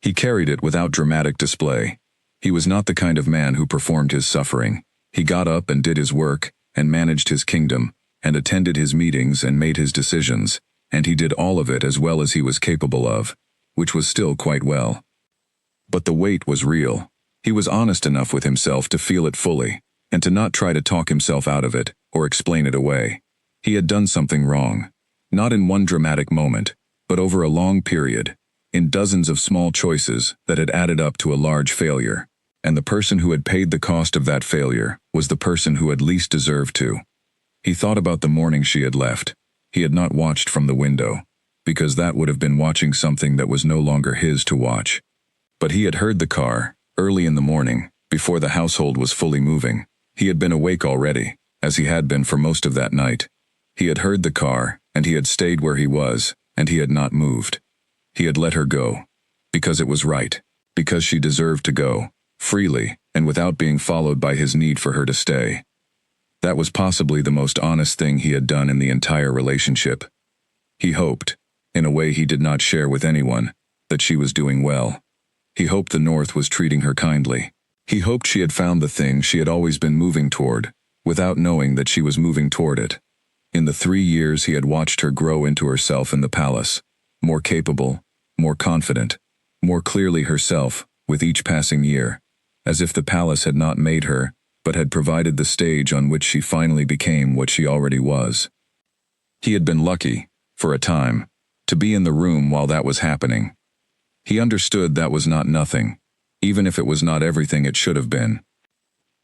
He carried it without dramatic display. He was not the kind of man who performed his suffering. He got up and did his work, and managed his kingdom, and attended his meetings and made his decisions, and he did all of it as well as he was capable of, which was still quite well. But the weight was real. He was honest enough with himself to feel it fully, and to not try to talk himself out of it or explain it away. He had done something wrong, not in one dramatic moment, but over a long period, in dozens of small choices that had added up to a large failure, and the person who had paid the cost of that failure was the person who had least deserved to. He thought about the morning she had left. He had not watched from the window, because that would have been watching something that was no longer his to watch. But he had heard the car, early in the morning, before the household was fully moving. He had been awake already, as he had been for most of that night. He had heard the car, and he had stayed where he was, and he had not moved. He had let her go, because it was right, because she deserved to go, freely, and without being followed by his need for her to stay. That was possibly the most honest thing he had done in the entire relationship. He hoped, in a way he did not share with anyone, that she was doing well. He hoped the North was treating her kindly. He hoped she had found the thing she had always been moving toward, without knowing that she was moving toward it. In the 3 years he had watched her grow into herself in the palace, more capable, more confident, more clearly herself with each passing year, as if the palace had not made her, but had provided the stage on which she finally became what she already was. He had been lucky, for a time, to be in the room while that was happening. He understood that was not nothing, even if it was not everything it should have been.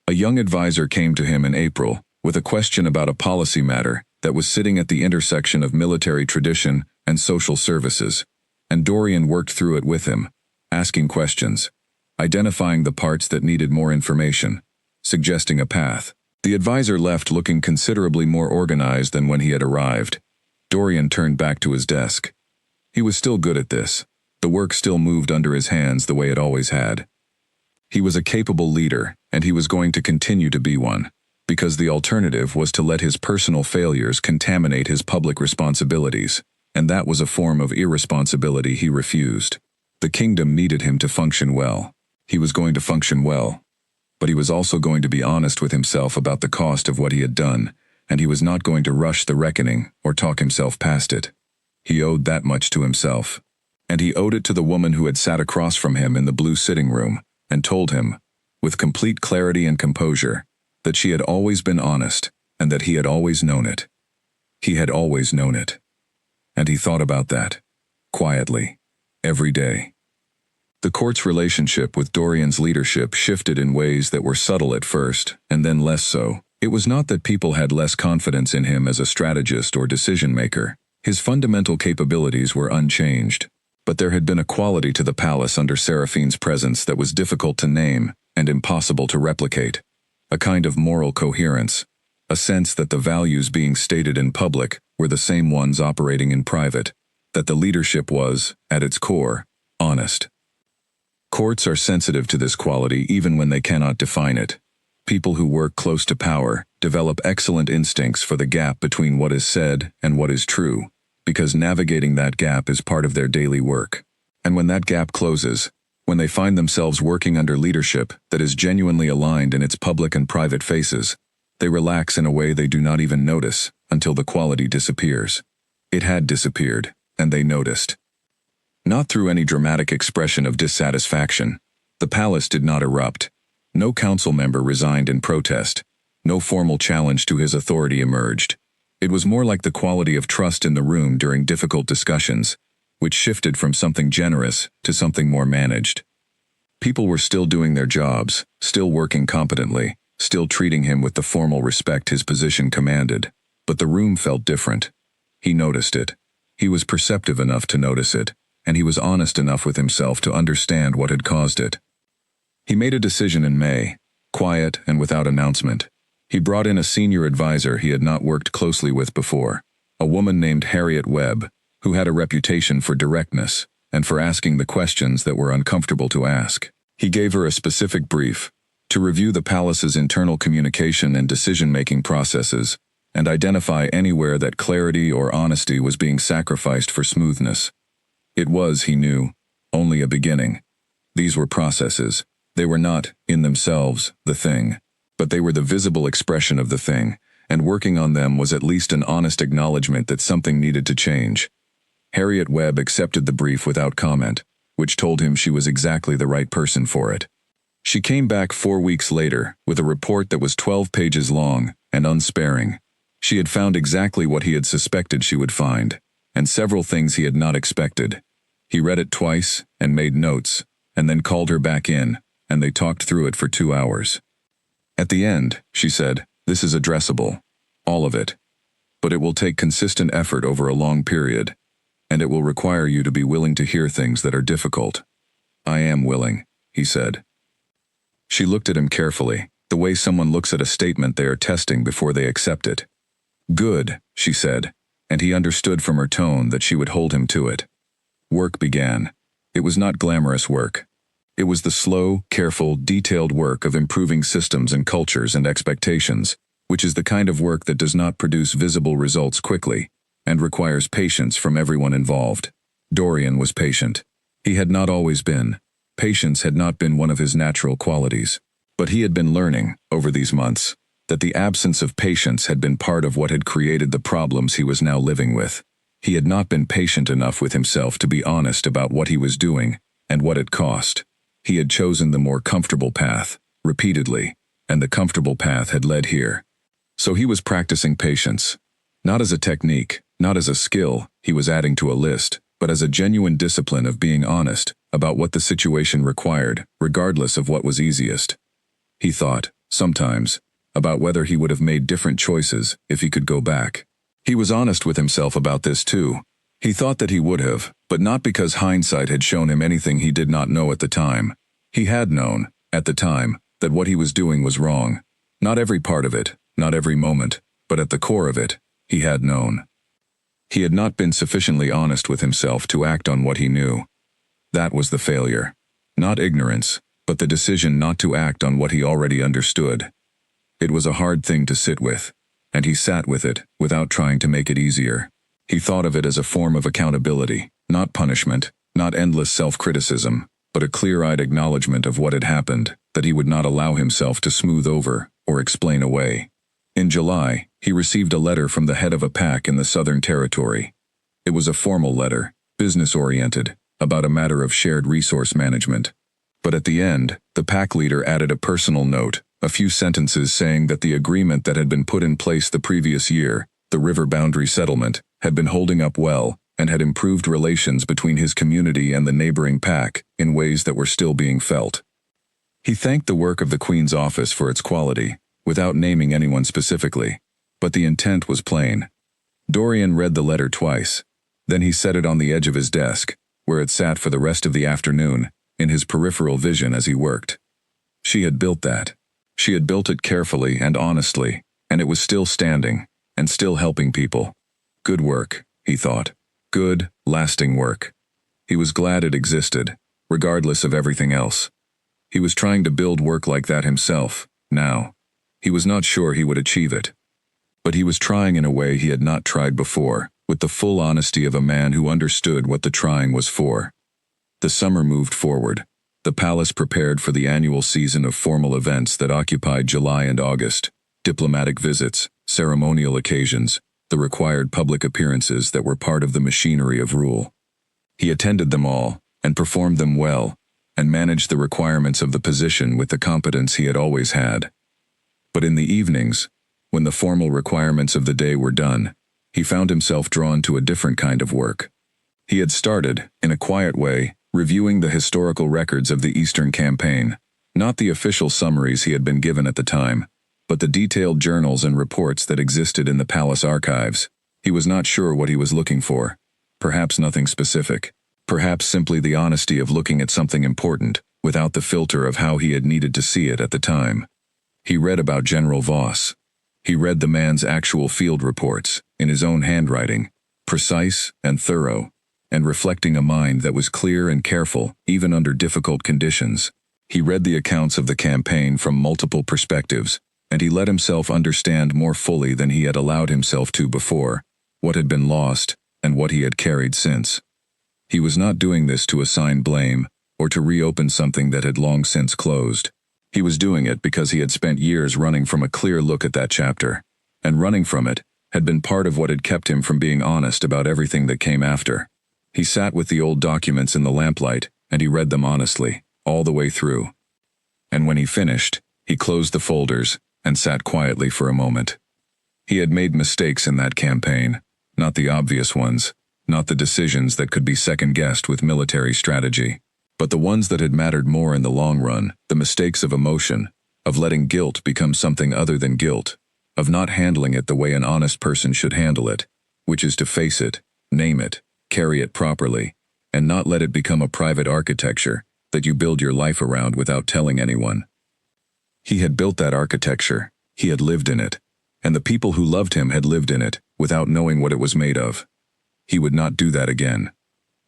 A young advisor came to him in April with a question about a policy matter that was sitting at the intersection of military tradition and social services, and Dorian worked through it with him, asking questions, identifying the parts that needed more information, suggesting a path. The advisor left looking considerably more organized than when he had arrived. Dorian turned back to his desk. He was still good at this. The work still moved under his hands the way it always had. He was a capable leader, and he was going to continue to be one, because the alternative was to let his personal failures contaminate his public responsibilities, and that was a form of irresponsibility he refused. The kingdom needed him to function well. He was going to function well, but he was also going to be honest with himself about the cost of what he had done, and he was not going to rush the reckoning or talk himself past it. He owed that much to himself. And he owed it to the woman who had sat across from him in the blue sitting room and told him, with complete clarity and composure, that she had always been honest and that he had always known it. He had always known it. And he thought about that, quietly, every day. The court's relationship with Dorian's leadership shifted in ways that were subtle at first and then less so, It was not that people had less confidence in him as a strategist or decision-maker. His fundamental capabilities were unchanged. But there had been a quality to the palace under Seraphine's presence that was difficult to name and impossible to replicate. A kind of moral coherence, a sense that the values being stated in public were the same ones operating in private, that the leadership was, at its core, honest. Courts are sensitive to this quality even when they cannot define it. People who work close to power develop excellent instincts for the gap between what is said and what is true, because navigating that gap is part of their daily work. And when that gap closes, when they find themselves working under leadership that is genuinely aligned in its public and private faces, they relax in a way they do not even notice until the quality disappears. It had disappeared, and they noticed. Not through any dramatic expression of dissatisfaction. The palace did not erupt. No council member resigned in protest. No formal challenge to his authority emerged. It was more like the quality of trust in the room during difficult discussions, which shifted from something generous to something more managed. People were still doing their jobs, still working competently, still treating him with the formal respect his position commanded, but the room felt different. He noticed it. He was perceptive enough to notice it, and he was honest enough with himself to understand what had caused it. He made a decision in May, quiet and without announcement. He brought in a senior advisor he had not worked closely with before, a woman named Harriet Webb, who had a reputation for directness and for asking the questions that were uncomfortable to ask. He gave her a specific brief to review the palace's internal communication and decision-making processes and identify anywhere that clarity or honesty was being sacrificed for smoothness. It was, he knew, only a beginning. These were processes. They were not, in themselves, the thing, but they were the visible expression of the thing, and working on them was at least an honest acknowledgement that something needed to change. Harriet Webb accepted the brief without comment, which told him she was exactly the right person for it. She came back 4 weeks later with a report that was 12 pages long and unsparing. She had found exactly what he had suspected she would find, and several things he had not expected. He read it twice and made notes, and then called her back in, and they talked through it for 2 hours. At the end, she said, "This is addressable. All of it. But it will take consistent effort over a long period, and it will require you to be willing to hear things that are difficult." "I am willing," he said. She looked at him carefully, the way someone looks at a statement they are testing before they accept it. "Good," she said, and he understood from her tone that she would hold him to it. Work began. It was not glamorous work. It was the slow, careful, detailed work of improving systems and cultures and expectations, which is the kind of work that does not produce visible results quickly, and requires patience from everyone involved. Dorian was patient. He had not always been. Patience had not been one of his natural qualities. But he had been learning, over these months, that the absence of patience had been part of what had created the problems he was now living with. He had not been patient enough with himself to be honest about what he was doing and what it cost. He had chosen the more comfortable path, repeatedly, and the comfortable path had led here. So he was practicing patience. Not as a technique, not as a skill he was adding to a list, but as a genuine discipline of being honest about what the situation required, regardless of what was easiest. He thought, sometimes, about whether he would have made different choices if he could go back. He was honest with himself about this too. He thought that he would have, but not because hindsight had shown him anything he did not know at the time. He had known, at the time, that what he was doing was wrong. Not every part of it, not every moment, but at the core of it, he had known. He had not been sufficiently honest with himself to act on what he knew. That was the failure. Not ignorance, but the decision not to act on what he already understood. It was a hard thing to sit with, and he sat with it without trying to make it easier. He thought of it as a form of accountability, not punishment, not endless self-criticism, but a clear-eyed acknowledgement of what had happened, that he would not allow himself to smooth over or explain away. In July, he received a letter from the head of a pack in the Southern Territory. It was a formal letter, business-oriented, about a matter of shared resource management. But at the end, the pack leader added a personal note, a few sentences saying that the agreement that had been put in place the previous year, the river boundary settlement, had been holding up well and had improved relations between his community and the neighboring pack in ways that were still being felt. He thanked the work of the Queen's office for its quality, without naming anyone specifically, but the intent was plain. Dorian read the letter twice. Then he set it on the edge of his desk, where it sat for the rest of the afternoon, in his peripheral vision as he worked. She had built that. She had built it carefully and honestly, and it was still standing, and still helping people. Good work, he thought. Good, lasting work. He was glad it existed, regardless of everything else. He was trying to build work like that himself, now. He was not sure he would achieve it. But he was trying in a way he had not tried before, with the full honesty of a man who understood what the trying was for. The summer moved forward. The palace prepared for the annual season of formal events that occupied July and August, diplomatic visits, ceremonial occasions, the required public appearances that were part of the machinery of rule. He attended them all, and performed them well, and managed the requirements of the position with the competence he had always had. But in the evenings, when the formal requirements of the day were done, he found himself drawn to a different kind of work. He had started, in a quiet way, reviewing the historical records of the Eastern Campaign, not the official summaries he had been given at the time, but the detailed journals and reports that existed in the palace archives. He was not sure what he was looking for. Perhaps nothing specific. Perhaps simply the honesty of looking at something important, without the filter of how he had needed to see it at the time. He read about General Voss. He read the man's actual field reports, in his own handwriting, precise and thorough, and reflecting a mind that was clear and careful, even under difficult conditions. He read the accounts of the campaign from multiple perspectives, and he let himself understand more fully than he had allowed himself to before, what had been lost, and what he had carried since. He was not doing this to assign blame, or to reopen something that had long since closed. He was doing it because he had spent years running from a clear look at that chapter, and running from it had been part of what had kept him from being honest about everything that came after. He sat with the old documents in the lamplight, and he read them honestly, all the way through. And when he finished, he closed the folders, and sat quietly for a moment. He had made mistakes in that campaign, not the obvious ones, not the decisions that could be second-guessed with military strategy, but the ones that had mattered more in the long run, the mistakes of emotion, of letting guilt become something other than guilt, of not handling it the way an honest person should handle it, which is to face it, name it, carry it properly, and not let it become a private architecture that you build your life around without telling anyone. He had built that architecture, he had lived in it, and the people who loved him had lived in it without knowing what it was made of. He would not do that again.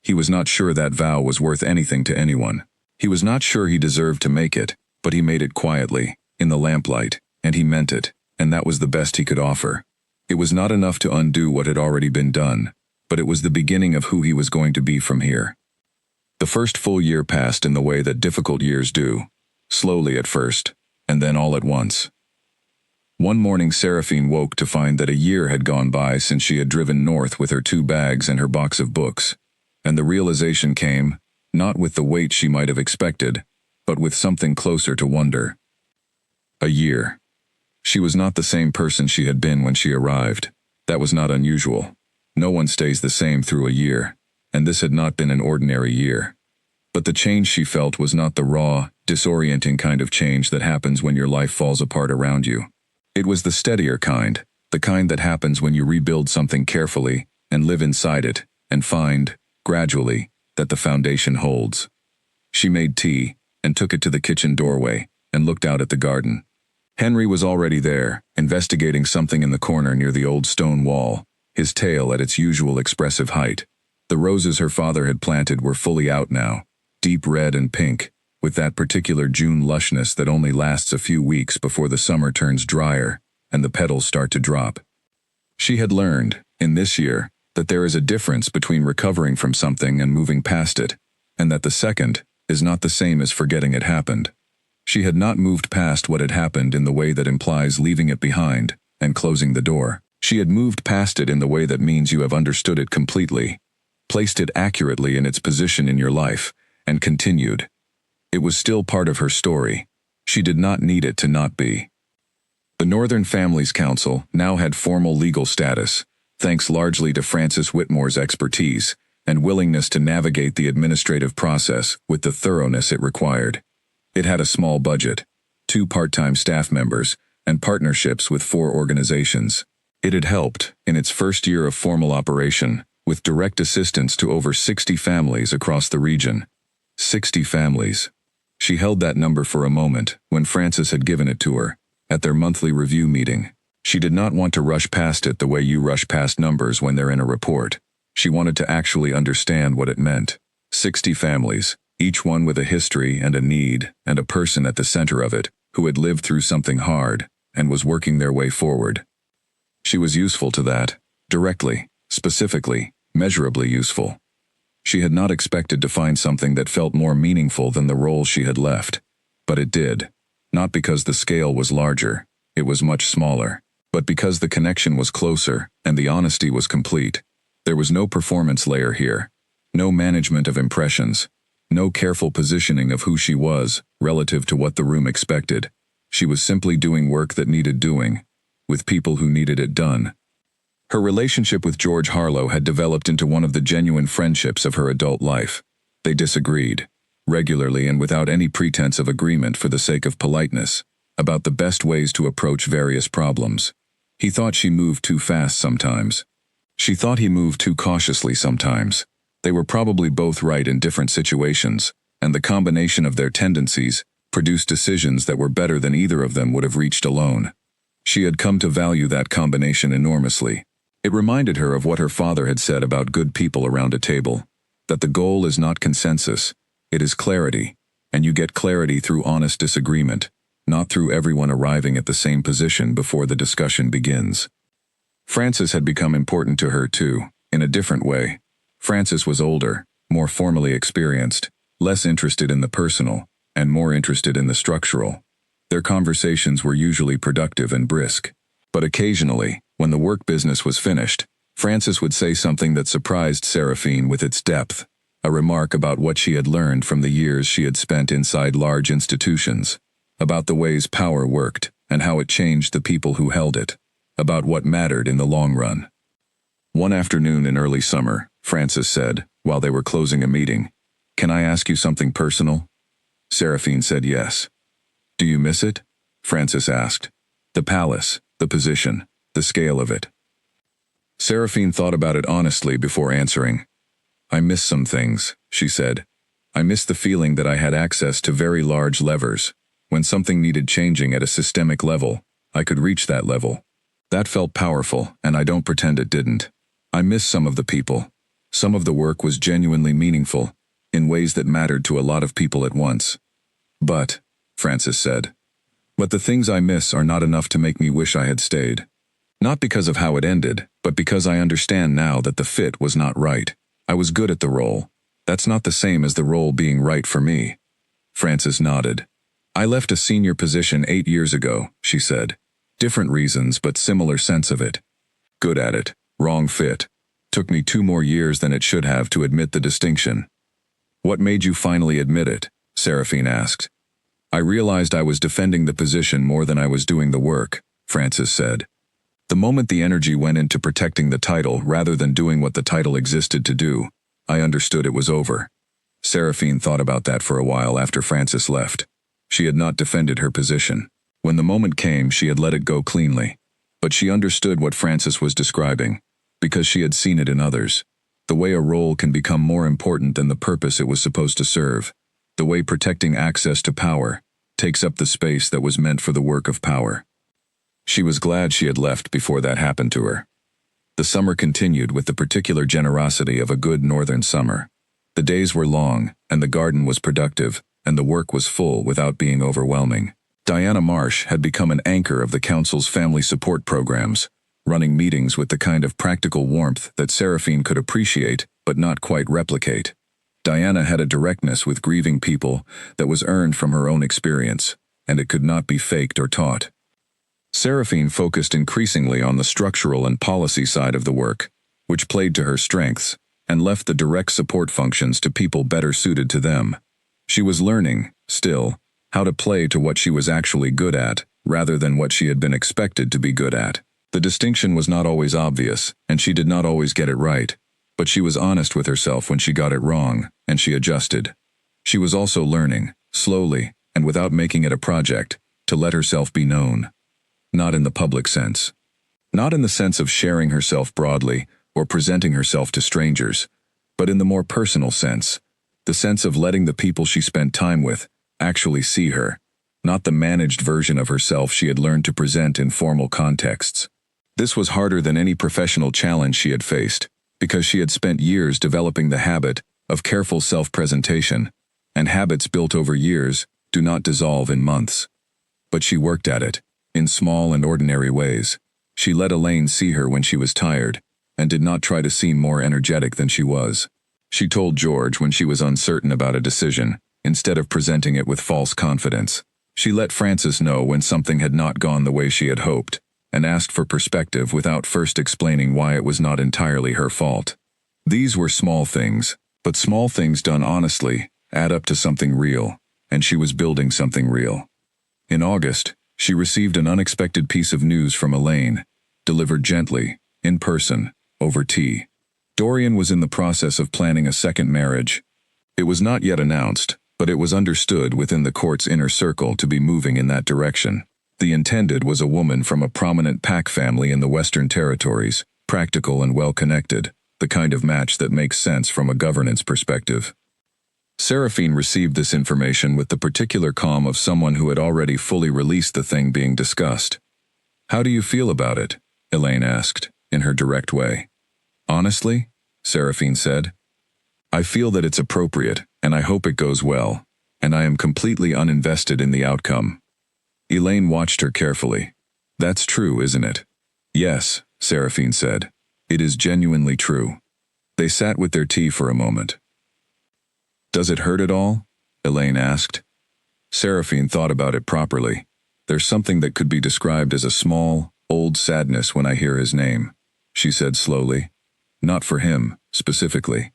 He was not sure that vow was worth anything to anyone. He was not sure he deserved to make it, but he made it quietly, in the lamplight, and he meant it, and that was the best he could offer. It was not enough to undo what had already been done, but it was the beginning of who he was going to be from here. The first full year passed in the way that difficult years do, slowly at first, and then all at once. One morning Seraphine woke to find that a year had gone by since she had driven north with her 2 bags and her box of books, and the realization came, not with the weight she might have expected, but with something closer to wonder. A year. She was not the same person she had been when she arrived. That was not unusual. No one stays the same through a year, and this had not been an ordinary year. But the change she felt was not the raw, disorienting kind of change that happens when your life falls apart around you. It was the steadier kind, the kind that happens when you rebuild something carefully and live inside it and find, gradually, that the foundation holds. She made tea and took it to the kitchen doorway and looked out at the garden. Henry was already there, investigating something in the corner near the old stone wall, his tail at its usual expressive height. The roses her father had planted were fully out now, deep red and pink, with that particular June lushness that only lasts a few weeks before the summer turns drier and the petals start to drop. She had learned, in this year, that there is a difference between recovering from something and moving past it, and that the second is not the same as forgetting it happened. She had not moved past what had happened in the way that implies leaving it behind and closing the door. She had moved past it in the way that means you have understood it completely, placed it accurately in its position in your life, and continued. It was still part of her story. She did not need it to not be. The Northern Families Council now had formal legal status, thanks largely to Francis Whitmore's expertise and willingness to navigate the administrative process with the thoroughness it required. It had a small budget, 2 part-time staff members, and partnerships with 4 organizations. It had helped, in its first year of formal operation, with direct assistance to over 60 families across the region. 60 families. She held that number for a moment when Francis had given it to her, at their monthly review meeting. She did not want to rush past it the way you rush past numbers when they're in a report. She wanted to actually understand what it meant. 60 families, each one with a history and a need and a person at the center of it, who had lived through something hard and was working their way forward. She was useful to that, directly, specifically, measurably useful. She had not expected to find something that felt more meaningful than the role she had left, but it did. Not because the scale was larger, it was much smaller, but because the connection was closer and the honesty was complete. There was no performance layer here, no management of impressions, no careful positioning of who she was relative to what the room expected. She was simply doing work that needed doing, with people who needed it done. Her relationship with George Harlow had developed into one of the genuine friendships of her adult life. They disagreed, regularly and without any pretense of agreement for the sake of politeness, about the best ways to approach various problems. He thought she moved too fast sometimes. She thought he moved too cautiously sometimes. They were probably both right in different situations, and the combination of their tendencies produced decisions that were better than either of them would have reached alone. She had come to value that combination enormously. It reminded her of what her father had said about good people around a table, that the goal is not consensus, it is clarity, and you get clarity through honest disagreement, not through everyone arriving at the same position before the discussion begins. Francis had become important to her too, in a different way. Francis was older, more formally experienced, less interested in the personal, and more interested in the structural. Their conversations were usually productive and brisk. But occasionally, when the work business was finished, Francis would say something that surprised Seraphine with its depth, a remark about what she had learned from the years she had spent inside large institutions, about the ways power worked and how it changed the people who held it, about what mattered in the long run. One afternoon in early summer, Francis said, while they were closing a meeting, "Can I ask you something personal?" Seraphine said yes. "Do you miss it?" Francis asked. "The palace, the position, the scale of it." Seraphine thought about it honestly before answering. "I miss some things," she said. "I miss the feeling that I had access to very large levers. When something needed changing at a systemic level, I could reach that level. That felt powerful, and I don't pretend it didn't. I miss some of the people. Some of the work was genuinely meaningful, in ways that mattered to a lot of people at once. But," Francis said, "but the things I miss are not enough to make me wish I had stayed. Not because of how it ended, but because I understand now that the fit was not right. I was good at the role. That's not the same as the role being right for me." Francis nodded. "I left a senior position 8 years ago," she said. "Different reasons, but similar sense of it. Good at it, wrong fit. Took me 2 more years than it should have to admit the distinction." "What made you finally admit it?" Seraphine asked. "I realized I was defending the position more than I was doing the work," Francis said. "The moment the energy went into protecting the title rather than doing what the title existed to do, I understood it was over." Seraphine thought about that for a while after Francis left. She had not defended her position. When the moment came, she had let it go cleanly. But she understood what Francis was describing, because she had seen it in others. The way a role can become more important than the purpose it was supposed to serve. The way protecting access to power takes up the space that was meant for the work of power. She was glad she had left before that happened to her. The summer continued with the particular generosity of a good northern summer. The days were long, and the garden was productive, and the work was full without being overwhelming. Diana Marsh had become an anchor of the council's family support programs, running meetings with the kind of practical warmth that Seraphine could appreciate but not quite replicate. Diana had a directness with grieving people that was earned from her own experience, and it could not be faked or taught. Seraphine focused increasingly on the structural and policy side of the work, which played to her strengths, and left the direct support functions to people better suited to them. She was learning, still, how to play to what she was actually good at, rather than what she had been expected to be good at. The distinction was not always obvious, and she did not always get it right, but she was honest with herself when she got it wrong, and she adjusted. She was also learning, slowly, and without making it a project, to let herself be known. not in the public sense. Not in the sense of sharing herself broadly or presenting herself to strangers, but in the more personal sense, the sense of letting the people she spent time with actually see her, not the managed version of herself she had learned to present in formal contexts. This was harder than any professional challenge she had faced, because she had spent years developing the habit of careful self-presentation, and habits built over years do not dissolve in months. But she worked at it, in small and ordinary ways. She let Elaine see her when she was tired, and did not try to seem more energetic than she was. She told George when she was uncertain about a decision, instead of presenting it with false confidence. She let Frances know when something had not gone the way she had hoped, and asked for perspective without first explaining why it was not entirely her fault. These were small things, but small things done honestly add up to something real, and she was building something real. In August, she received an unexpected piece of news from Elaine, delivered gently, in person, over tea. Dorian was in the process of planning a second marriage. It was not yet announced, but it was understood within the court's inner circle to be moving in that direction. The intended was a woman from a prominent Pack family in the Western Territories, practical and well-connected, the kind of match that makes sense from a governance perspective. Seraphine received this information with the particular calm of someone who had already fully released the thing being discussed. "How do you feel about it?" Elaine asked, in her direct way. "Honestly," Seraphine said, "I feel that it's appropriate, and I hope it goes well, and I am completely uninvested in the outcome." Elaine watched her carefully. "That's true, isn't it?" "Yes," Seraphine said. "It is genuinely true." They sat with their tea for a moment. "Does it hurt at all?" Elaine asked. Seraphine thought about it properly. "There's something that could be described as a small, old sadness when I hear his name," she said slowly. "Not for him, specifically.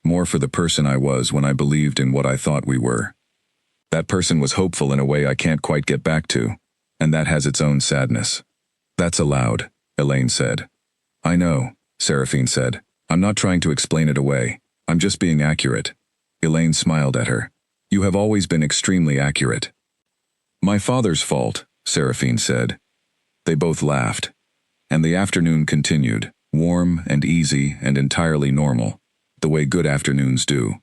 More for the person I was when I believed in what I thought we were. That person was hopeful in a way I can't quite get back to, and that has its own sadness." "That's allowed," Elaine said. "I know," Seraphine said. "I'm not trying to explain it away. I'm just being accurate." Elaine smiled at her. "You have always been extremely accurate." "My father's fault," Seraphine said. They both laughed, and the afternoon continued, warm and easy and entirely normal, the way good afternoons do.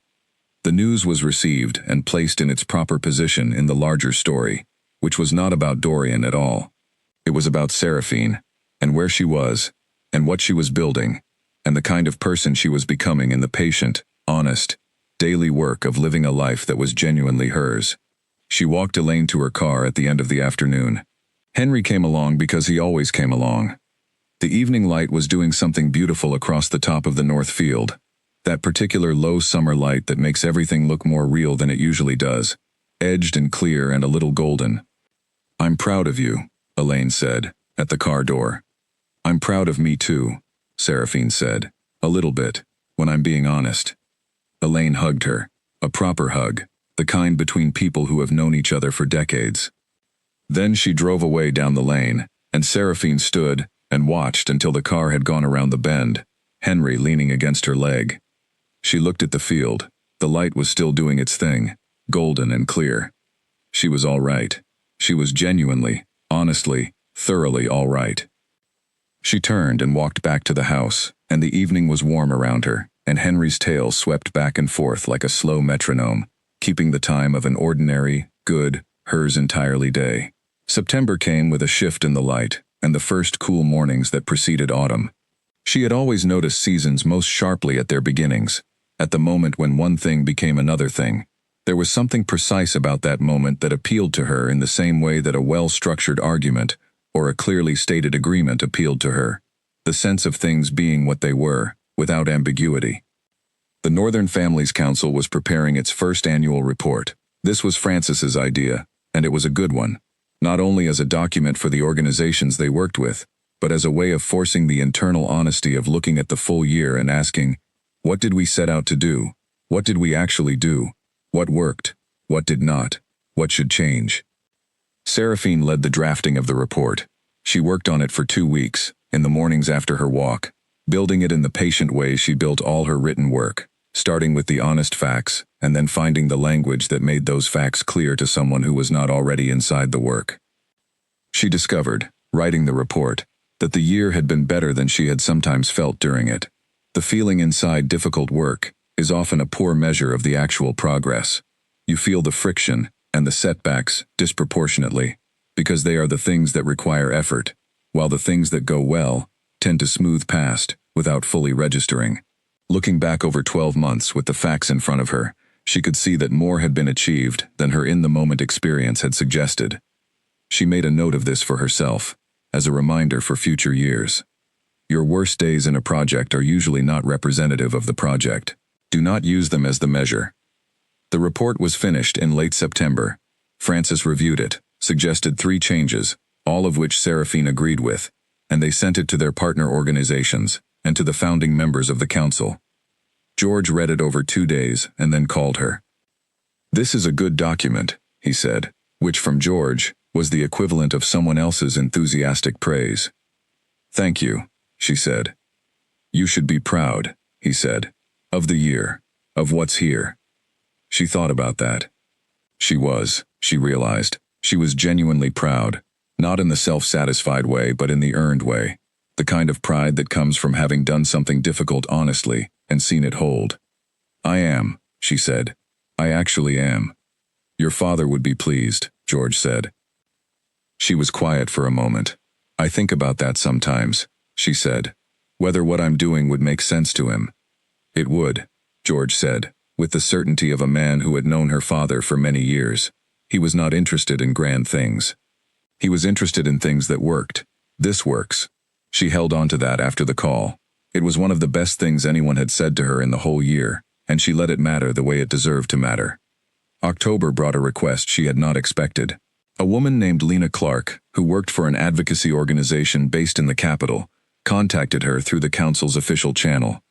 The news was received and placed in its proper position in the larger story, which was not about Dorian at all. It was about Seraphine, and where she was, and what she was building, and the kind of person she was becoming in the patient, honest, daily work of living a life that was genuinely hers. She walked Elaine to her car at the end of the afternoon. Henry came along because he always came along. The evening light was doing something beautiful across the top of the north field, that particular low summer light that makes everything look more real than it usually does, edged and clear and a little golden. "I'm proud of you," Elaine said, at the car door. "I'm proud of me too," Seraphine said, "a little bit, when I'm being honest." Elaine hugged her, a proper hug, the kind between people who have known each other for decades. Then she drove away down the lane, and Seraphine stood and watched until the car had gone around the bend, Henry leaning against her leg. She looked at the field. The light was still doing its thing, golden and clear. She was all right. She was genuinely, honestly, thoroughly all right. She turned and walked back to the house, and the evening was warm around her, and Henry's tail swept back and forth like a slow metronome, keeping the time of an ordinary, good, hers entirely day. September came with a shift in the light, and the first cool mornings that preceded autumn. She had always noticed seasons most sharply at their beginnings, at the moment when one thing became another thing. There was something precise about that moment that appealed to her in the same way that a well-structured argument or a clearly stated agreement appealed to her, the sense of things being what they were, without ambiguity. The Northern Families Council was preparing its first annual report. This was Frances's idea, and it was a good one, not only as a document for the organizations they worked with, but as a way of forcing the internal honesty of looking at the full year and asking, what did we set out to do? What did we actually do? What worked? What did not? What should change? Seraphine led the drafting of the report. She worked on it for 2 weeks, in the mornings after her walk, building it in the patient way she built all her written work, starting with the honest facts, and then finding the language that made those facts clear to someone who was not already inside the work. She discovered, writing the report, that the year had been better than she had sometimes felt during it. The feeling inside difficult work is often a poor measure of the actual progress. You feel the friction and the setbacks disproportionately, because they are the things that require effort, while the things that go well tend to smooth past without fully registering. Looking back over 12 months with the facts in front of her, she could see that more had been achieved than her in-the-moment experience had suggested. She made a note of this for herself, as a reminder for future years. Your worst days in a project are usually not representative of the project. Do not use them as the measure. The report was finished in late September. Frances reviewed it, suggested 3 changes, all of which Seraphine agreed with, and they sent it to their partner organizations and to the founding members of the council. George read it over 2 days and then called her. "This is a good document," he said, which from George was the equivalent of someone else's enthusiastic praise. "Thank you," she said. "You should be proud," he said, "of the year, of what's here." She thought about that. She realized, she was genuinely proud, not in the self-satisfied way but in the earned way, the kind of pride that comes from having done something difficult honestly and seen it hold. "I am," she said. "I actually am." "Your father would be pleased," George said. She was quiet for a moment. "I think about that sometimes," she said, "whether what I'm doing would make sense to him." "It would," George said, with the certainty of a man who had known her father for many years. He was not interested in grand things. He was interested in things that worked. "This works." She held on to that after the call. It was one of the best things anyone had said to her in the whole year, and she let it matter the way it deserved to matter. October brought a request she had not expected. A woman named Lena Clark, who worked for an advocacy organization based in the capital, contacted her through the council's official channel.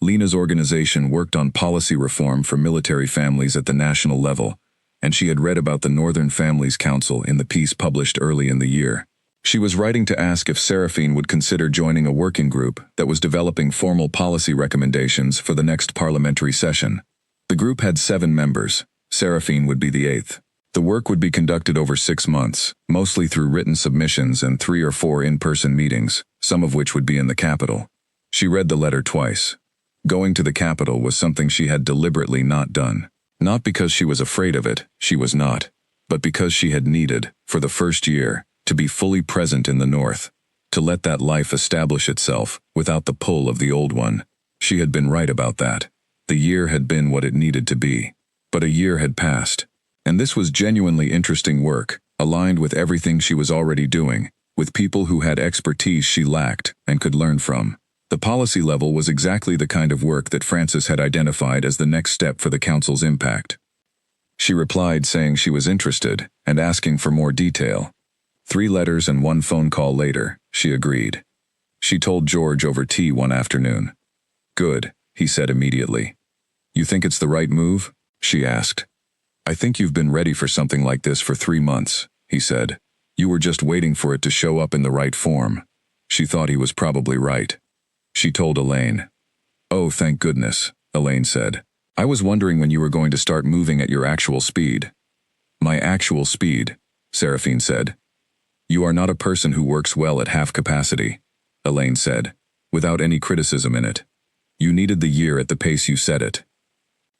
Lena's organization worked on policy reform for military families at the national level, and she had read about the Northern Families Council in the piece published early in the year. She was writing to ask if Seraphine would consider joining a working group that was developing formal policy recommendations for the next parliamentary session. The group had 7 members. Seraphine would be the 8th. The work would be conducted over 6 months, mostly through written submissions and 3 or 4 in-person meetings, some of which would be in the capital. She read the letter twice. Going to the capital was something she had deliberately not done. Not because she was afraid of it, she was not, but because she had needed, for the first year, to be fully present in the North, to let that life establish itself without the pull of the old one. She had been right about that. The year had been what it needed to be. But a year had passed. And this was genuinely interesting work, aligned with everything she was already doing, with people who had expertise she lacked and could learn from. The policy level was exactly the kind of work that Frances had identified as the next step for the council's impact. She replied saying she was interested and asking for more detail. 3 letters and 1 phone call later, she agreed. She told George over tea one afternoon. "Good," he said immediately. "You think it's the right move?" she asked. "I think you've been ready for something like this for 3 months, he said. "You were just waiting for it to show up in the right form." She thought he was probably right. She told Elaine. "Oh, thank goodness," Elaine said. "I was wondering when you were going to start moving at your actual speed." "My actual speed," Seraphine said. "You are not a person who works well at half capacity," Elaine said, without any criticism in it. "You needed the year at the pace you set it.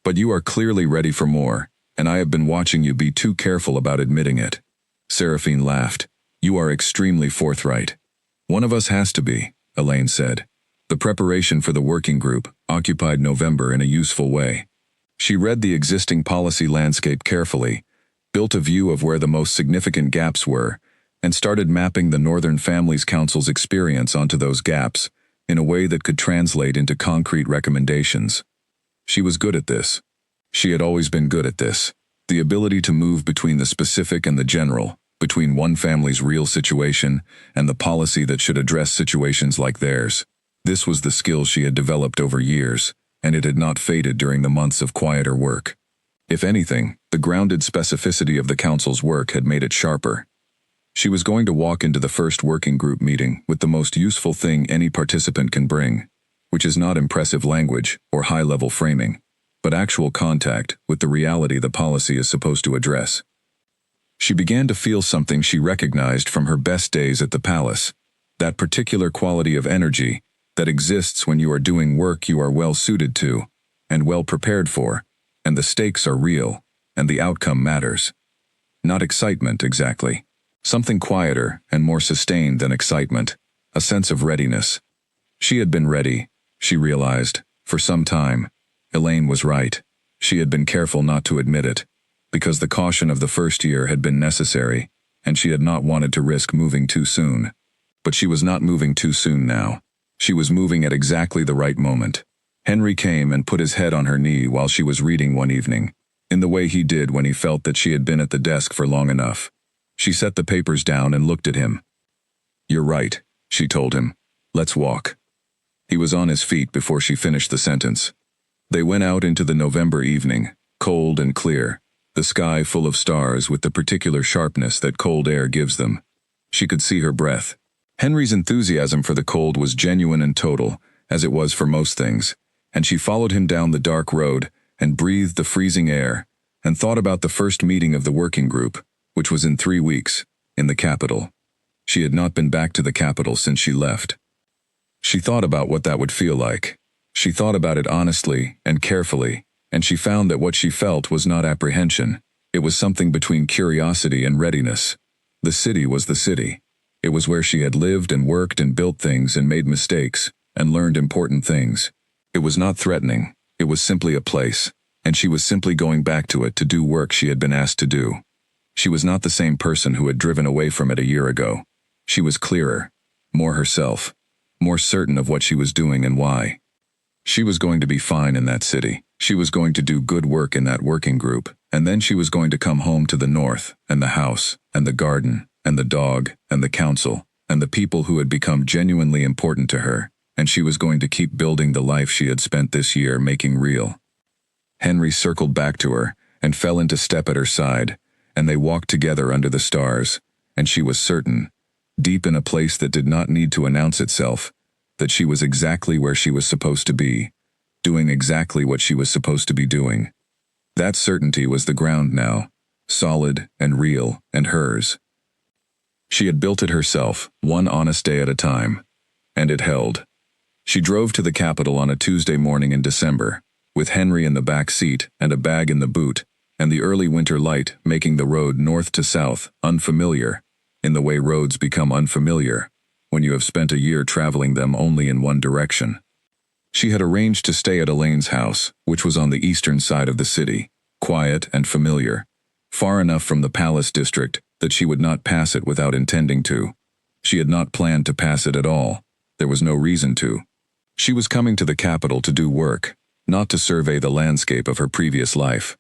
But you are clearly ready for more, and I have been watching you be too careful about admitting it." Seraphine laughed. "You are extremely forthright." "One of us has to be," Elaine said. The preparation for the working group occupied November in a useful way. She read the existing policy landscape carefully, built a view of where the most significant gaps were, and started mapping the Northern Families Council's experience onto those gaps in a way that could translate into concrete recommendations. She was good at this. She had always been good at this. The ability to move between the specific and the general, between one family's real situation and the policy that should address situations like theirs. This was the skill she had developed over years, and it had not faded during the months of quieter work. If anything, the grounded specificity of the council's work had made it sharper. She was going to walk into the first working group meeting with the most useful thing any participant can bring, which is not impressive language or high-level framing, but actual contact with the reality the policy is supposed to address. She began to feel something she recognized from her best days at the palace, that particular quality of energy that exists when you are doing work you are well suited to and well prepared for, and the stakes are real, and the outcome matters. Not excitement, exactly. Something quieter and more sustained than excitement, a sense of readiness. She had been ready, she realized, for some time. Elaine was right. She had been careful not to admit it, because the caution of the first year had been necessary, and she had not wanted to risk moving too soon. But she was not moving too soon now. She was moving at exactly the right moment. Henry came and put his head on her knee while she was reading one evening, in the way he did when he felt that she had been at the desk for long enough. She set the papers down and looked at him. "You're right," she told him. "Let's walk." He was on his feet before she finished the sentence. They went out into the November evening, cold and clear, the sky full of stars with the particular sharpness that cold air gives them. She could see her breath. Henry's enthusiasm for the cold was genuine and total, as it was for most things, and she followed him down the dark road and breathed the freezing air and thought about the first meeting of the working group, which was in 3 weeks, in the capital. She had not been back to the capital since she left. She thought about what that would feel like. She thought about it honestly and carefully, and she found that what she felt was not apprehension. It was something between curiosity and readiness. The city was the city. It was where she had lived and worked and built things and made mistakes and learned important things. It was not threatening. It was simply a place, and she was simply going back to it to do work she had been asked to do. She was not the same person who had driven away from it a year ago. She was clearer, more herself, more certain of what she was doing and why. She was going to be fine in that city. She was going to do good work in that working group, and then she was going to come home to the north, and the house, and the garden, and the dog, and the council, and the people who had become genuinely important to her, and she was going to keep building the life she had spent this year making real. Henry circled back to her and fell into step at her side, and they walked together under the stars, and she was certain, deep in a place that did not need to announce itself, that she was exactly where she was supposed to be, doing exactly what she was supposed to be doing. That certainty was the ground now, solid and real and hers. She had built it herself, one honest day at a time, and it held. She drove to the capital on a Tuesday morning in December, with Henry in the back seat and a bag in the boot, and the early winter light making the road north to south unfamiliar, in the way roads become unfamiliar when you have spent a year traveling them only in one direction. She had arranged to stay at Elaine's house, which was on the eastern side of the city, quiet and familiar, far enough from the palace district that she would not pass it without intending to. She had not planned to pass it at all. There was no reason to. She was coming to the capital to do work, not to survey the landscape of her previous life.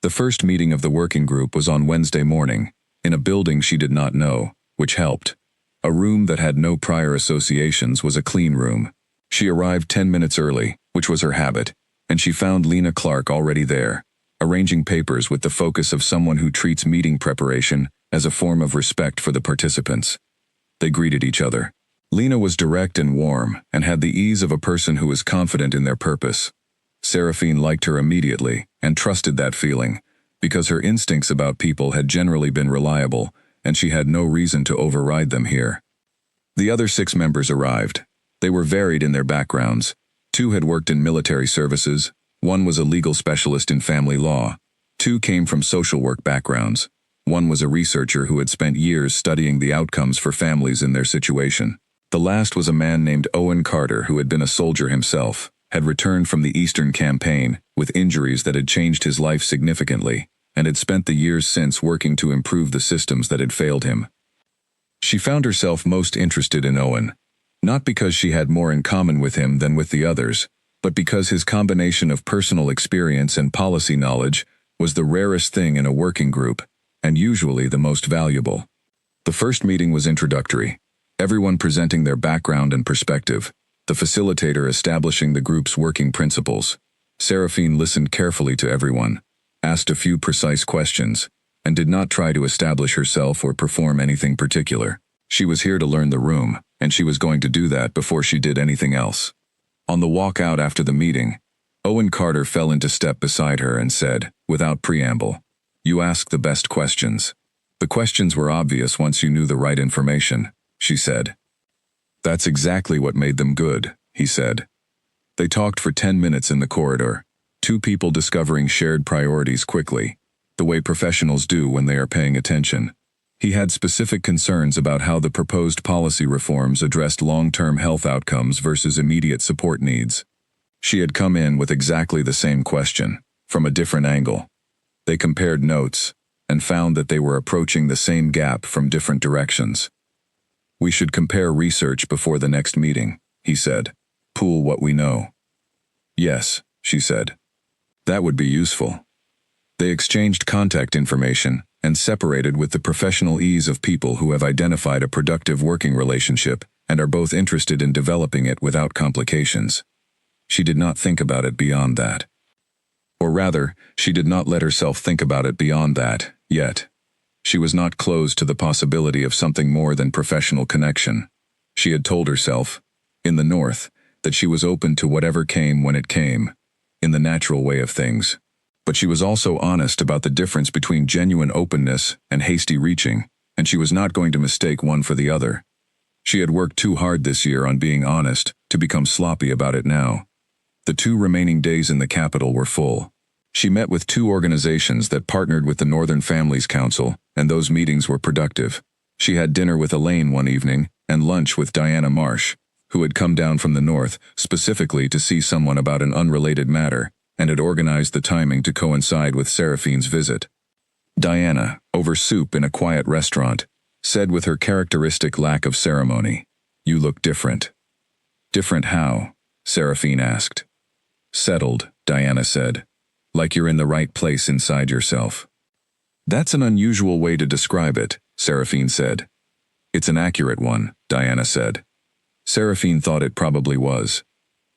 The first meeting of the working group was on Wednesday morning, in a building she did not know, which helped. A room that had no prior associations was a clean room. She arrived 10 minutes early, which was her habit, and she found Lena Clark already there, arranging papers with the focus of someone who treats meeting preparation as a form of respect for the participants. They greeted each other. Lena was direct and warm, and had the ease of a person who is confident in their purpose. Seraphine liked her immediately, and trusted that feeling, because her instincts about people had generally been reliable, and she had no reason to override them here. The other 6 members arrived. They were varied in their backgrounds. 2 had worked in military services, 1 was a legal specialist in family law, 2 came from social work backgrounds, 1 was a researcher who had spent years studying the outcomes for families in their situation. The last was a man named Owen Carter who had been a soldier himself, had returned from the Eastern Campaign with injuries that had changed his life significantly, and had spent the years since working to improve the systems that had failed him. She found herself most interested in Owen, not because she had more in common with him than with the others, but because his combination of personal experience and policy knowledge was the rarest thing in a working group, and usually the most valuable. The first meeting was introductory, everyone presenting their background and perspective, the facilitator establishing the group's working principles. Seraphine listened carefully to everyone, asked a few precise questions, and did not try to establish herself or perform anything particular. She was here to learn the room, and she was going to do that before she did anything else. On the walk out after the meeting, Owen Carter fell into step beside her and said, without preamble, "You ask the best questions." The questions were obvious once you knew the right information, she said. That's exactly what made them good, he said. They talked for 10 minutes in the corridor, two people discovering shared priorities quickly, the way professionals do when they are paying attention. He had specific concerns about how the proposed policy reforms addressed long-term health outcomes versus immediate support needs. She had come in with exactly the same question, from a different angle. They compared notes, and found that they were approaching the same gap from different directions. We should compare research before the next meeting, he said. Pool what we know. Yes, she said. That would be useful. They exchanged contact information and separated with the professional ease of people who have identified a productive working relationship and are both interested in developing it without complications. She did not think about it beyond that. Or rather, she did not let herself think about it beyond that, yet. She was not closed to the possibility of something more than professional connection. She had told herself, in the North, that she was open to whatever came when it came, in the natural way of things. But she was also honest about the difference between genuine openness and hasty reaching, and she was not going to mistake one for the other. She had worked too hard this year on being honest to become sloppy about it now. The 2 remaining days in the capital were full. She met with 2 organizations that partnered with the Northern Families Council, and those meetings were productive. She had dinner with Elaine one evening and lunch with Diana Marsh, who had come down from the north specifically to see someone about an unrelated matter, and had organized the timing to coincide with Seraphine's visit. Diana, over soup in a quiet restaurant, said with her characteristic lack of ceremony, "You look different." "Different how?" Seraphine asked. "Settled," Diana said. "Like you're in the right place inside yourself." "That's an unusual way to describe it," Seraphine said. "It's an accurate one," Diana said. Seraphine thought it probably was.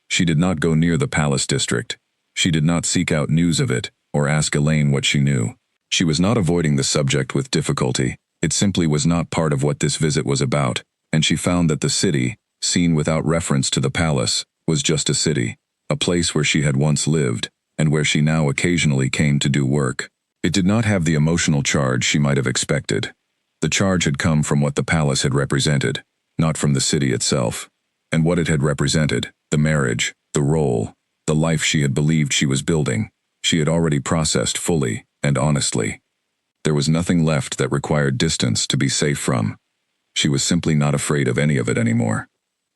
She did not go near the Palace District. She did not seek out news of it, or ask Elaine what she knew. She was not avoiding the subject with difficulty. It simply was not part of what this visit was about, and she found that the city, seen without reference to the palace, was just a city, a place where she had once lived, and where she now occasionally came to do work. It did not have the emotional charge she might have expected. The charge had come from what the palace had represented, not from the city itself. And what it had represented, the marriage, the role, the life she had believed she was building, she had already processed fully and honestly. There was nothing left that required distance to be safe from. She was simply not afraid of any of it anymore.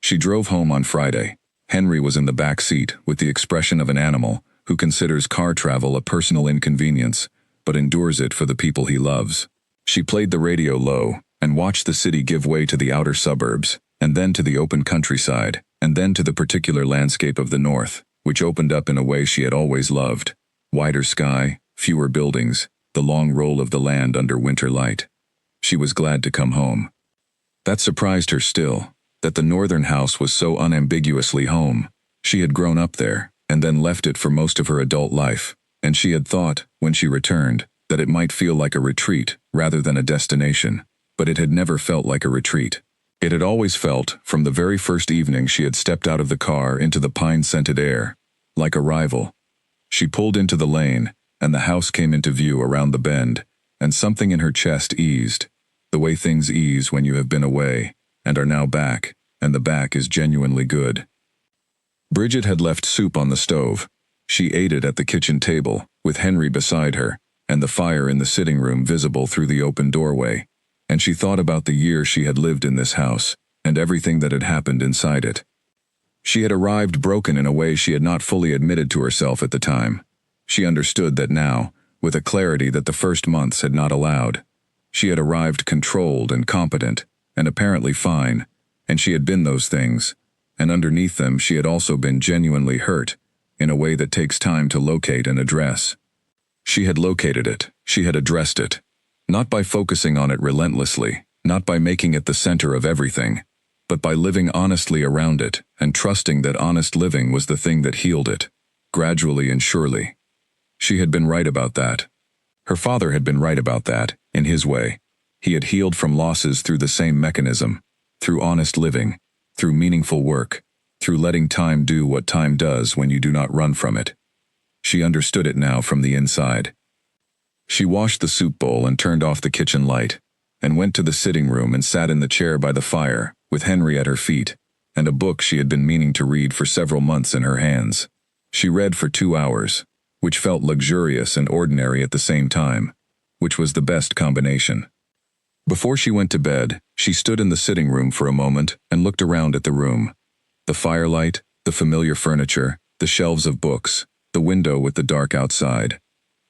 She drove home on Friday. Henry was in the back seat with the expression of an animal who considers car travel a personal inconvenience, but endures it for the people he loves. She played the radio low and watched the city give way to the outer suburbs, and then to the open countryside, and then to the particular landscape of the north, which opened up in a way she had always loved. Wider sky, fewer buildings, the long roll of the land under winter light. She was glad to come home. That surprised her still, that the northern house was so unambiguously home. She had grown up there, and then left it for most of her adult life, and she had thought, when she returned, that it might feel like a retreat rather than a destination, but it had never felt like a retreat. It had always felt, from the very first evening she had stepped out of the car into the pine-scented air, like arrival. She pulled into the lane, and the house came into view around the bend, and something in her chest eased, the way things ease when you have been away, and are now back, and the back is genuinely good. Bridget had left soup on the stove. She ate it at the kitchen table, with Henry beside her, and the fire in the sitting room visible through the open doorway, and she thought about the year she had lived in this house, and everything that had happened inside it. She had arrived broken in a way she had not fully admitted to herself at the time. She understood that now, with a clarity that the first months had not allowed. She had arrived controlled and competent, and apparently fine, and she had been those things, and underneath them she had also been genuinely hurt, in a way that takes time to locate and address. She had located it, she had addressed it, not by focusing on it relentlessly, not by making it the center of everything, but by living honestly around it and trusting that honest living was the thing that healed it, gradually and surely. She had been right about that. Her father had been right about that, in his way. He had healed from losses through the same mechanism, through honest living, through meaningful work, through letting time do what time does when you do not run from it. She understood it now from the inside. She washed the soup bowl and turned off the kitchen light, and went to the sitting room and sat in the chair by the fire, with Henry at her feet, and a book she had been meaning to read for several months in her hands. She read for 2 hours, which felt luxurious and ordinary at the same time, which was the best combination. Before she went to bed, she stood in the sitting room for a moment and looked around at the room. The firelight, the familiar furniture, the shelves of books, the window with the dark outside.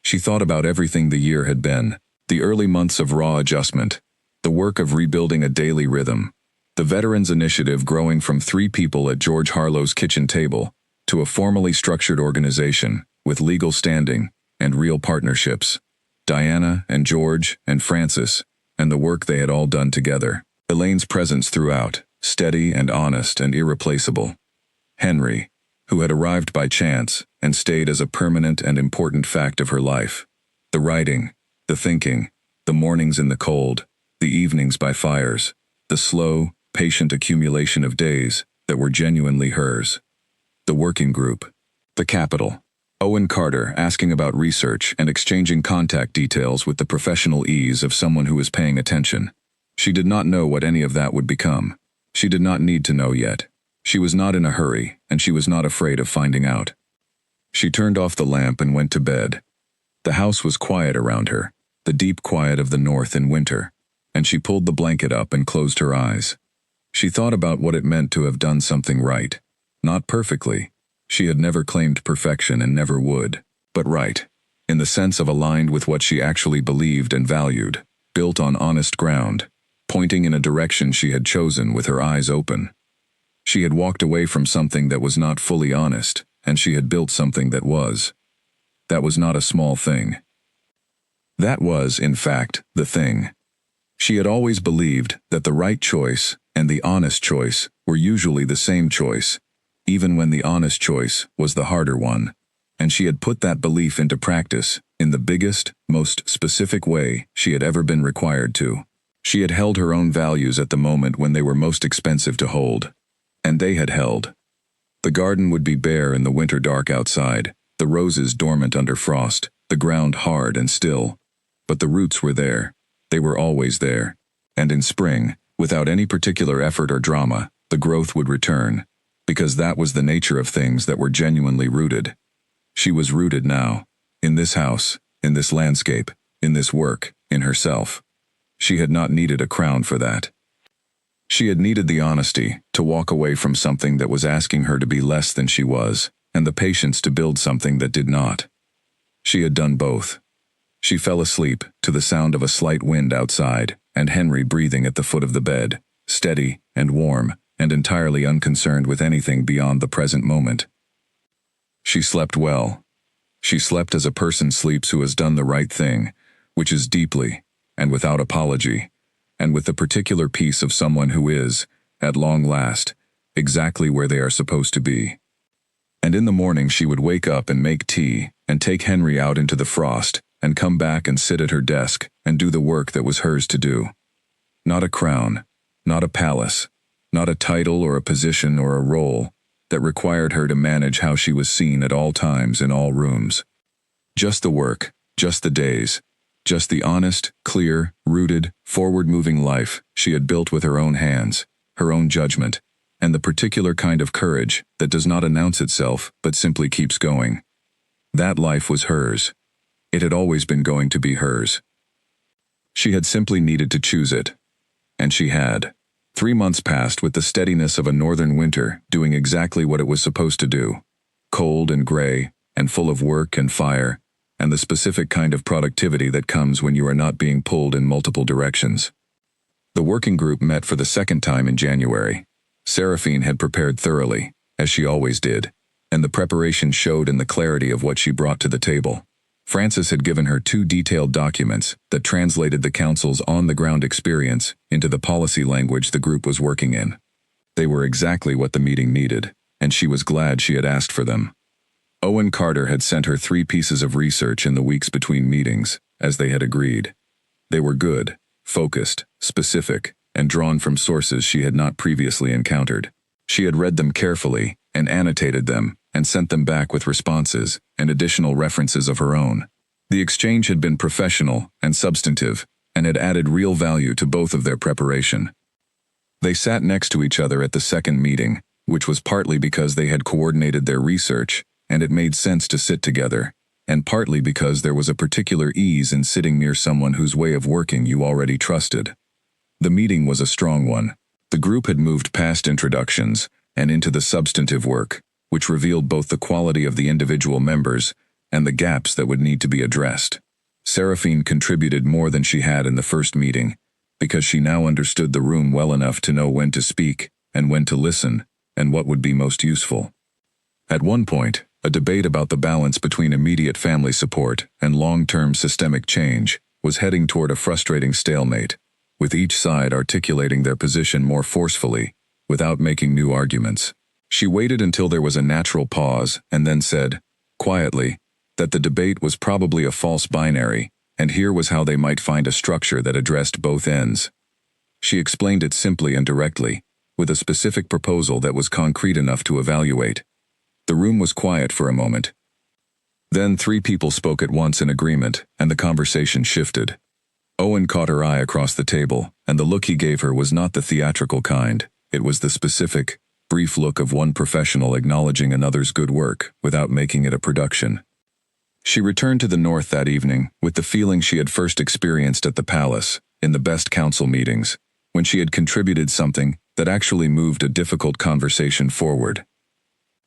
She thought about everything the year had been, the early months of raw adjustment, the work of rebuilding a daily rhythm, the Veterans Initiative growing from 3 people at George Harlow's kitchen table to a formally structured organization with legal standing and real partnerships. Diana and George and Francis, and the work they had all done together. Elaine's presence throughout, steady and honest and irreplaceable. Henry, who had arrived by chance and stayed as a permanent and important fact of her life. The writing, the thinking, the mornings in the cold, the evenings by fires, the slow, patient accumulation of days that were genuinely hers. The working group. The capital. Owen Carter asking about research and exchanging contact details with the professional ease of someone who is paying attention. She did not know what any of that would become. She did not need to know yet. She was not in a hurry, and she was not afraid of finding out. She turned off the lamp and went to bed. The house was quiet around her, the deep quiet of the north in winter, and she pulled the blanket up and closed her eyes. She thought about what it meant to have done something right. Not perfectly. She had never claimed perfection and never would, but right, in the sense of aligned with what she actually believed and valued, built on honest ground, pointing in a direction she had chosen with her eyes open. She had walked away from something that was not fully honest, and she had built something that was. That was not a small thing. That was, in fact, the thing. She had always believed that the right choice and the honest choice were usually the same choice, even when the honest choice was the harder one, and she had put that belief into practice in the biggest, most specific way she had ever been required to. She had held her own values at the moment when they were most expensive to hold, and they had held. The garden would be bare in the winter dark outside, the roses dormant under frost, the ground hard and still, but the roots were there. They were always there, and in spring, without any particular effort or drama, the growth would return, because that was the nature of things that were genuinely rooted. She was rooted now, in this house, in this landscape, in this work, in herself. She had not needed a crown for that. She had needed the honesty to walk away from something that was asking her to be less than she was, and the patience to build something that did not. She had done both. She fell asleep to the sound of a slight wind outside, and Henry breathing at the foot of the bed, steady and warm, and entirely unconcerned with anything beyond the present moment. She slept well. She slept as a person sleeps who has done the right thing, which is deeply, and without apology, and with the particular peace of someone who is, at long last, exactly where they are supposed to be. And in the morning she would wake up and make tea, and take Henry out into the frost, and come back and sit at her desk, and do the work that was hers to do. Not a crown, not a palace, not a title or a position or a role that required her to manage how she was seen at all times in all rooms. Just the work, just the days, just the honest, clear, rooted, forward-moving life she had built with her own hands, her own judgment, and the particular kind of courage that does not announce itself but simply keeps going. That life was hers. It had always been going to be hers. She had simply needed to choose it. And she had. 3 months passed with the steadiness of a northern winter doing exactly what it was supposed to do. Cold and gray, and full of work and fire, and the specific kind of productivity that comes when you are not being pulled in multiple directions. The working group met for the second time in January. Seraphine had prepared thoroughly, as she always did, and the preparation showed in the clarity of what she brought to the table. Francis had given her 2 detailed documents that translated the council's on-the-ground experience into the policy language the group was working in. They were exactly what the meeting needed, and she was glad she had asked for them. Owen Carter had sent her 3 pieces of research in the weeks between meetings, as they had agreed. They were good, focused, specific, and drawn from sources she had not previously encountered. She had read them carefully and annotated them, and sent them back with responses and additional references of her own. The exchange had been professional and substantive, and had added real value to both of their preparation. They sat next to each other at the second meeting, which was partly because they had coordinated their research, and it made sense to sit together, and partly because there was a particular ease in sitting near someone whose way of working you already trusted. The meeting was a strong one. The group had moved past introductions and into the substantive work, which revealed both the quality of the individual members and the gaps that would need to be addressed. Seraphine contributed more than she had in the first meeting, because she now understood the room well enough to know when to speak and when to listen and what would be most useful. At one point, a debate about the balance between immediate family support and long-term systemic change was heading toward a frustrating stalemate, with each side articulating their position more forcefully, without making new arguments. She waited until there was a natural pause and then said, quietly, that the debate was probably a false binary, and here was how they might find a structure that addressed both ends. She explained it simply and directly, with a specific proposal that was concrete enough to evaluate. The room was quiet for a moment. Then 3 people spoke at once in agreement, and the conversation shifted. Owen caught her eye across the table, and the look he gave her was not the theatrical kind. It was the specific, brief look of one professional acknowledging another's good work without making it a production. She returned to the north that evening with the feeling she had first experienced at the palace, in the best council meetings, when she had contributed something that actually moved a difficult conversation forward.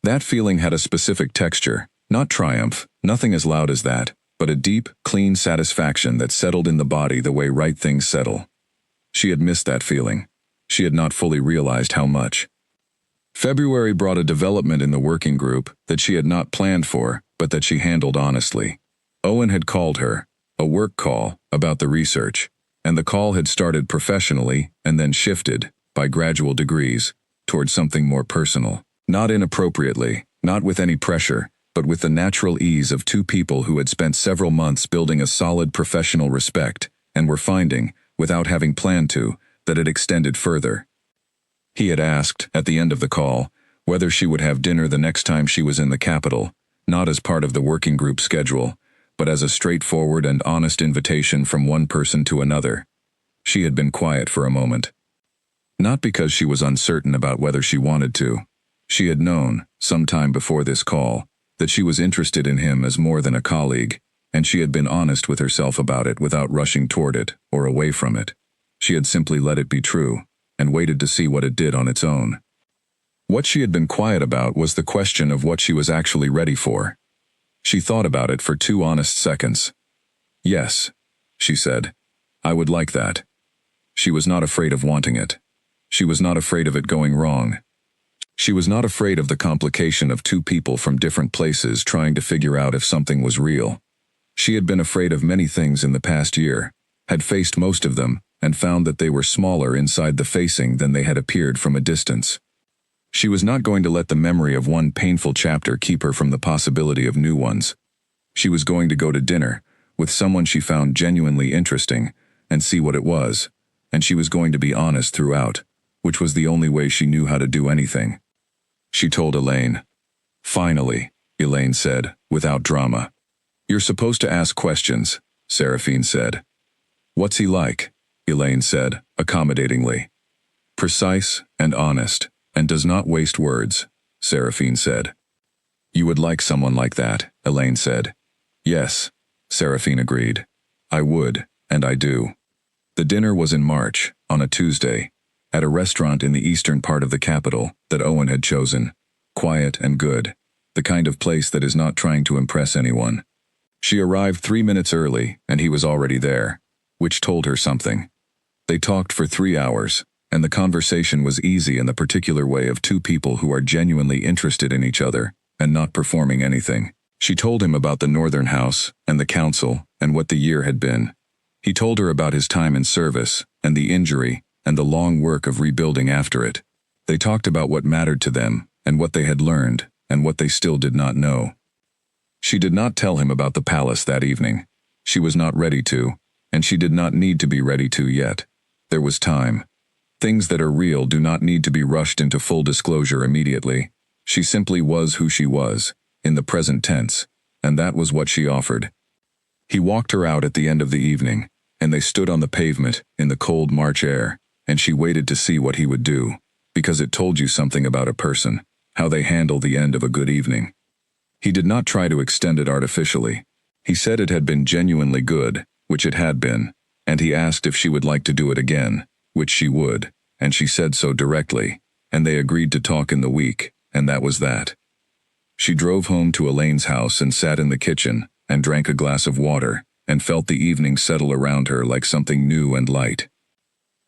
That feeling had a specific texture, not triumph, nothing as loud as that, but a deep, clean satisfaction that settled in the body the way right things settle. She had missed that feeling. She had not fully realized how much. February brought a development in the working group that she had not planned for, but that she handled honestly. Owen had called her, a work call, about the research, and the call had started professionally and then shifted, by gradual degrees, toward something more personal. Not inappropriately, not with any pressure, but with the natural ease of 2 people who had spent several months building a solid professional respect, and were finding, without having planned to, that it extended further. He had asked, at the end of the call, whether she would have dinner the next time she was in the capital, not as part of the working group schedule, but as a straightforward and honest invitation from one person to another. She had been quiet for a moment. Not because she was uncertain about whether she wanted to. She had known, some time before this call, that she was interested in him as more than a colleague, and she had been honest with herself about it without rushing toward it or away from it. She had simply let it be true, and waited to see what it did on its own. What she had been quiet about was the question of what she was actually ready for. She thought about it for 2 honest seconds. Yes, she said. I would like that. She was not afraid of wanting it. She was not afraid of it going wrong. She was not afraid of the complication of 2 people from different places trying to figure out if something was real. She had been afraid of many things in the past year, had faced most of them, and found that they were smaller inside the facing than they had appeared from a distance. She was not going to let the memory of one painful chapter keep her from the possibility of new ones. She was going to go to dinner with someone she found genuinely interesting and see what it was, and she was going to be honest throughout, which was the only way she knew how to do anything. She told Elaine. Finally, Elaine said, without drama. You're supposed to ask questions, Seraphine said. What's he like? Elaine said, accommodatingly. Precise and honest, and does not waste words, Seraphine said. You would like someone like that, Elaine said. Yes, Seraphine agreed. I would, and I do. The dinner was in March, on a Tuesday, at a restaurant in the eastern part of the capital that Owen had chosen. Quiet and good, the kind of place that is not trying to impress anyone. She arrived 3 minutes early, and he was already there, which told her something. They talked for 3 hours, and the conversation was easy in the particular way of 2 people who are genuinely interested in each other and not performing anything. She told him about the Northern House and the council and what the year had been. He told her about his time in service and the injury and the long work of rebuilding after it. They talked about what mattered to them and what they had learned and what they still did not know. She did not tell him about the palace that evening. She was not ready to, and she did not need to be ready to yet. There was time. Things that are real do not need to be rushed into full disclosure immediately. She simply was who she was, in the present tense, and that was what she offered. He walked her out at the end of the evening, and they stood on the pavement in the cold March air, and she waited to see what he would do, because it told you something about a person, how they handle the end of a good evening. He did not try to extend it artificially. He said it had been genuinely good, which it had been, and he asked if she would like to do it again, which she would, and she said so directly, and they agreed to talk in the week, and that was that. She drove home to Elaine's house and sat in the kitchen, and drank a glass of water, and felt the evening settle around her like something new and light.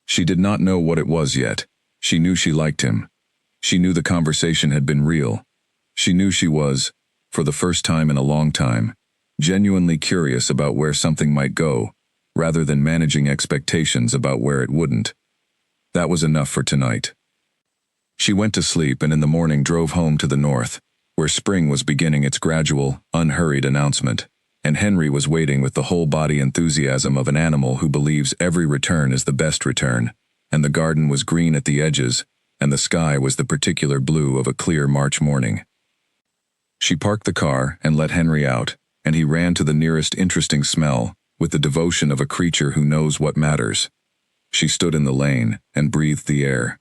She did not know what it was yet. She knew she liked him. She knew the conversation had been real. She knew she was, for the first time in a long time, genuinely curious about where something might go, rather than managing expectations about where it wouldn't. That was enough for tonight. She went to sleep and in the morning drove home to the north, where spring was beginning its gradual, unhurried announcement, and Henry was waiting with the whole-body enthusiasm of an animal who believes every return is the best return, and the garden was green at the edges, and the sky was the particular blue of a clear March morning. She parked the car and let Henry out, and he ran to the nearest interesting smell, with the devotion of a creature who knows what matters. She stood in the lane and breathed the air.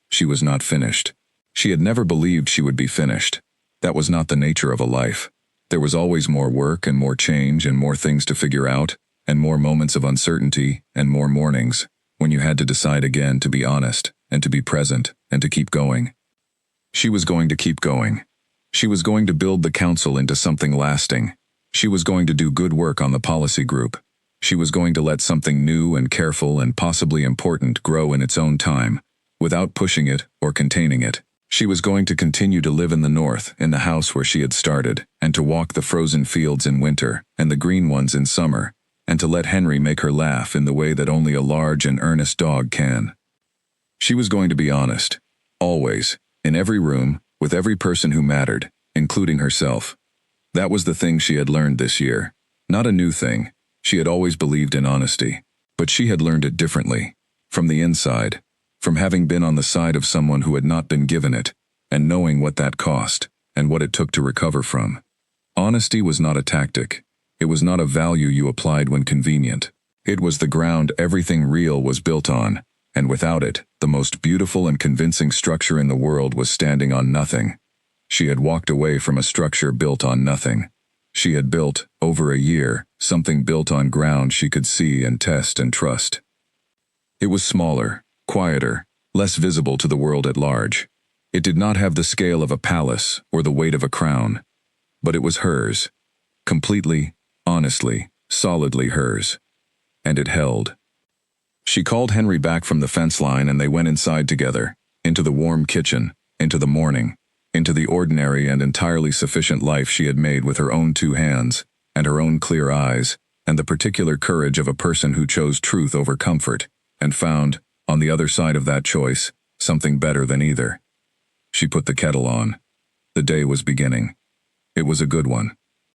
She was not finished. She had never believed she would be finished. That was not the nature of a life. There was always more work and more change and more things to figure out, and more moments of uncertainty and more mornings, when you had to decide again to be honest, and to be present, and to keep going. She was going to keep going. She was going to build the council into something lasting. She was going to do good work on the policy group. She was going to let something new and careful and possibly important grow in its own time, without pushing it or containing it. She was going to continue to live in the north, in the house where she had started, and to walk the frozen fields in winter and the green ones in summer, and to let Henry make her laugh in the way that only a large and earnest dog can. She was going to be honest, always, in every room, with every person who mattered, including herself. That was the thing she had learned this year. Not a new thing. She had always believed in honesty, but she had learned it differently, from the inside, from having been on the side of someone who had not been given it, and knowing what that cost, and what it took to recover from. Honesty was not a tactic. It was not a value you applied when convenient. It was the ground everything real was built on, and without it, the most beautiful and convincing structure in the world was standing on nothing. She had walked away from a structure built on nothing. She had built, over a year, something built on ground she could see and test and trust. It was smaller, quieter, less visible to the world at large. It did not have the scale of a palace or the weight of a crown, but it was hers, completely, honestly, solidly hers. And it held. She called Henry back from the fence line and they went inside together, into the warm kitchen, into the morning, into the ordinary and entirely sufficient life she had made with her own 2 hands, and her own clear eyes, and the particular courage of a person who chose truth over comfort, and found, on the other side of that choice, something better than either. She put the kettle on. The day was beginning. It was a good one.